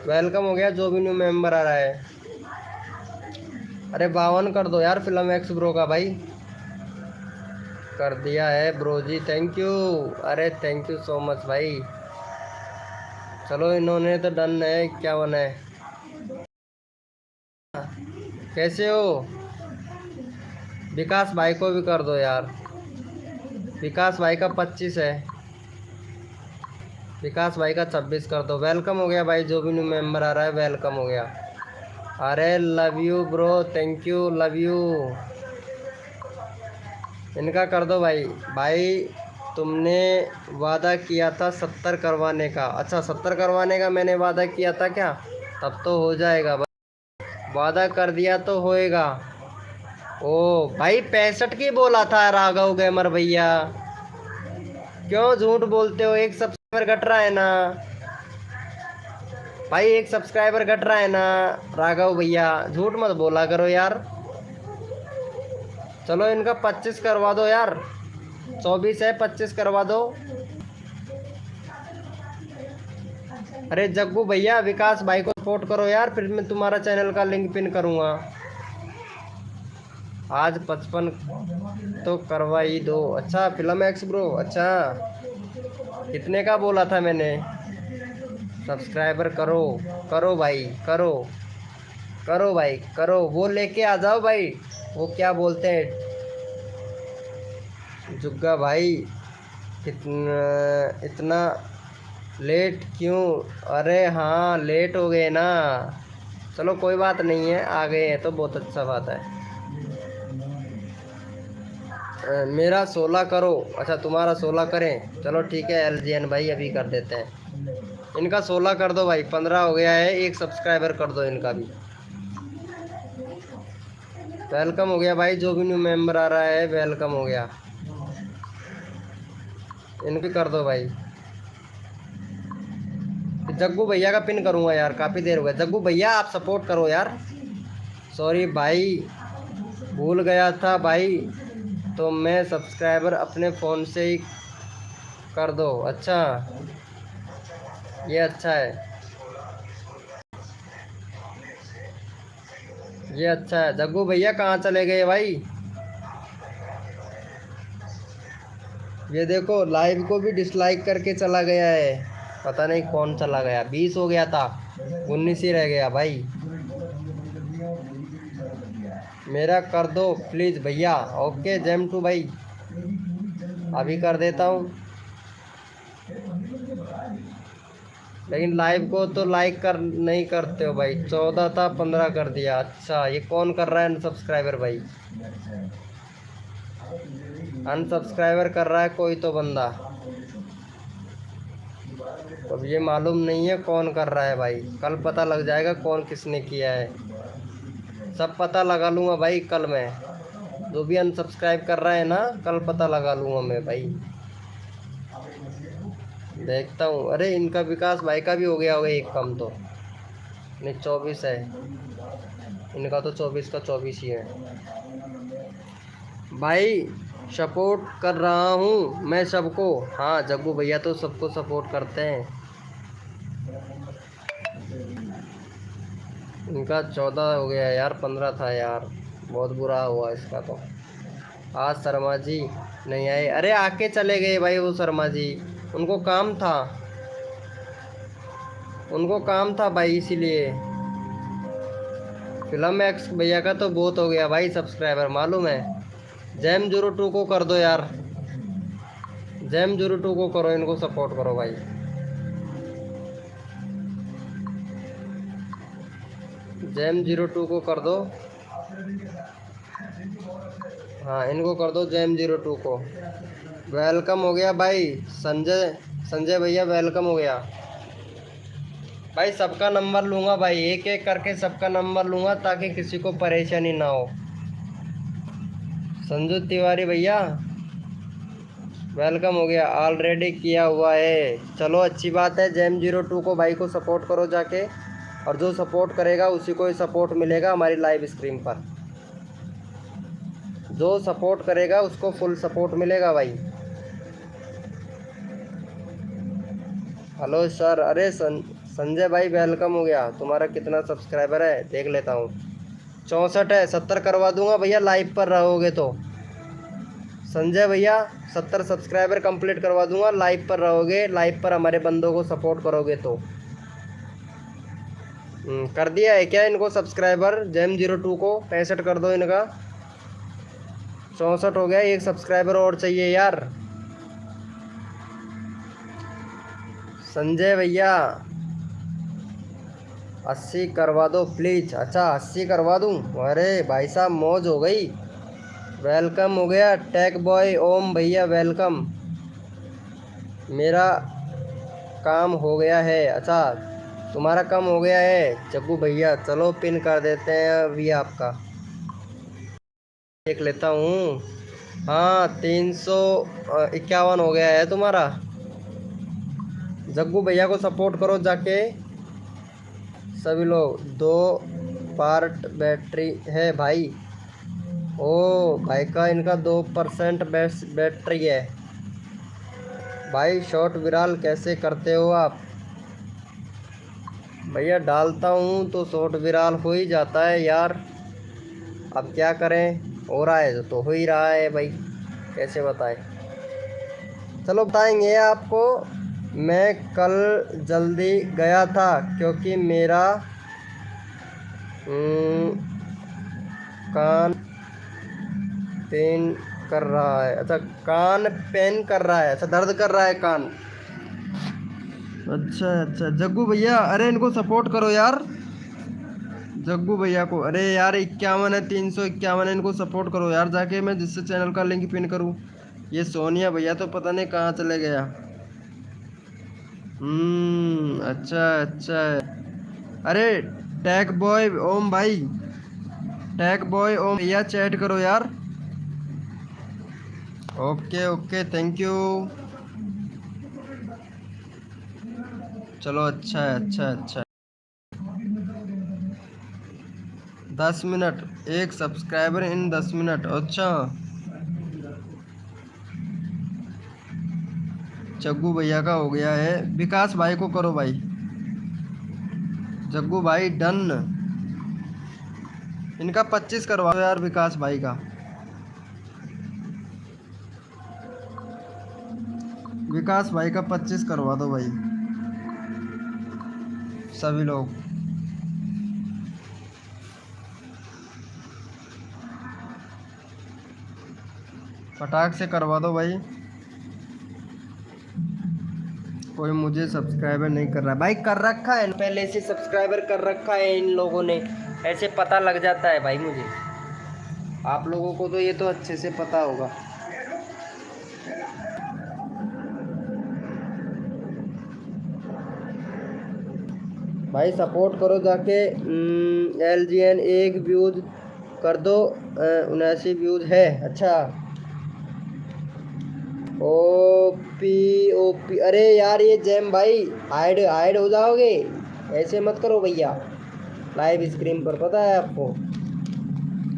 [SPEAKER 1] वेलकम हो गया जो भी न्यू मेंबर आ रहा है, अरे 52 कर दो यार फिल्म एक्स ब्रो का भाई। कर दिया है ब्रो जी, थैंक यू, अरे थैंक यू सो मच भाई। चलो इन्होंने तो डन है, 51 है। कैसे हो? विकास भाई को भी कर दो यार। विकास भाई का 25 है, विकास भाई का 26 कर दो। वेलकम हो गया भाई, जो भी न्यू मेंबर आ रहा है वेलकम हो गया। अरे love you bro, thank you, love you. इनका कर दो भाई। भाई तुमने वादा किया था 70 करवाने का। अच्छा 70 करवाने का मैंने वादा किया था क्या? तब तो हो जाएगा भाई, वादा कर दिया तो होएगा। ओ भाई 65 की बोला था राघव गेमर भैया, क्यों झूठ बोलते हो? एक सब्सक्राइबर घट रहा है ना भाई, एक सब्सक्राइबर घट रहा है ना राघव भैया, झूठ मत बोला करो यार। चलो इनका 25 करवा दो यार, 24 है 25 करवा दो। अरे जग्गू भैया विकास भाई को सपोर्ट करो यार, फिर मैं तुम्हारा चैनल का लिंक पिन करूँगा। आज 55 तो करवा ही दो। अच्छा फिल्म एक्स ब्रो, अच्छा कितने का बोला था मैंने? सब्सक्राइबर करो, करो भाई करो, करो भाई करो। वो लेके आ जाओ भाई, वो क्या बोलते हैं जुग्गा भाई, कितना इतना लेट क्यों? अरे हाँ लेट हो गए ना, चलो कोई बात नहीं है, आ गए हैं तो बहुत अच्छा बात है। मेरा 16 करो। अच्छा तुम्हारा 16 करें, चलो ठीक है एलजीएन भाई अभी कर देते हैं। इनका 16 कर दो भाई, 15 हो गया है, एक सब्सक्राइबर कर दो इनका भी। वेलकम हो गया भाई, जो भी न्यू मेंबर आ रहा है वेलकम हो गया। इनको कर दो भाई। जग्गू भैया का पिन करूँगा यार, काफ़ी देर हो गया। जग्गू भैया आप सपोर्ट करो यार। सॉरी भाई भूल गया था भाई, तो मैं सब्सक्राइबर अपने फ़ोन से ही कर दो। अच्छा ये अच्छा है, ये अच्छा है। जग्गू भैया कहाँ चले गए भाई? ये देखो लाइव को भी डिसलाइक करके चला गया है, पता नहीं कौन चला गया। 20 हो गया था, 19 ही रह गया भाई। मेरा कर दो प्लीज़ भैया। ओके जेम टू भाई अभी कर देता हूँ, लेकिन लाइव को तो लाइक कर नहीं करते हो भाई। 14 था 15 कर दिया। अच्छा ये कौन कर रहा है अनसब्सक्राइबर भाई? अनसब्सक्राइबर कर रहा है कोई तो बंदा, अब ये मालूम नहीं है कौन कर रहा है भाई। कल पता लग जाएगा कौन किसने किया है, सब पता लगा लूँगा भाई कल मैं। जो भी अनसब्सक्राइब कर रहा है ना, कल पता लगा लूँगा मैं भाई। देखता हूँ। अरे इनका विकास भाई का भी हो गया होगा एक कम तो, नहीं 24 है इनका तो, 24 का 24 ही है भाई। सपोर्ट कर रहा हूँ मैं सबको। हाँ जग्गू भैया तो सबको सपोर्ट करते हैं। इनका 14 हो गया यार, 15 था यार, बहुत बुरा हुआ इसका तो। आज शर्मा जी नहीं आए, अरे आके चले गए भाई वो शर्मा जी, उनको काम था, उनको काम था भाई इसीलिए। फिल्म एक्स भैया का तो बहुत हो गया भाई सब्सक्राइबर, मालूम है। जैम 02 को कर दो यार, जैम 02 को करो, इनको सपोर्ट करो भाई। जैम 02 को कर दो, हाँ इनको कर दो जैम 02 को। वेलकम हो गया भाई संजय, संजय भैया वेलकम हो गया भाई। सबका नंबर लूँगा भाई, एक एक करके सबका नंबर लूँगा ताकि किसी को परेशानी ना हो। संजू तिवारी भैया वेलकम हो गया, ऑलरेडी किया हुआ है। चलो अच्छी बात है। जैम 02 को भाई को सपोर्ट करो जाके, और जो सपोर्ट करेगा उसी को ही सपोर्ट मिलेगा हमारी लाइव स्ट्रीम पर। जो सपोर्ट करेगा उसको फुल सपोर्ट मिलेगा भाई। हेलो सर, अरे संजय भाई वेलकम हो गया। तुम्हारा कितना सब्सक्राइबर है देख लेता हूँ। 64 है, 70 करवा दूंगा भैया लाइव पर रहोगे तो। संजय भैया 70 सब्सक्राइबर कंप्लीट करवा दूंगा लाइव पर रहोगे, लाइव पर हमारे बंदों को सपोर्ट करोगे तो। कर दिया है क्या इनको सब्सक्राइबर? जेम02 को 65 कर दो इनका। 64 हो गया, एक सब्सक्राइबर और चाहिए यार। संजय भैया 80 करवा दो प्लीज। अच्छा 80 करवा दूं? अरे भाई साहब मौज हो गई। वेलकम हो गया टेक बॉय ओम भैया, वेलकम। मेरा काम हो गया है। अच्छा तुम्हारा काम हो गया है जग्गू भैया, चलो पिन कर देते हैं अभी आपका। देख लेता हूँ। हाँ 351 हो गया है तुम्हारा। जग्गू भैया को सपोर्ट करो जाके सभी लोग। 2 पार्ट बैटरी है भाई। ओ भाई का इनका 2% बैटरी है। भाई शॉर्ट विराल कैसे करते हो आप? भैया डालता हूँ तो शॉर्ट विराल हो ही जाता है यार। अब क्या करें, हो रहा है तो हो ही रहा है भाई, कैसे बताएं। चलो बताएंगे आपको। मैं कल जल्दी गया था क्योंकि मेरा कान पेन कर रहा है। अच्छा कान पेन कर रहा है, अच्छा दर्द कर रहा है कान। अच्छा अच्छा जग्गू भैया, अरे इनको सपोर्ट करो यार जग्गू भैया को। अरे यार 51 है, 351 है, इनको सपोर्ट करो यार जाके। मैं जिससे चैनल का लिंक पिन करूँ। ये सोनिया भैया तो पता नहीं कहाँ चले गया। अच्छा अच्छा। अरे टैग बॉय ओम भाई, टैग बॉय ओम भैया चैट करो यार। Okay okay thank you. चलो अच्छा है अच्छा अच्छा। 10 मिनट, एक सब्सक्राइबर इन 10 मिनट। अच्छा जग्गू भैया का हो गया है। विकास भाई को करो भाई। जग्गू भाई डन। इनका 25 करवा दो यार विकास भाई का। विकास भाई का 25 करवा दो भाई सभी लोग। फटाक से करवा दो भाई। कोई मुझे सब्सक्राइबर नहीं कर रहा भाई। कर रखा है पहले से, सब्सक्राइबर कर रखा है इन लोगों ने, ऐसे पता लग जाता है भाई मुझे। आप लोगों को तो ये तो अच्छे से पता होगा। भाई सपोर्ट करो जाके। LGN एक व्यूज कर दो। 79 व्यूज है। अच्छा ओपी अरे यार ये जैम भाई हाइड हाइड हो जाओगे, ऐसे मत करो भैया लाइव स्क्रीन पर, पता है आपको।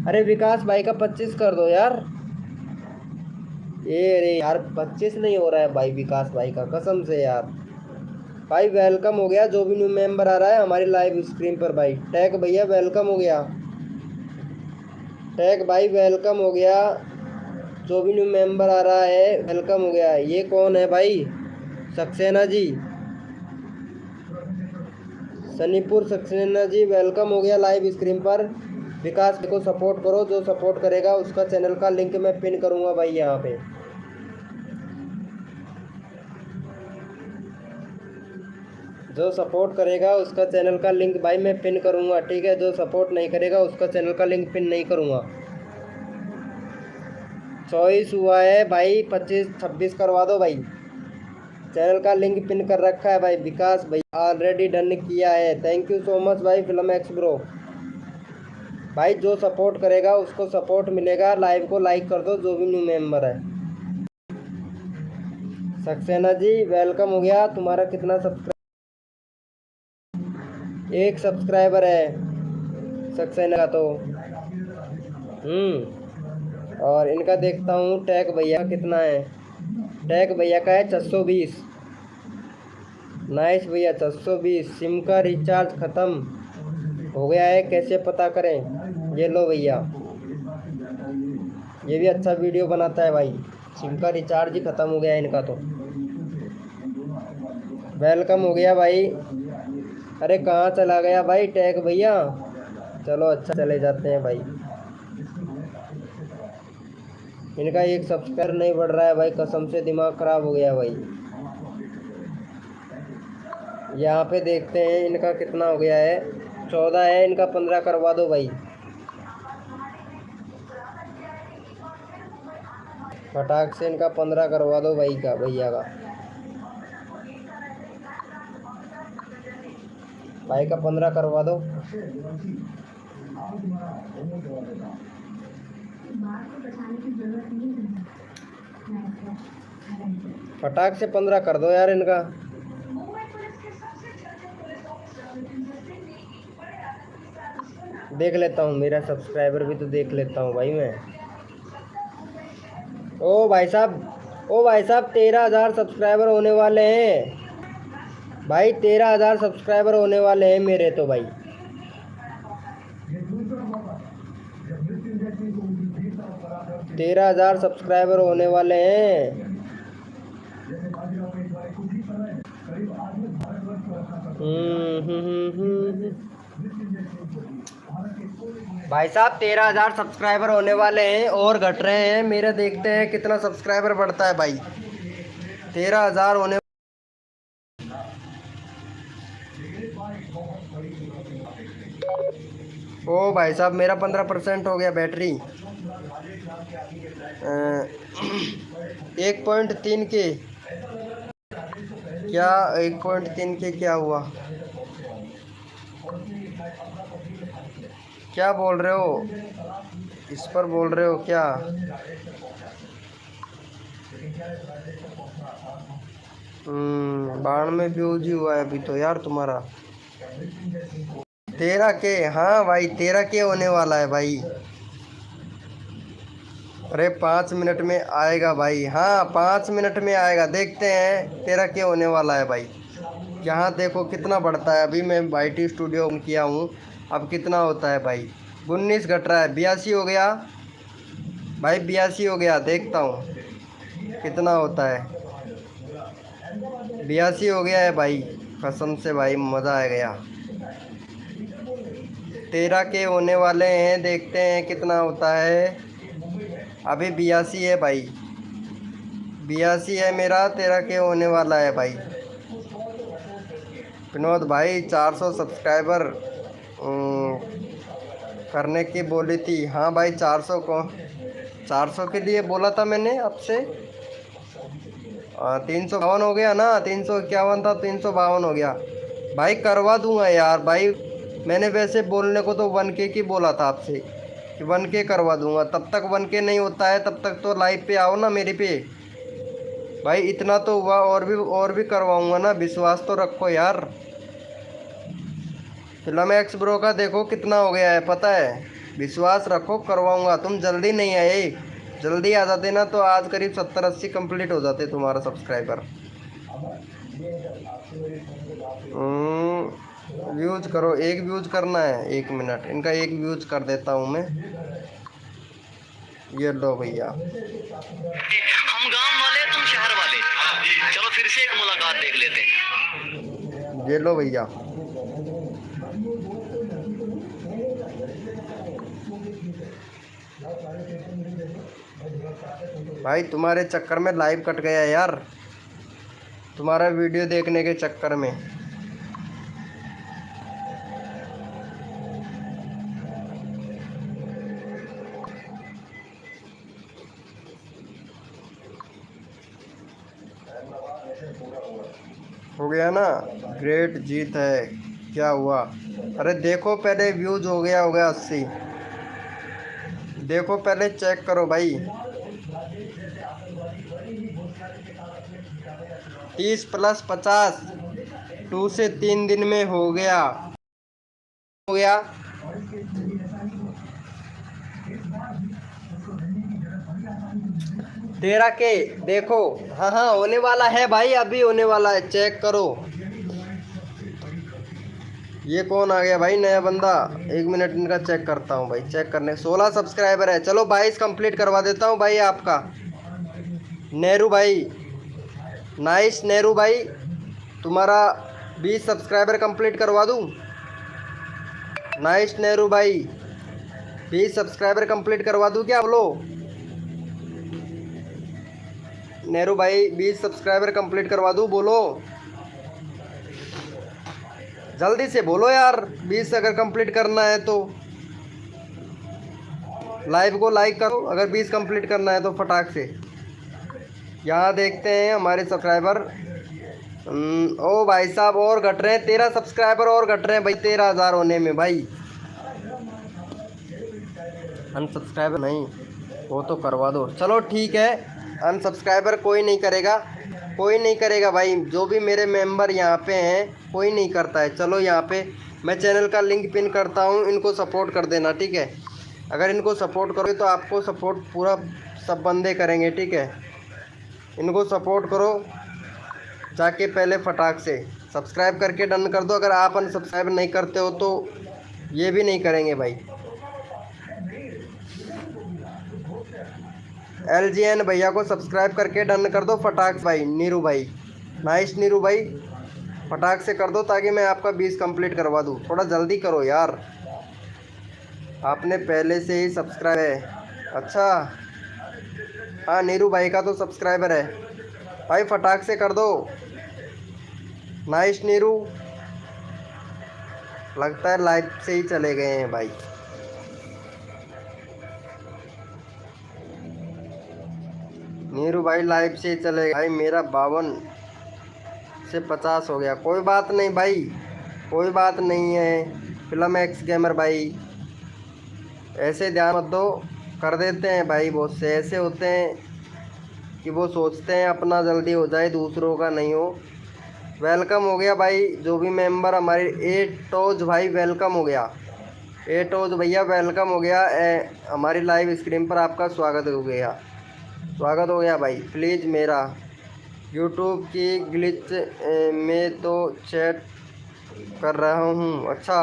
[SPEAKER 1] अरे विकास भाई का 25 कर दो यार। ये अरे यार 25 नहीं हो रहा है भाई विकास भाई का, कसम से यार। भाई वेलकम हो गया जो भी न्यू मेंबर आ रहा है हमारी लाइव स्क्रीन पर। भाई टैग भैया वेलकम हो गया। टैग भाई वेलकम हो गया, जो भी न्यू मेंबर आ रहा है वेलकम हो गया। ये कौन है भाई? सक्सेना जी, सनीपुर सक्सेना जी वेलकम हो गया लाइव स्क्रीन पर। विकास को सपोर्ट करो, जो सपोर्ट करेगा उसका चैनल का लिंक मैं पिन करूंगा भाई यहाँ पे। जो सपोर्ट करेगा उसका चैनल का लिंक भाई मैं पिन करूंगा, ठीक है। जो सपोर्ट नहीं करेगा उसका चैनल का लिंक पिन नहीं करूंगा। चॉइस हुआ है भाई 25-26 करवा दो भाई। चैनल का लिंक पिन कर रखा है भाई। विकास भाई ऑलरेडी डन किया है, थैंक यू सो मच भाई फिल्म एक्स ब्रो। भाई जो सपोर्ट करेगा उसको सपोर्ट मिलेगा। लाइव को लाइक कर दो जो भी न्यू मेंबर है। सक्सेना जी वेलकम हो गया। तुम्हारा कितना एक सब्सक्राइबर है सक्सेना का तो। और इनका देखता हूँ टैग भैया कितना है। टैग भैया का है 620। नाइस भैया 620। सिम का रिचार्ज ख़त्म हो गया है, कैसे पता करें? ये लो भैया, ये भी अच्छा वीडियो बनाता है भाई। सिम का रिचार्ज ही ख़त्म हो गया है इनका तो। वेलकम हो गया भाई। अरे कहाँ चला गया भाई टैग भैया। चलो अच्छा चले जाते हैं भाई। इनका एक सब्सक्राइबर नहीं बढ़ रहा है भाई, कसम से दिमाग खराब हो गया भाई। यहाँ पे देखते हैं इनका कितना हो गया है। 14 है, इनका 15 करवा दो भाई। फटाक से इनका 15 करवा दो भाई का, भैया का। भाई का 15 करवा दो। फटाक से 15 कर दो यार इनका। देख लेता हूँ, मेरा सब्सक्राइबर भी तो देख लेता हूँ भाई मैं। ओ भाई साहब, ओ भाई साहब 13,000 सब्सक्राइबर होने वाले हैं भाई। 13,000 सब्सक्राइबर होने वाले हैं मेरे तो भाई। 13,000 सब्सक्राइबर होने वाले हैं। भाई साहब 13,000 सब्सक्राइबर होने वाले हैं और घट रहे हैं मेरे। देखते हैं कितना सब्सक्राइबर बढ़ता है भाई। 13,000 होने। ओ भाई साहब मेरा 15% हो गया बैटरी। 1.3 के क्या, 1.3 के क्या हुआ? क्या बोल रहे हो? इस पर बोल रहे हो क्या? बाढ़ में व्यूज ही हुआ है अभी तो यार तुम्हारा। 13 के, हाँ भाई 13 के होने वाला है भाई। अरे 5 मिनट में आएगा भाई। हाँ 5 मिनट में आएगा, देखते हैं 13 के होने वाला है भाई। यहाँ देखो कितना बढ़ता है। अभी मैं YT स्टूडियो ऑन किया हूँ, अब कितना होता है भाई। 19 घट रहा है, 82 हो गया भाई, 82 हो गया। देखता हूँ कितना होता है। 82 हो गया है भाई, कसम से भाई मज़ा आ गया। 13 के होने वाले हैं, देखते हैं कितना होता है। अभी 82 है भाई, 82 है मेरा। 13 के होने वाला है भाई। विनोद भाई 400 सब्सक्राइबर करने की बोली थी। हाँ भाई 400 को, 400 के लिए बोला था मैंने आपसे। 352 हो गया ना, 351 था, 352 हो गया भाई। करवा दूंगा यार भाई। मैंने वैसे बोलने को तो 1K की बोला था आपसे कि 1K करवा दूंगा। तब तक 1K नहीं होता है तब तक तो लाइव पे आओ ना मेरे पे भाई। इतना तो हुआ, और भी करवाऊंगा ना, विश्वास तो रखो यार। फिल्म एक्स ब्रो का देखो कितना हो गया है पता है। विश्वास रखो, करवाऊंगा। तुम जल्दी नहीं आए, जल्दी आ जाते ना तो आज करीब 70-80 कंप्लीट हो जाते तुम्हारा सब्सक्राइबर। व्यूज करो, एक व्यूज करना है, 1 मिनट। इनका एक व्यूज कर देता हूँ मैं। ये लो भैया।
[SPEAKER 2] हम गांव वाले तुम शहर वाले, चलो फिर से एक मुलाकात देख लेते हैं।
[SPEAKER 1] ये लो भैया। भाई तुम्हारे चक्कर में लाइव कट गया यार, तुम्हारा वीडियो देखने के चक्कर में। हो गया ना, ग्रेट जीत है। क्या हुआ? अरे देखो पहले, व्यूज हो गया होगा 80। देखो पहले चेक करो भाई। 30 + 50, 2 से 3 दिन में हो गया। 13 के देखो। हाँ हाँ होने वाला है भाई, अभी होने वाला है, चेक करो। ये कौन आ गया भाई, नया बंदा? 1 मिनट इनका चेक करता हूँ भाई। चेक करने 16 सब्सक्राइबर है। चलो 22 कंप्लीट करवा देता हूँ भाई आपका। नेहरू भाई, नाइस नेहरू भाई, तुम्हारा 20 सब्सक्राइबर कंप्लीट करवा दूँ? नाइस नेहरू भाई, 20 सब्सक्राइबर कंप्लीट करवा दूँ क्या? बोलो नेहरू भाई, 20 सब्सक्राइबर कंप्लीट करवा दूँ? बोलो जल्दी से बोलो यार, 20 अगर कंप्लीट करना है तो। लाइव को लाइक करो अगर 20 कंप्लीट करना है तो फटाक से। यहाँ देखते हैं हमारे सब्सक्राइबर। ओ भाई साहब और घट रहे हैं, 13 सब्सक्राइबर और घट रहे हैं भाई 13,000 होने में भाई। अनसब्सक्राइबर नहीं, वो तो करवा दो। चलो ठीक है, अनसब्सक्राइबर कोई नहीं करेगा, कोई नहीं करेगा भाई। जो भी मेरे मेंबर यहाँ पे हैं कोई नहीं करता है। चलो यहाँ पे मैं चैनल का लिंक पिन करता हूँ, इनको सपोर्ट कर देना, ठीक है। अगर इनको सपोर्ट करोगे तो आपको सपोर्ट पूरा सब बंदे करेंगे, ठीक है। इनको सपोर्ट करो जाके पहले फटाक से सब्सक्राइब करके डन कर दो। अगर आप अनसब्सक्राइब नहीं करते हो तो ये भी नहीं करेंगे भाई। LGN भैया को सब्सक्राइब करके डन कर दो फटाक से भाई। नीरू भाई, नाइस नीरू भाई, फटाक से कर दो ताकि मैं आपका 20 कंप्लीट करवा दूँ। थोड़ा जल्दी करो यार, आपने पहले से ही सब्सक्राइब है। अच्छा हाँ, नीरू भाई का तो सब्सक्राइबर है भाई, फटाक से कर दो। नाइस नीरू, लगता है लाइव से ही चले गए हैं भाई। नीरू भाई लाइव से ही चले गए भाई। मेरा 52 से 50 हो गया, कोई बात नहीं भाई, कोई बात नहीं है। फिल्म एक्स गेमर भाई ऐसे ध्यान मत दो, कर देते हैं भाई। बहुत से ऐसे होते हैं कि वो सोचते हैं अपना जल्दी हो जाए, दूसरों का नहीं हो। वेलकम हो गया भाई जो भी मेंबर हमारे। ए टोज भाई वेलकम हो गया, ए टोज भैया वेलकम हो गया। हमारी लाइव स्क्रीन पर आपका स्वागत हो गया, स्वागत हो गया भाई। प्लीज़ मेरा यूट्यूब की ग्लिच में तो चैट कर रहा हूँ। अच्छा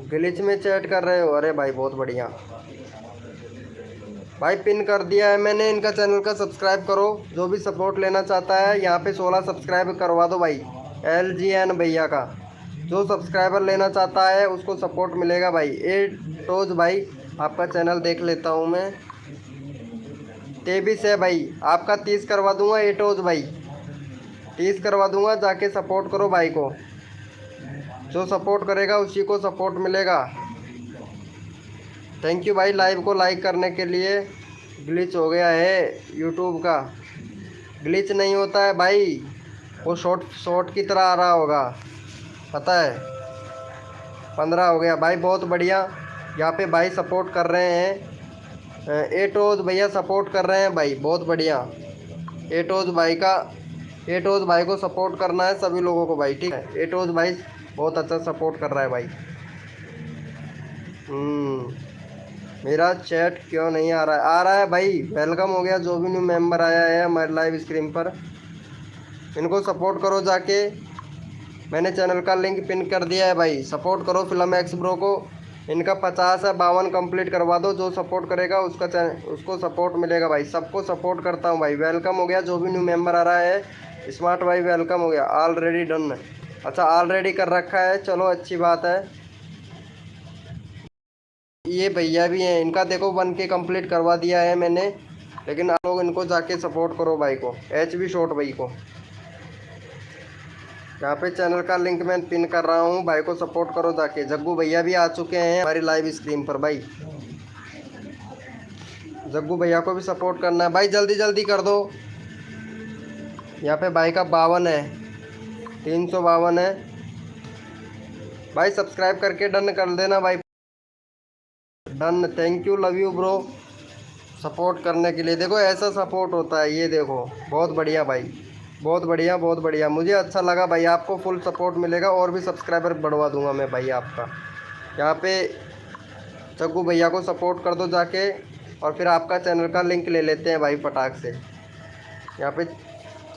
[SPEAKER 1] ग्लिच में चैट कर रहे हो, अरे भाई बहुत बढ़िया भाई। पिन कर दिया है मैंने, इनका चैनल का सब्सक्राइब करो। जो भी सपोर्ट लेना चाहता है यहाँ पे 16 सब्सक्राइब करवा दो भाई। LGN भैया का जो सब्सक्राइबर लेना चाहता है उसको सपोर्ट मिलेगा भाई। ए टोज भाई आपका चैनल देख लेता हूँ मैं। 23 है भाई, आपका 30 करवा दूंगा। ए टोज भाई 30 करवा दूंगा, जाके सपोर्ट करो भाई को। जो सपोर्ट करेगा उसी को सपोर्ट मिलेगा। थैंक यू भाई लाइव को लाइक करने के लिए। ग्लिच हो गया है यूट्यूब का, ग्लिच नहीं होता है भाई, वो शॉर्ट की तरह आ रहा होगा, पता है। 15 हो गया भाई, बहुत बढ़िया। यहाँ पे भाई सपोर्ट कर रहे हैं। एटोज भैया सपोर्ट कर रहे हैं भाई, बहुत बढ़िया। एटोज भाई को सपोर्ट करना है सभी लोगों को भाई, ठीक है। एटोज भाई बहुत अच्छा सपोर्ट कर रहा है भाई। मेरा चैट क्यों नहीं आ रहा है? आ रहा है भाई, वेलकम हो गया जो भी न्यू मेंबर आया है हमारे लाइव स्क्रीन पर। इनको सपोर्ट करो जाके, मैंने चैनल का लिंक पिन कर दिया है भाई। सपोर्ट करो फिल्म एक्स ब्रो को। इनका 50 है, 52 कंप्लीट करवा दो। जो सपोर्ट करेगा उसको सपोर्ट मिलेगा भाई। सबको सपोर्ट करता हूँ भाई। वेलकम हो गया जो भी न्यू मेंबर आ रहा है। स्मार्ट भाई वेलकम हो गया। ऑलरेडी डन, अच्छा ऑलरेडी कर रखा है, चलो अच्छी बात है। ये भैया भी हैं, इनका देखो 1K कंप्लीट करवा दिया है मैंने। लेकिन आप लोग इनको जाके सपोर्ट करो भाई को, HB शॉर्ट भाई को। यहाँ पे चैनल का लिंक मैं पिन कर रहा हूँ, भाई को सपोर्ट करो जाके। जग्गू भैया भी आ चुके हैं हमारी लाइव स्क्रीन पर भाई। जग्गू भैया को भी सपोर्ट करना है भाई, जल्दी जल्दी कर दो। यहाँ पे भाई का 52 है, 352 है भाई। सब्सक्राइब करके डन कर देना भाई, done. Thank you, love you bro, support करने के लिए। देखो ऐसा सपोर्ट होता है, ये देखो बहुत बढ़िया भाई, बहुत बढ़िया बहुत बढ़िया। मुझे अच्छा लगा भाई, आपको फुल सपोर्ट मिलेगा। और भी सब्सक्राइबर बढ़वा दूंगा मैं भाई आपका। यहाँ पे जग्गू भैया को सपोर्ट कर दो जाके, और फिर आपका चैनल का लिंक ले लेते हैं भाई फटाक से। यहाँ पे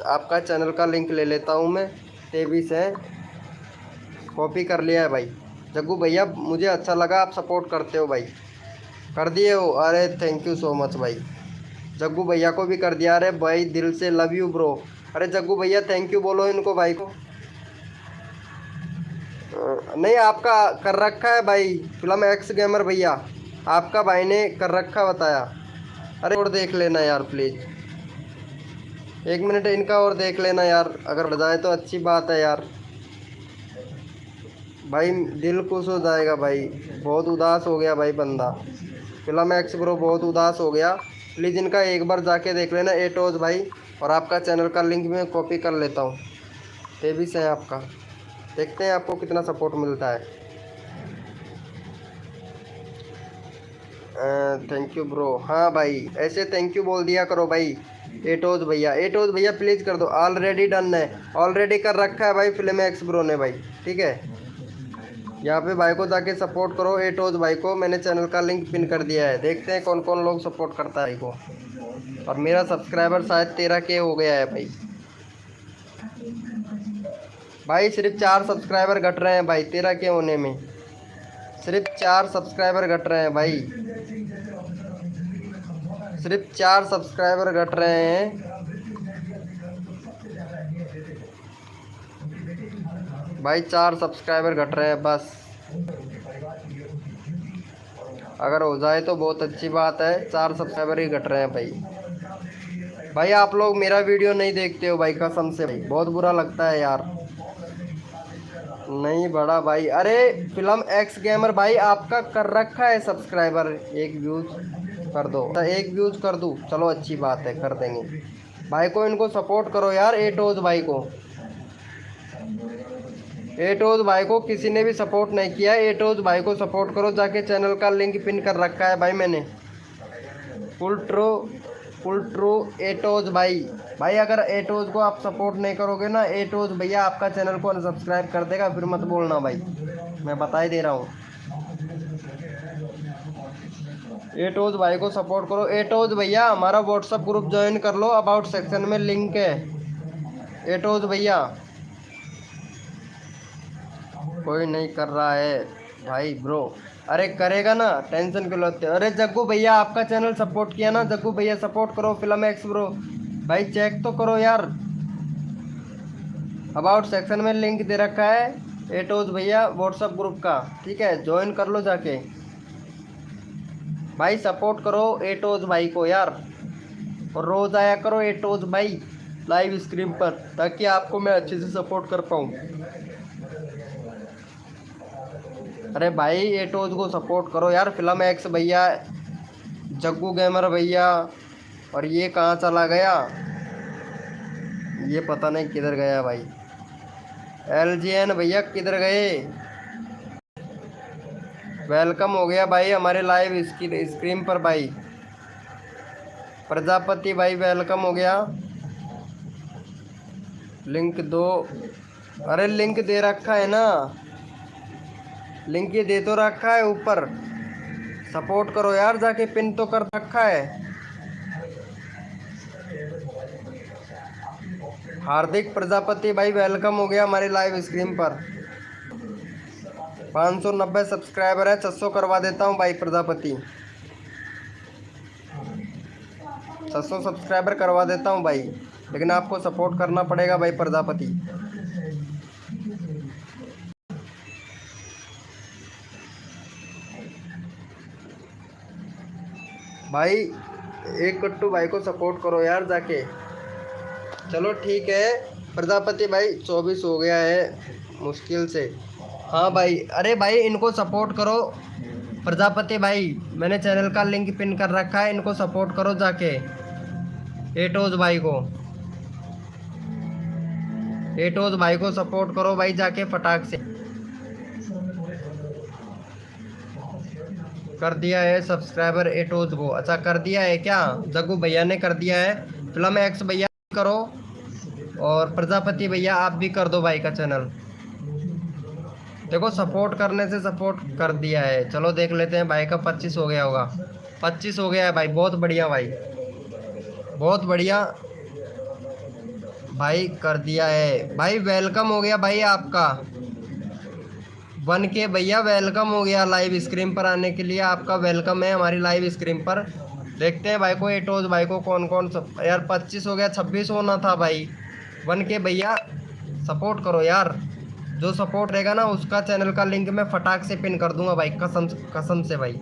[SPEAKER 1] आपका चैनल का लिंक ले लेता हूँ मैं। 23 है, कॉपी कर लिया है भाई। जग्गू भैया मुझे अच्छा लगा, आप सपोर्ट करते हो भाई, कर दिए हो। अरे थैंक यू सो मच भाई। जग्गू भैया को भी कर दिया। अरे भाई दिल से लव यू ब्रो, अरे जग्गू भैया थैंक यू बोलो इनको भाई को। नहीं आपका कर रखा है भाई, फिल्म एक्स गेमर भैया आपका भाई ने कर रखा बताया। अरे और देख लेना यार प्लीज़, 1 मिनट इनका और देख लेना यार, अगर बढ़ जाए तो अच्छी बात है यार। भाई दिल खुश हो जाएगा भाई, बहुत उदास हो गया भाई बंदा, फिल्म एक्स ब्रो बहुत उदास हो गया। प्लीज़ इनका एक बार जाके देख लेना एटोज भाई, और आपका चैनल का लिंक मैं कॉपी कर लेता हूँ। तेविस है आपका, देखते हैं आपको कितना सपोर्ट मिलता है। Thank you bro. हाँ भाई ऐसे थैंक यू बोल दिया करो भाई। एटोज भैया प्लीज़ कर दो, ऑलरेडी डन है, ऑलरेडी कर रखा है भाई फिल्म एक्स ब्रो ने भाई, ठीक है। यहाँ पे भाई को जाके सपोर्ट करो एटोज भाई को, मैंने चैनल का लिंक पिन कर दिया है। देखते हैं कौन कौन लोग सपोर्ट करता है भाई को। और मेरा सब्सक्राइबर शायद 13K हो गया है भाई। भाई सिर्फ 4 सब्सक्राइबर घट रहे हैं भाई 13K होने में, सिर्फ 4 सब्सक्राइबर घट रहे हैं भाई, सिर्फ 4 सब्सक्राइबर घट रहे हैं भाई, 4 सब्सक्राइबर घट रहे हैं बस। अगर हो जाए तो बहुत अच्छी बात है, 4 सब्सक्राइबर ही घट रहे हैं भाई। भाई आप लोग मेरा वीडियो नहीं देखते हो भाई, कसम से भाई बहुत बुरा लगता है यार। नहीं बड़ा भाई, अरे फिल्म एक्स गेमर भाई आपका कर रखा है सब्सक्राइबर, एक व्यूज कर दो, एक व्यूज कर दूँ, चलो अच्छी बात है कर देंगे। भाई को इनको सपोर्ट करो यार, एटोज भाई को, एटोज भाई को किसी ने भी सपोर्ट नहीं किया है, एटोज भाई को सपोर्ट करो जाके, चैनल का लिंक पिन कर रखा है भाई मैंने। फुल ट्रू एटोज भाई अगर एटोज को आप सपोर्ट नहीं करोगे ना, एटोज भैया आपका चैनल को अनसब्सक्राइब कर देगा, फिर मत बोलना भाई, मैं बता ही दे रहा हूँ। एटोज भाई को सपोर्ट करो। एटोज भैया हमारा व्हाट्सअप ग्रुप ज्वाइन कर लो, अबाउट सेक्शन में लिंक है। एटोज भैया कोई नहीं कर रहा है भाई ब्रो, अरे करेगा ना, टेंशन क्यों लेते हो। अरे जग्गू भैया आपका चैनल सपोर्ट किया ना, जग्गू भैया सपोर्ट करो फिल्म एक्स ब्रो भाई, चेक तो करो यार, अबाउट सेक्शन में लिंक दे रखा है एटोज भैया व्हाट्सअप ग्रुप का, ठीक है, ज्वाइन कर लो जाके भाई, सपोर्ट करो एटोज भाई को यार, और रोज़ आया करो एटोज भाई लाइव स्ट्रीम पर, ताकि आपको मैं अच्छे से सपोर्ट कर पाऊँ। अरे भाई एटोज को सपोर्ट करो यार, फिल्म एक्स भैया, जग्गू गेमर भैया, और ये कहाँ चला गया, ये पता नहीं किधर गया भाई, LGN भैया किधर गए। वेलकम हो गया भाई हमारे लाइव स्क्रीन पर भाई, प्रजापति भाई वेलकम हो गया। लिंक दो, अरे लिंक दे रखा है ना, लिंक ये दे तो रखा है ऊपर, सपोर्ट करो यार जाके, पिन तो कर रखा है। हार्दिक प्रजापति भाई वेलकम हो गया हमारे लाइव स्क्रीन पर। 590 सब्सक्राइबर है, 600 करवा देता हूँ भाई प्रजापति, 600 सब्सक्राइबर करवा देता हूँ भाई, लेकिन आपको सपोर्ट करना पड़ेगा भाई प्रजापति। भाई एक कट्टू भाई को सपोर्ट करो यार जाके। चलो ठीक है प्रजापति भाई, 24 हो गया है मुश्किल से। हाँ भाई, अरे भाई इनको सपोर्ट करो प्रजापति भाई, मैंने चैनल का लिंक पिन कर रखा है, इनको सपोर्ट करो जाके, एटोज भाई को, एटोज भाई को सपोर्ट करो भाई जाके फटाक से। कर दिया है सब्सक्राइबर एटोज को, अच्छा कर दिया है क्या, जग्गू भैया ने कर दिया है, फिल्म एक्स भैया करो, और प्रजापति भैया आप भी कर दो भाई का चैनल। देखो सपोर्ट करने से सपोर्ट कर दिया है। चलो देख लेते हैं भाई का 25 हो गया होगा, 25 हो गया है भाई, बहुत बढ़िया भाई, बहुत बढ़िया भाई कर दिया है भाई। वेलकम हो गया भाई आपका 1K भैया, वेलकम हो गया लाइव स्क्रीन पर आने के लिए, आपका वेलकम है हमारी लाइव स्क्रीन पर। देखते हैं भाई को एटोज भाई को कौन कौन सब, यार 25 हो गया, 26 होना था भाई, 1K भैया सपोर्ट करो यार। जो सपोर्ट रहेगा ना उसका चैनल का लिंक मैं फटाक से पिन कर दूंगा भाई, कसम कसम से भाई।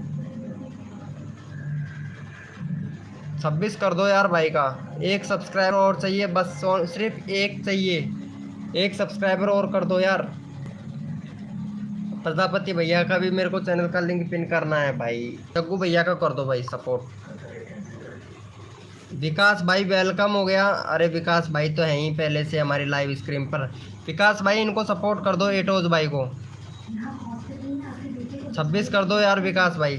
[SPEAKER 1] 26 कर दो यार भाई का। एक सब्सक्राइबर और चाहिए बस, सिर्फ एक चाहिए, एक सब्सक्राइबर और कर दो यार। प्रजापति भैया का भी मेरे को चैनल का लिंक पिन करना है भाई। जग्गू भैया का कर दो भाई सपोर्ट। विकास भाई वेलकम हो गया। अरे विकास भाई तो है ही पहले से हमारी लाइव स्क्रीन पर। विकास भाई इनको सपोर्ट कर दो, एटोज भाई को 26 कर दो यार विकास भाई।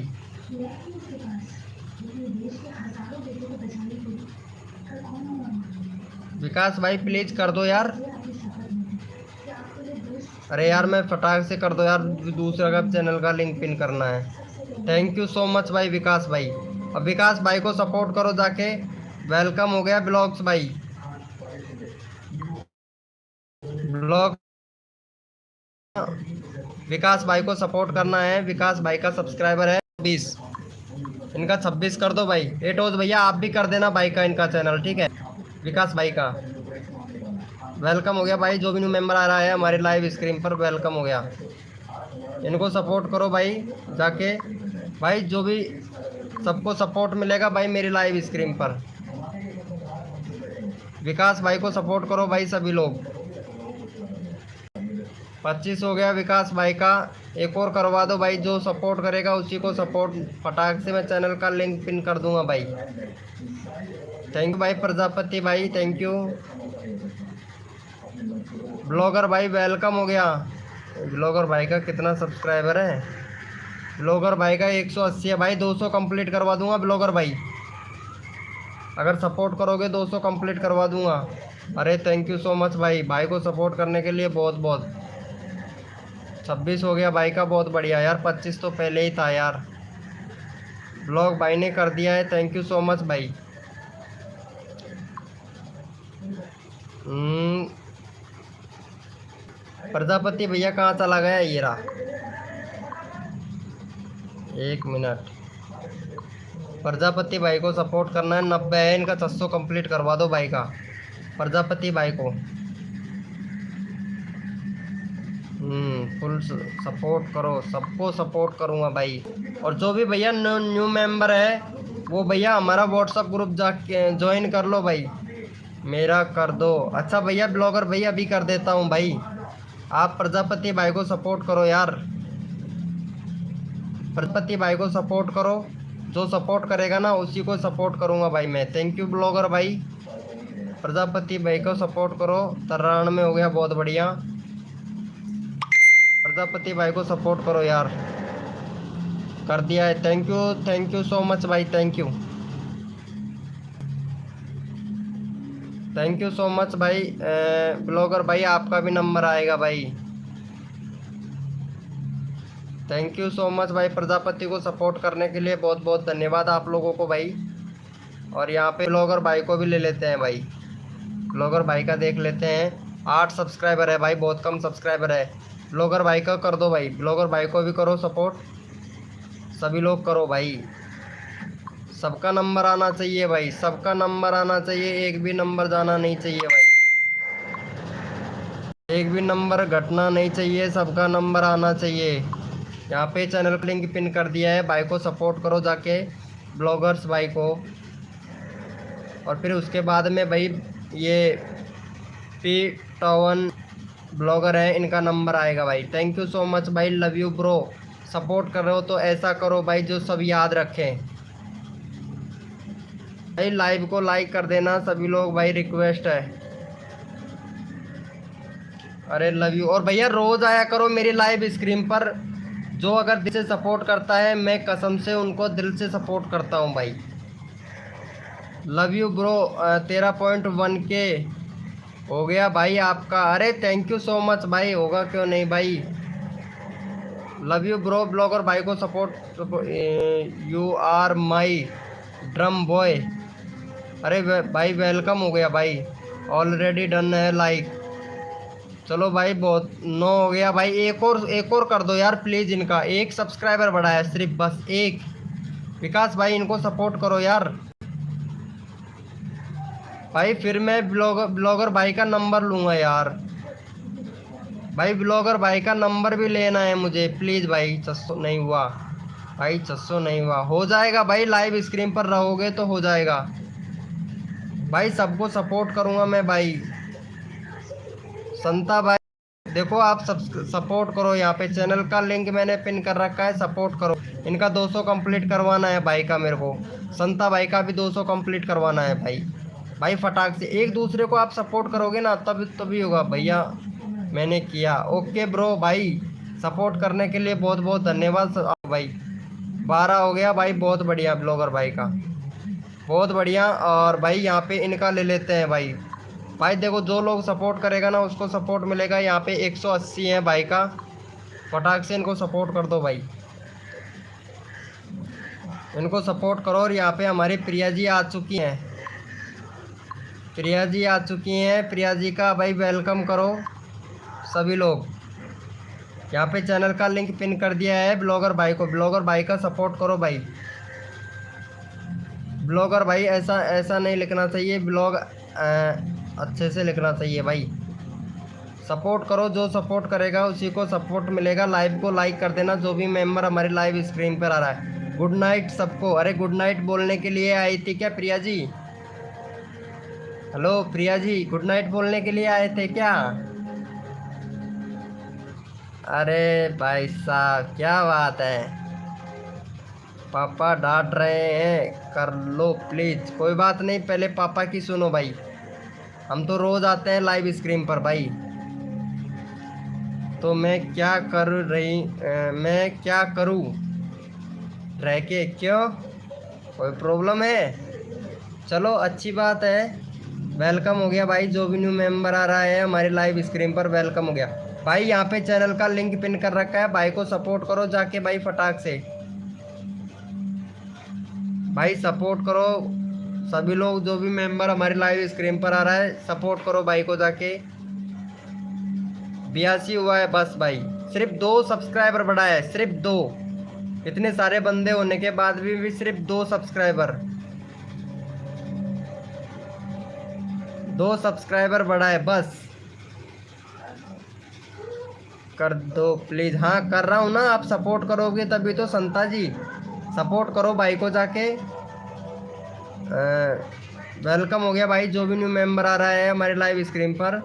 [SPEAKER 1] विकास भाई प्लीज कर दो यार। अरे यार मैं फटाक से कर दो यार, दूसरा का चैनल का लिंक पिन करना है। थैंक यू सो मच भाई विकास भाई। अब विकास भाई को सपोर्ट करो जाके। वेलकम हो गया ब्लॉग्स भाई। ब्लॉग विकास भाई को सपोर्ट करना है। विकास भाई का सब्सक्राइबर है 20, इनका 26 कर दो भाई। एटोज भैया आप भी कर देना भाई का इनका चैनल, ठीक है। विकास भाई का वेलकम हो गया भाई। जो भी न्यू मेंबर आ रहा है हमारे लाइव स्क्रीन पर वेलकम हो गया। इनको सपोर्ट करो भाई जाके भाई, जो भी सबको सपोर्ट मिलेगा भाई मेरी लाइव स्क्रीन पर। विकास भाई को सपोर्ट करो भाई सभी लोग। 25 हो गया विकास भाई का। एक और करवा दो भाई, जो सपोर्ट करेगा उसी को सपोर्ट फटाक से मैं चैनल का लिंक पिन कर दूंगा भाई। थैंक यू भाई प्रजापति भाई, थैंक यू। ब्लॉगर भाई वेलकम हो गया। ब्लॉगर भाई का कितना सब्सक्राइबर है? ब्लॉगर भाई का 180 है भाई। 200 कंप्लीट करवा दूंगा ब्लॉगर भाई, अगर सपोर्ट करोगे 200 कंप्लीट करवा दूंगा। अरे थैंक यू सो मच भाई, भाई को सपोर्ट करने के लिए बहुत बहुत। 26 हो गया भाई का, बहुत बढ़िया यार। 25 तो पहले ही था यार। ब्लॉग भाई ने कर दिया है, थैंक यू सो मच भाई। प्रजापति भैया कहाँ चला गया? ये रहा, 1 मिनट। प्रजापति भाई को सपोर्ट करना है। 90 है इनका, 600 कंप्लीट करवा दो भाई का, प्रजापति भाई को। फुल सपोर्ट करो, सबको सपोर्ट करूँगा भाई। और जो भी भैया न्यू मेंबर है वो भैया हमारा व्हाट्सअप ग्रुप जाके ज्वाइन कर लो भाई, मेरा कर दो। अच्छा भैया ब्लॉगर भैया अभी कर देता हूँ भाई। आप प्रजापति भाई को सपोर्ट करो यार, प्रजापति भाई को सपोर्ट करो। जो सपोर्ट करेगा ना उसी को सपोर्ट करूँगा भाई मैं। थैंक यू ब्लॉगर भाई। प्रजापति भाई को सपोर्ट करो। 93 में हो गया, बहुत बढ़िया। प्रजापति भाई को सपोर्ट करो यार, कर दिया है। थैंक यू सो मच भाई, थैंक यू सो मच भाई। ब्लॉगर भाई आपका भी नंबर आएगा भाई। थैंक यू सो मच भाई। प्रजापति को सपोर्ट करने के लिए बहुत बहुत धन्यवाद आप लोगों को भाई। और यहाँ पे ब्लॉगर भाई को भी ले लेते हैं भाई। ब्लॉगर भाई का देख लेते हैं, 8 सब्सक्राइबर है भाई, बहुत कम सब्सक्राइबर है। ब्लॉगर भाई का कर दो भाई, ब्लॉगर भाई को भी करो सपोर्ट। सभी लोग करो भाई, सबका नंबर आना चाहिए भाई, सबका नंबर आना चाहिए। एक भी नंबर जाना नहीं चाहिए भाई, एक भी नंबर घटना नहीं चाहिए, सबका नंबर आना चाहिए। यहाँ पे चैनल लिंक पिन कर दिया है, भाई को सपोर्ट करो जाके, ब्लॉगर्स भाई को। और फिर उसके बाद में भाई ये P-Town ब्लॉगर है, इनका नंबर आएगा भाई। थैंक यू सो मच भाई, लव यू ब्रो। सपोर्ट कर रहे हो तो ऐसा करो भाई जो सब याद रखें भाई। लाइव को लाइक कर देना सभी लोग भाई, रिक्वेस्ट है। अरे लव यू। और भैया रोज़ आया करो मेरी लाइव स्क्रीन पर। जो अगर दिल से सपोर्ट करता है मैं कसम से उनको दिल से सपोर्ट करता हूँ भाई। Love you bro. 13.1K हो गया भाई आपका। अरे थैंक यू सो मच भाई, होगा क्यों नहीं भाई। Love you bro. ब्लॉगर भाई को support. You are my drum boy. अरे भाई वेलकम हो गया भाई, ऑलरेडी डन है लाइक। चलो भाई बहुत 9 हो गया भाई। एक और कर दो यार प्लीज़। इनका 1 सब्सक्राइबर बढ़ा है सिर्फ, बस 1। विकास भाई इनको सपोर्ट करो यार। भाई फिर मैं ब्लॉगर भाई का नंबर लूँगा यार। भाई ब्लॉगर भाई का नंबर भी लेना है मुझे प्लीज़ भाई। 600 नहीं हुआ भाई, 600 नहीं हुआ। हो जाएगा भाई, लाइव स्क्रीन पर रहोगे तो हो जाएगा भाई। सबको सपोर्ट करूँगा मैं भाई। संता भाई देखो, आप सब सपोर्ट करो। यहाँ पे चैनल का लिंक मैंने पिन कर रखा है, सपोर्ट करो। इनका 200 कंप्लीट करवाना है भाई का मेरे को। संता भाई का भी 200 कंप्लीट करवाना है भाई। भाई फटाक से एक दूसरे को आप सपोर्ट करोगे ना तभी होगा भैया। मैंने किया। ओके ब्रो भाई, सपोर्ट करने के लिए बहुत बहुत धन्यवाद भाई। 12 हो गया भाई, बहुत बढ़िया ब्लॉगर भाई का, बहुत बढ़िया। और भाई यहाँ पे इनका ले लेते हैं भाई। भाई देखो, जो लोग सपोर्ट करेगा ना उसको सपोर्ट मिलेगा। यहाँ पे 180 है भाई का। फटाक से इनको सपोर्ट कर दो भाई, इनको सपोर्ट करो। और यहाँ पे हमारी प्रिया जी आ चुकी हैं, प्रिया जी आ चुकी हैं। प्रिया जी का भाई वेलकम करो सभी लोग। यहाँ पे चैनल का लिंक पिन कर दिया है ब्लॉगर भाई को। ब्लॉगर भाई का सपोर्ट करो भाई। ब्लॉगर भाई ऐसा नहीं लिखना चाहिए, ब्लॉग अच्छे से लिखना चाहिए भाई। सपोर्ट करो, जो सपोर्ट करेगा उसी को सपोर्ट मिलेगा। लाइव को लाइक कर देना जो भी मेंबर हमारे लाइव स्क्रीन पर आ रहा है। गुड नाइट सबको। अरे गुड नाइट बोलने के लिए आई थी क्या Priya ji? Hello Priya ji, good night बोलने के लिए आए थे क्या? अरे भाई साहब क्या बात है, पापा डांट रहे हैं, कर लो प्लीज़। कोई बात नहीं, पहले पापा की सुनो भाई। हम तो रोज़ आते हैं लाइव स्क्रीन पर भाई। तो मैं क्या करूँ रह के? क्यों, कोई प्रॉब्लम है? चलो अच्छी बात है, वेलकम हो गया भाई। जो भी न्यू मेंबर आ रहा है हमारी लाइव स्क्रीन पर, वेलकम हो गया भाई। यहाँ पे चैनल का लिंक पिन कर रखा है, भाई को सपोर्ट करो जाके भाई फटाक से। भाई सपोर्ट करो सभी लोग, जो भी मेंबर हमारी लाइव स्क्रीन पर आ रहा है सपोर्ट करो भाई को जाके। 82 हुआ है बस भाई, सिर्फ 2 सब्सक्राइबर बढ़ा है, सिर्फ 2। इतने सारे बंदे होने के बाद भी सिर्फ 2 सब्सक्राइबर, 2 सब्सक्राइबर बढ़ा है बस। कर दो प्लीज़। हाँ कर रहा हूँ ना, आप सपोर्ट करोगे तभी तो। संता जी सपोर्ट करो भाई को जाके। वेलकम हो गया भाई, जो भी न्यू मेंबर आ रहा है हमारे लाइव स्क्रीन पर।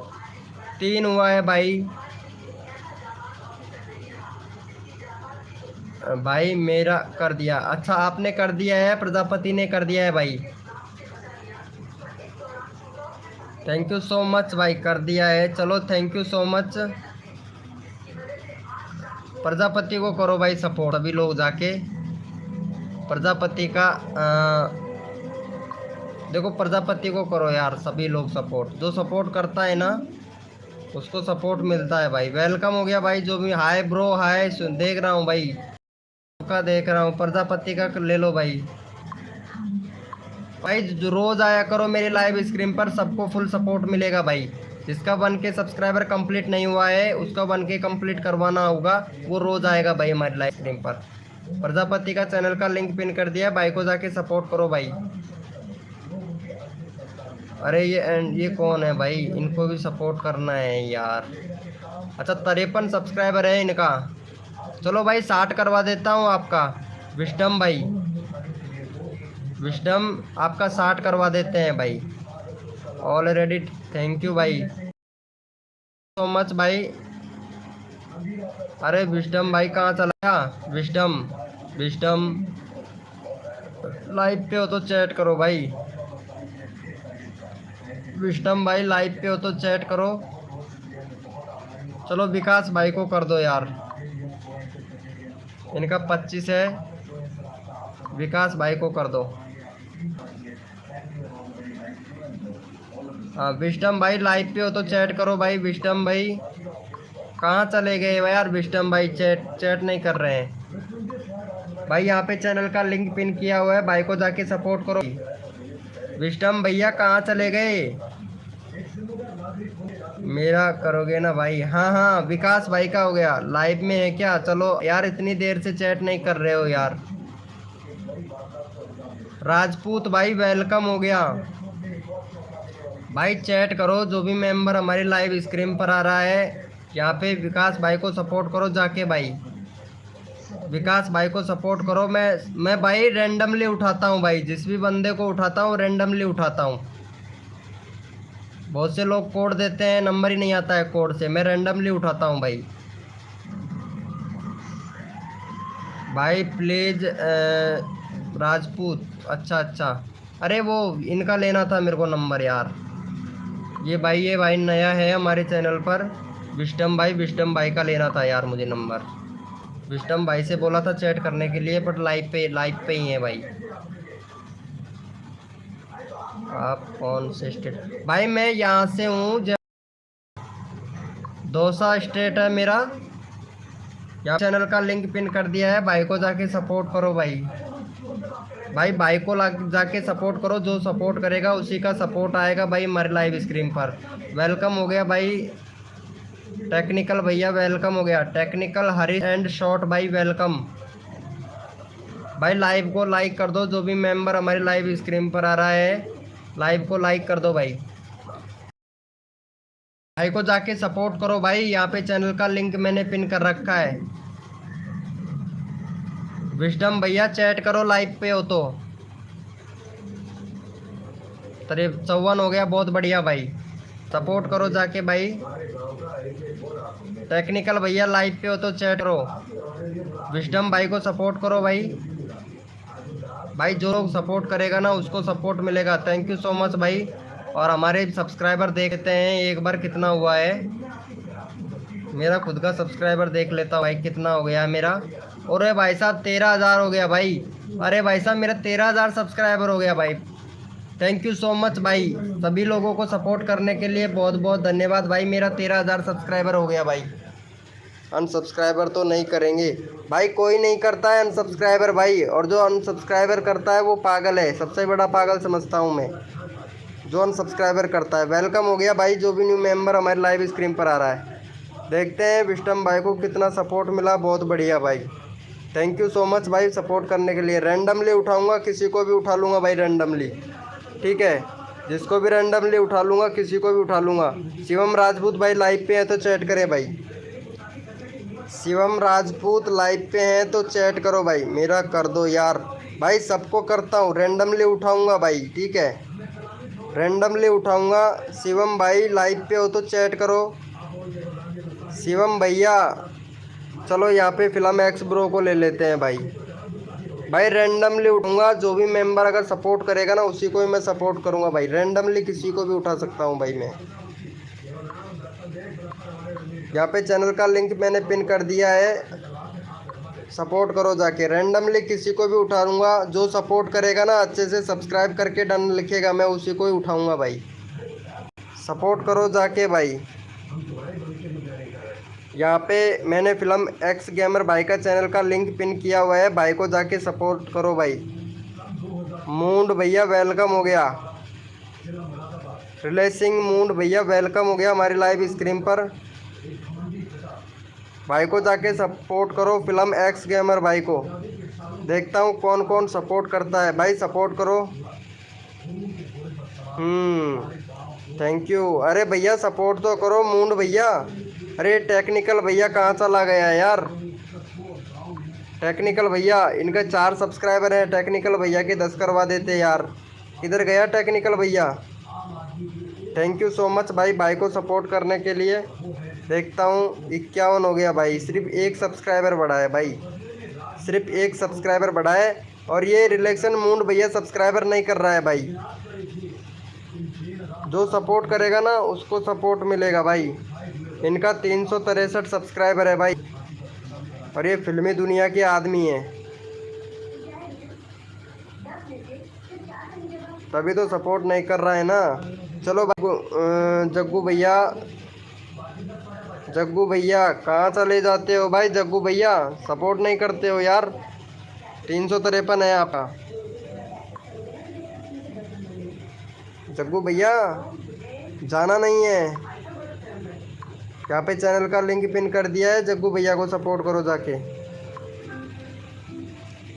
[SPEAKER 1] 3 हुआ है भाई। भाई मेरा कर दिया। अच्छा आपने कर दिया है, प्रजापति ने कर दिया है भाई। थैंक यू सो मच भाई, कर दिया है। चलो thank you so much. Prajapati को करो भाई सपोर्ट, अभी लोग जाके प्रजापति का देखो, प्रजापति को करो यार सभी लोग सपोर्ट। जो सपोर्ट करता है ना उसको सपोर्ट मिलता है भाई। वेलकम हो गया भाई जो भी। हाय ब्रो, हाय, देख रहा हूँ भाई का, देख रहा हूँ। प्रजापति का ले लो भाई। भाई जो रोज़ आया करो मेरी लाइव स्क्रीन पर, सबको फुल सपोर्ट मिलेगा भाई। जिसका 1K सब्सक्राइबर कंप्लीट नहीं हुआ है उसका 1K कंप्लीट करवाना होगा, वो रोज़ आएगा भाई हमारी लाइव स्ट्रीम पर। प्रजापति का चैनल का लिंक पिन कर दिया, भाई को जाके सपोर्ट करो भाई। अरे ये कौन है भाई, इनको भी सपोर्ट करना है यार। अच्छा 53 सब्सक्राइबर है इनका। चलो भाई 60 करवा देता हूँ आपका। विस्डम भाई, विस्डम आपका 60 करवा देते हैं भाई ऑलरेडी। थैंक यू भाई सो मच भाई। अरे विस्डम भाई कहाँ चला गया? विस्डम लाइव पे हो तो चैट करो भाई। विस्डम भाई लाइव पे हो तो चैट करो। चलो विकास भाई को कर दो यार, इनका 25 है। विकास भाई को कर दो। हाँ विस्डम भाई लाइव पे हो तो चैट करो भाई। विस्डम भाई कहाँ चले गए यार? विस्डम भाई चैट नहीं कर रहे हैं भाई। यहाँ पे चैनल का लिंक पिन किया हुआ है, भाई को जाके सपोर्ट करो। विस्डम भैया कहाँ चले गए? मेरा करोगे ना भाई? हाँ विकास भाई का हो गया। लाइव में है क्या? चलो यार इतनी देर से चैट नहीं कर रहे हो यार। राजपूत भाई वेलकम हो गया। भाई चैट करो, जो भी मेंबर हमारी लाइव स्क्रीन पर आ रहा है यहाँ पे विकास भाई को सपोर्ट करो जाके भाई, विकास भाई को सपोर्ट करो। मैं भाई रेंडमली उठाता हूँ भाई, जिस भी बंदे को उठाता हूँ रेंडमली उठाता हूँ। बहुत से लोग कोड देते हैं, नंबर ही नहीं आता है कोड से, मैं रेंडमली उठाता हूँ भाई। भाई प्लीज राजपूत, अच्छा अच्छा, अरे वो इनका लेना था मेरे को नंबर यार। ये भाई नया है हमारे चैनल पर, विस्डम भाई का लेना था यार मुझे नंबर। विस्डम भाई से बोला था चैट करने के लिए, बट लाइव पे ही है भाई। आप कौन से स्टेट? भाई मैं यहाँ से हूँ, दौसा स्टेट है मेरा। यहाँ चैनल का लिंक पिन कर दिया है, भाई को जाके सपोर्ट करो भाई। भाई को जाके सपोर्ट करो, जो सपोर्ट करेगा उसी का सपोर्ट आएगा भाई हमारे लाइव स्क्रीन पर। वेलकम हो गया भाई टेक्निकल भैया, वेलकम हो गया टेक्निकल हरी एंड शॉर्ट भाई, वेलकम भाई। लाइव को लाइक कर दो, जो भी मेंबर हमारी लाइव स्क्रीन पर आ रहा है लाइव को लाइक कर दो भाई। भाई को जाके सपोर्ट करो भाई, यहाँ पे चैनल का लिंक मैंने पिन कर रखा है। विस्डम भैया चैट करो, लाइव पे हो तो। 53 हो गया, बहुत बढ़िया भाई, सपोर्ट करो जाके भाई। टेक्निकल भैया लाइव पे हो तो चैट करो, विस्डम भाई को सपोर्ट करो भाई। भाई जो लोग सपोर्ट करेगा ना उसको सपोर्ट मिलेगा। थैंक यू सो मच भाई। और हमारे सब्सक्राइबर देखते हैं एक बार कितना हुआ है, मेरा खुद का सब्सक्राइबर देख लेता हूँ भाई कितना हो गया मेरा। अरे भाई साहब 13,000 हो गया भाई, अरे भाई साहब मेरा 13,000 सब्सक्राइबर हो गया भाई। थैंक यू सो मच भाई, सभी लोगों को सपोर्ट करने के लिए बहुत बहुत धन्यवाद भाई। मेरा 13,000 सब्सक्राइबर हो गया भाई। अनसब्सक्राइबर तो नहीं करेंगे भाई, कोई नहीं करता है अनसब्सक्राइबर भाई, और जो अनसब्सक्राइबर करता है वो पागल है, सबसे बड़ा पागल समझता हूँ मैं जो अनसब्सक्राइबर करता है। वेलकम हो गया भाई, जो भी न्यू मेंबर हमारे लाइव स्क्रीन पर आ रहा है। देखते हैं विस्डम भाई को कितना सपोर्ट मिला, बहुत बढ़िया भाई। थैंक यू सो मच भाई सपोर्ट करने के लिए। रैंडमली उठाऊंगा, किसी को भी उठा लूँगा भाई रैंडमली, ठीक है, जिसको भी रैंडमली उठा लूँगा, किसी को भी उठा लूँगा। शिवम राजपूत भाई लाइव पे है तो चैट करें भाई, शिवम राजपूत लाइव पे हैं तो चैट करो भाई, मेरा कर दो यार भाई। सबको करता हूँ, रैंडमली उठाऊंगा भाई, ठीक है, रैंडमली उठाऊंगा। शिवम भाई लाइव पे हो तो चैट करो। शिवम भैया चलो यहाँ पे फिल्म एक्स ब्रो को ले लेते हैं भाई। भाई रैंडमली उठाऊंगा, जो भी मेंबर अगर सपोर्ट करेगा ना उसी को ही मैं सपोर्ट करूँगा भाई। रैंडमली किसी को भी उठा सकता हूँ भाई मैं। यहाँ पे चैनल का लिंक मैंने पिन कर दिया है, सपोर्ट करो जाके। रैंडमली किसी को भी उठा लूँगा, जो सपोर्ट करेगा ना अच्छे से सब्सक्राइब करके डन लिखेगा, मैं उसी को ही उठाऊँगा भाई। सपोर्ट करो जाके भाई। यहाँ पे मैंने फिल्म एक्स गेमर भाई का चैनल का लिंक पिन किया हुआ है, भाई को जाके सपोर्ट करो भाई। मूंड भैया वेलकम हो गया, रिलेसिंग मूंड भैया वेलकम हो गया हमारी लाइव स्क्रीन पर। भाई को जाके सपोर्ट करो, फिल्म एक्स गेमर भाई को। देखता हूँ कौन कौन सपोर्ट करता है भाई, सपोर्ट करो। Thank you. अरे भैया सपोर्ट तो करो मूंड भैया। अरे टेक्निकल भैया कहाँ चला गया यार? टेक्निकल भैया, इनके 4 सब्सक्राइबर हैं, टेक्निकल भैया के 10 करवा देते यार। किधर गया टेक्निकल भैया? थैंक यू सो मच भाई, भाई को सपोर्ट करने के लिए। देखता हूँ 51 हो गया भाई, सिर्फ 1 सब्सक्राइबर बढ़ा है भाई, सिर्फ 1 सब्सक्राइबर बढ़ा है। और ये रिलेक्शन मूड भैया सब्सक्राइबर नहीं कर रहा है भाई। जो सपोर्ट करेगा ना उसको सपोर्ट मिलेगा भाई। इनका 363 सब्सक्राइबर है भाई, और ये फिल्मी दुनिया के आदमी हैं, तभी तो सपोर्ट नहीं कर रहा है ना। चलो भाई, जग्गू भैया कहाँ चले जाते हो भाई? जग्गू भैया सपोर्ट नहीं करते हो यार। 353 है आपका। जग्गू भैया जाना नहीं है, यहाँ पे चैनल का लिंक पिन कर दिया है, जग्गू भैया को सपोर्ट करो जाके।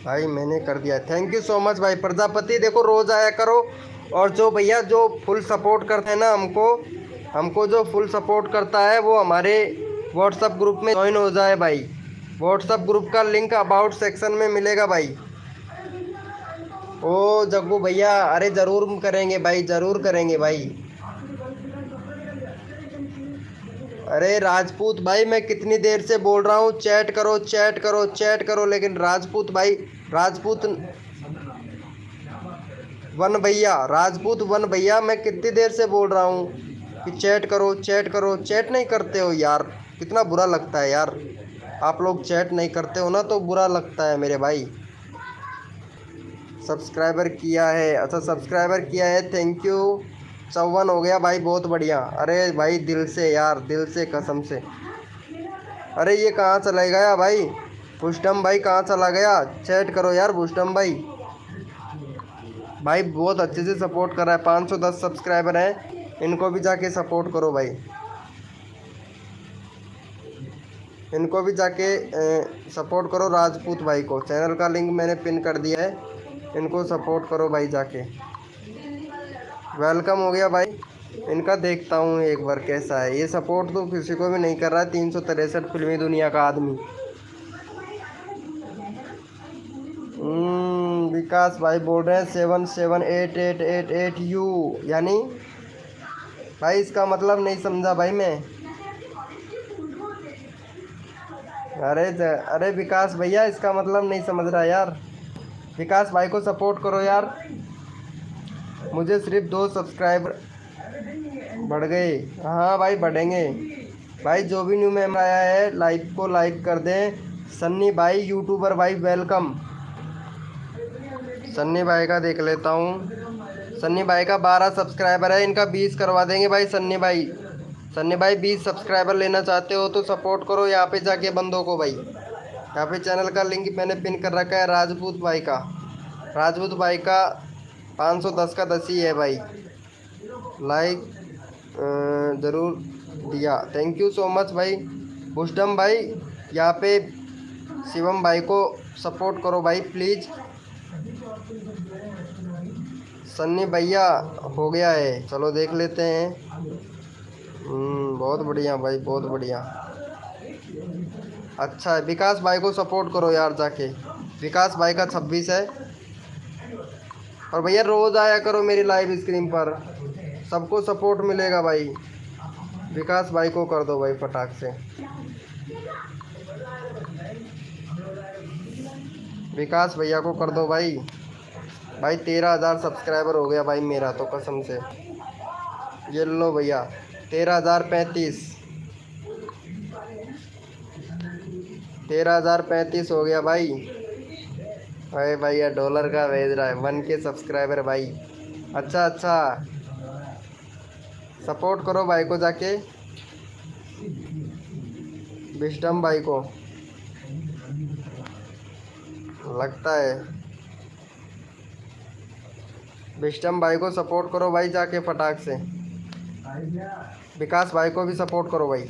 [SPEAKER 1] भाई मैंने कर दिया, थैंक यू सो मच भाई। प्रजापति देखो रोज़ आया करो और जो भैया जो फुल सपोर्ट करते हैं ना हमको जो फुल सपोर्ट करता है वो हमारे व्हाट्सअप ग्रुप में ज्वाइन हो जाए भाई। व्हाट्सअप ग्रुप का लिंक अबाउट सेक्शन में मिलेगा भाई। ओ जग्गू भैया, अरे ज़रूर करेंगे भाई, ज़रूर करेंगे भाई। अरे राजपूत भाई, मैं कितनी देर से बोल रहा हूँ चैट करो चैट करो चैट करो, लेकिन राजपूत भाई, राजपूत वन भैया मैं कितनी देर से बोल रहा हूँ कि चैट करो चैट करो, चैट नहीं करते हो यार। कितना बुरा लगता है यार, आप लोग चैट नहीं करते हो ना तो बुरा लगता है मेरे भाई। सब्सक्राइबर किया है, अच्छा सब्सक्राइबर किया है, थैंक यू। 54 हो गया भाई, बहुत बढ़िया। अरे भाई दिल से यार, दिल से कसम से। अरे ये कहाँ चला गया भाई, भुष्टम भाई कहाँ चला गया? चैट करो यार भुष्टम भाई। भाई बहुत अच्छे से सपोर्ट कर रहा है, 510 सब्सक्राइबर हैं, इनको भी जाके सपोर्ट करो भाई, इनको भी जाके सपोर्ट करो राजपूत भाई को। चैनल का लिंक मैंने पिन कर दिया है, इनको सपोर्ट करो भाई जाके। वेलकम हो गया भाई, इनका देखता हूँ एक बार कैसा है। ये सपोर्ट तो किसी को भी नहीं कर रहा है, 363 फिल्मी दुनिया का आदमी। विकास भाई बोल रहे हैं 778888 यानी भाई इसका मतलब नहीं समझा भाई मैं। अरे विकास भैया इसका मतलब नहीं समझ रहा यार। विकास भाई को सपोर्ट करो यार। मुझे सिर्फ 2 सब्सक्राइबर बढ़ गए। हाँ भाई बढ़ेंगे भाई। जो भी न्यू मेंबर आया है लाइव को लाइक कर दें। सन्नी भाई यूट्यूबर भाई वेलकम। सन्नी भाई का देख लेता हूँ। सन्नी भाई का 12 सब्सक्राइबर है, इनका 20 करवा देंगे भाई। सन्नी भाई 20 सब्सक्राइबर लेना चाहते हो तो सपोर्ट करो यहाँ पे जाके बंदों को भाई। यहाँ पे चैनल का लिंक मैंने पिन कर रखा है राजपूत भाई का। राजपूत भाई का 510 का 10 ही है भाई। लाइक ज़रूर दिया, थैंक यू सो मच भाई। भुष्टम भाई यहाँ पे शिवम भाई को सपोर्ट करो भाई प्लीज़। सन्नी भैया हो गया है, चलो देख लेते हैं। बहुत बढ़िया भाई, बहुत बढ़िया। अच्छा है, विकास भाई को सपोर्ट करो यार जाके। विकास भाई का 26 है। और भैया रोज़ आया करो मेरी लाइव स्क्रीन पर, सबको सपोर्ट मिलेगा भाई। विकास भाई को कर दो भाई फटाक से। विकास भैया को कर दो भाई। भाई 13,000 सब्सक्राइबर हो गया भाई मेरा तो कसम से। ये लो भैया 13,035 13,035 हो गया भाई। अरे भैया डॉलर का भेज रहा है 1 के सब्सक्राइबर भाई। अच्छा सपोर्ट करो भाई को जाके। विस्डम भाई को लगता है, विस्डम भाई को सपोर्ट करो भाई जाके फटाक से। विकास भाई को भी सपोर्ट करो भाई।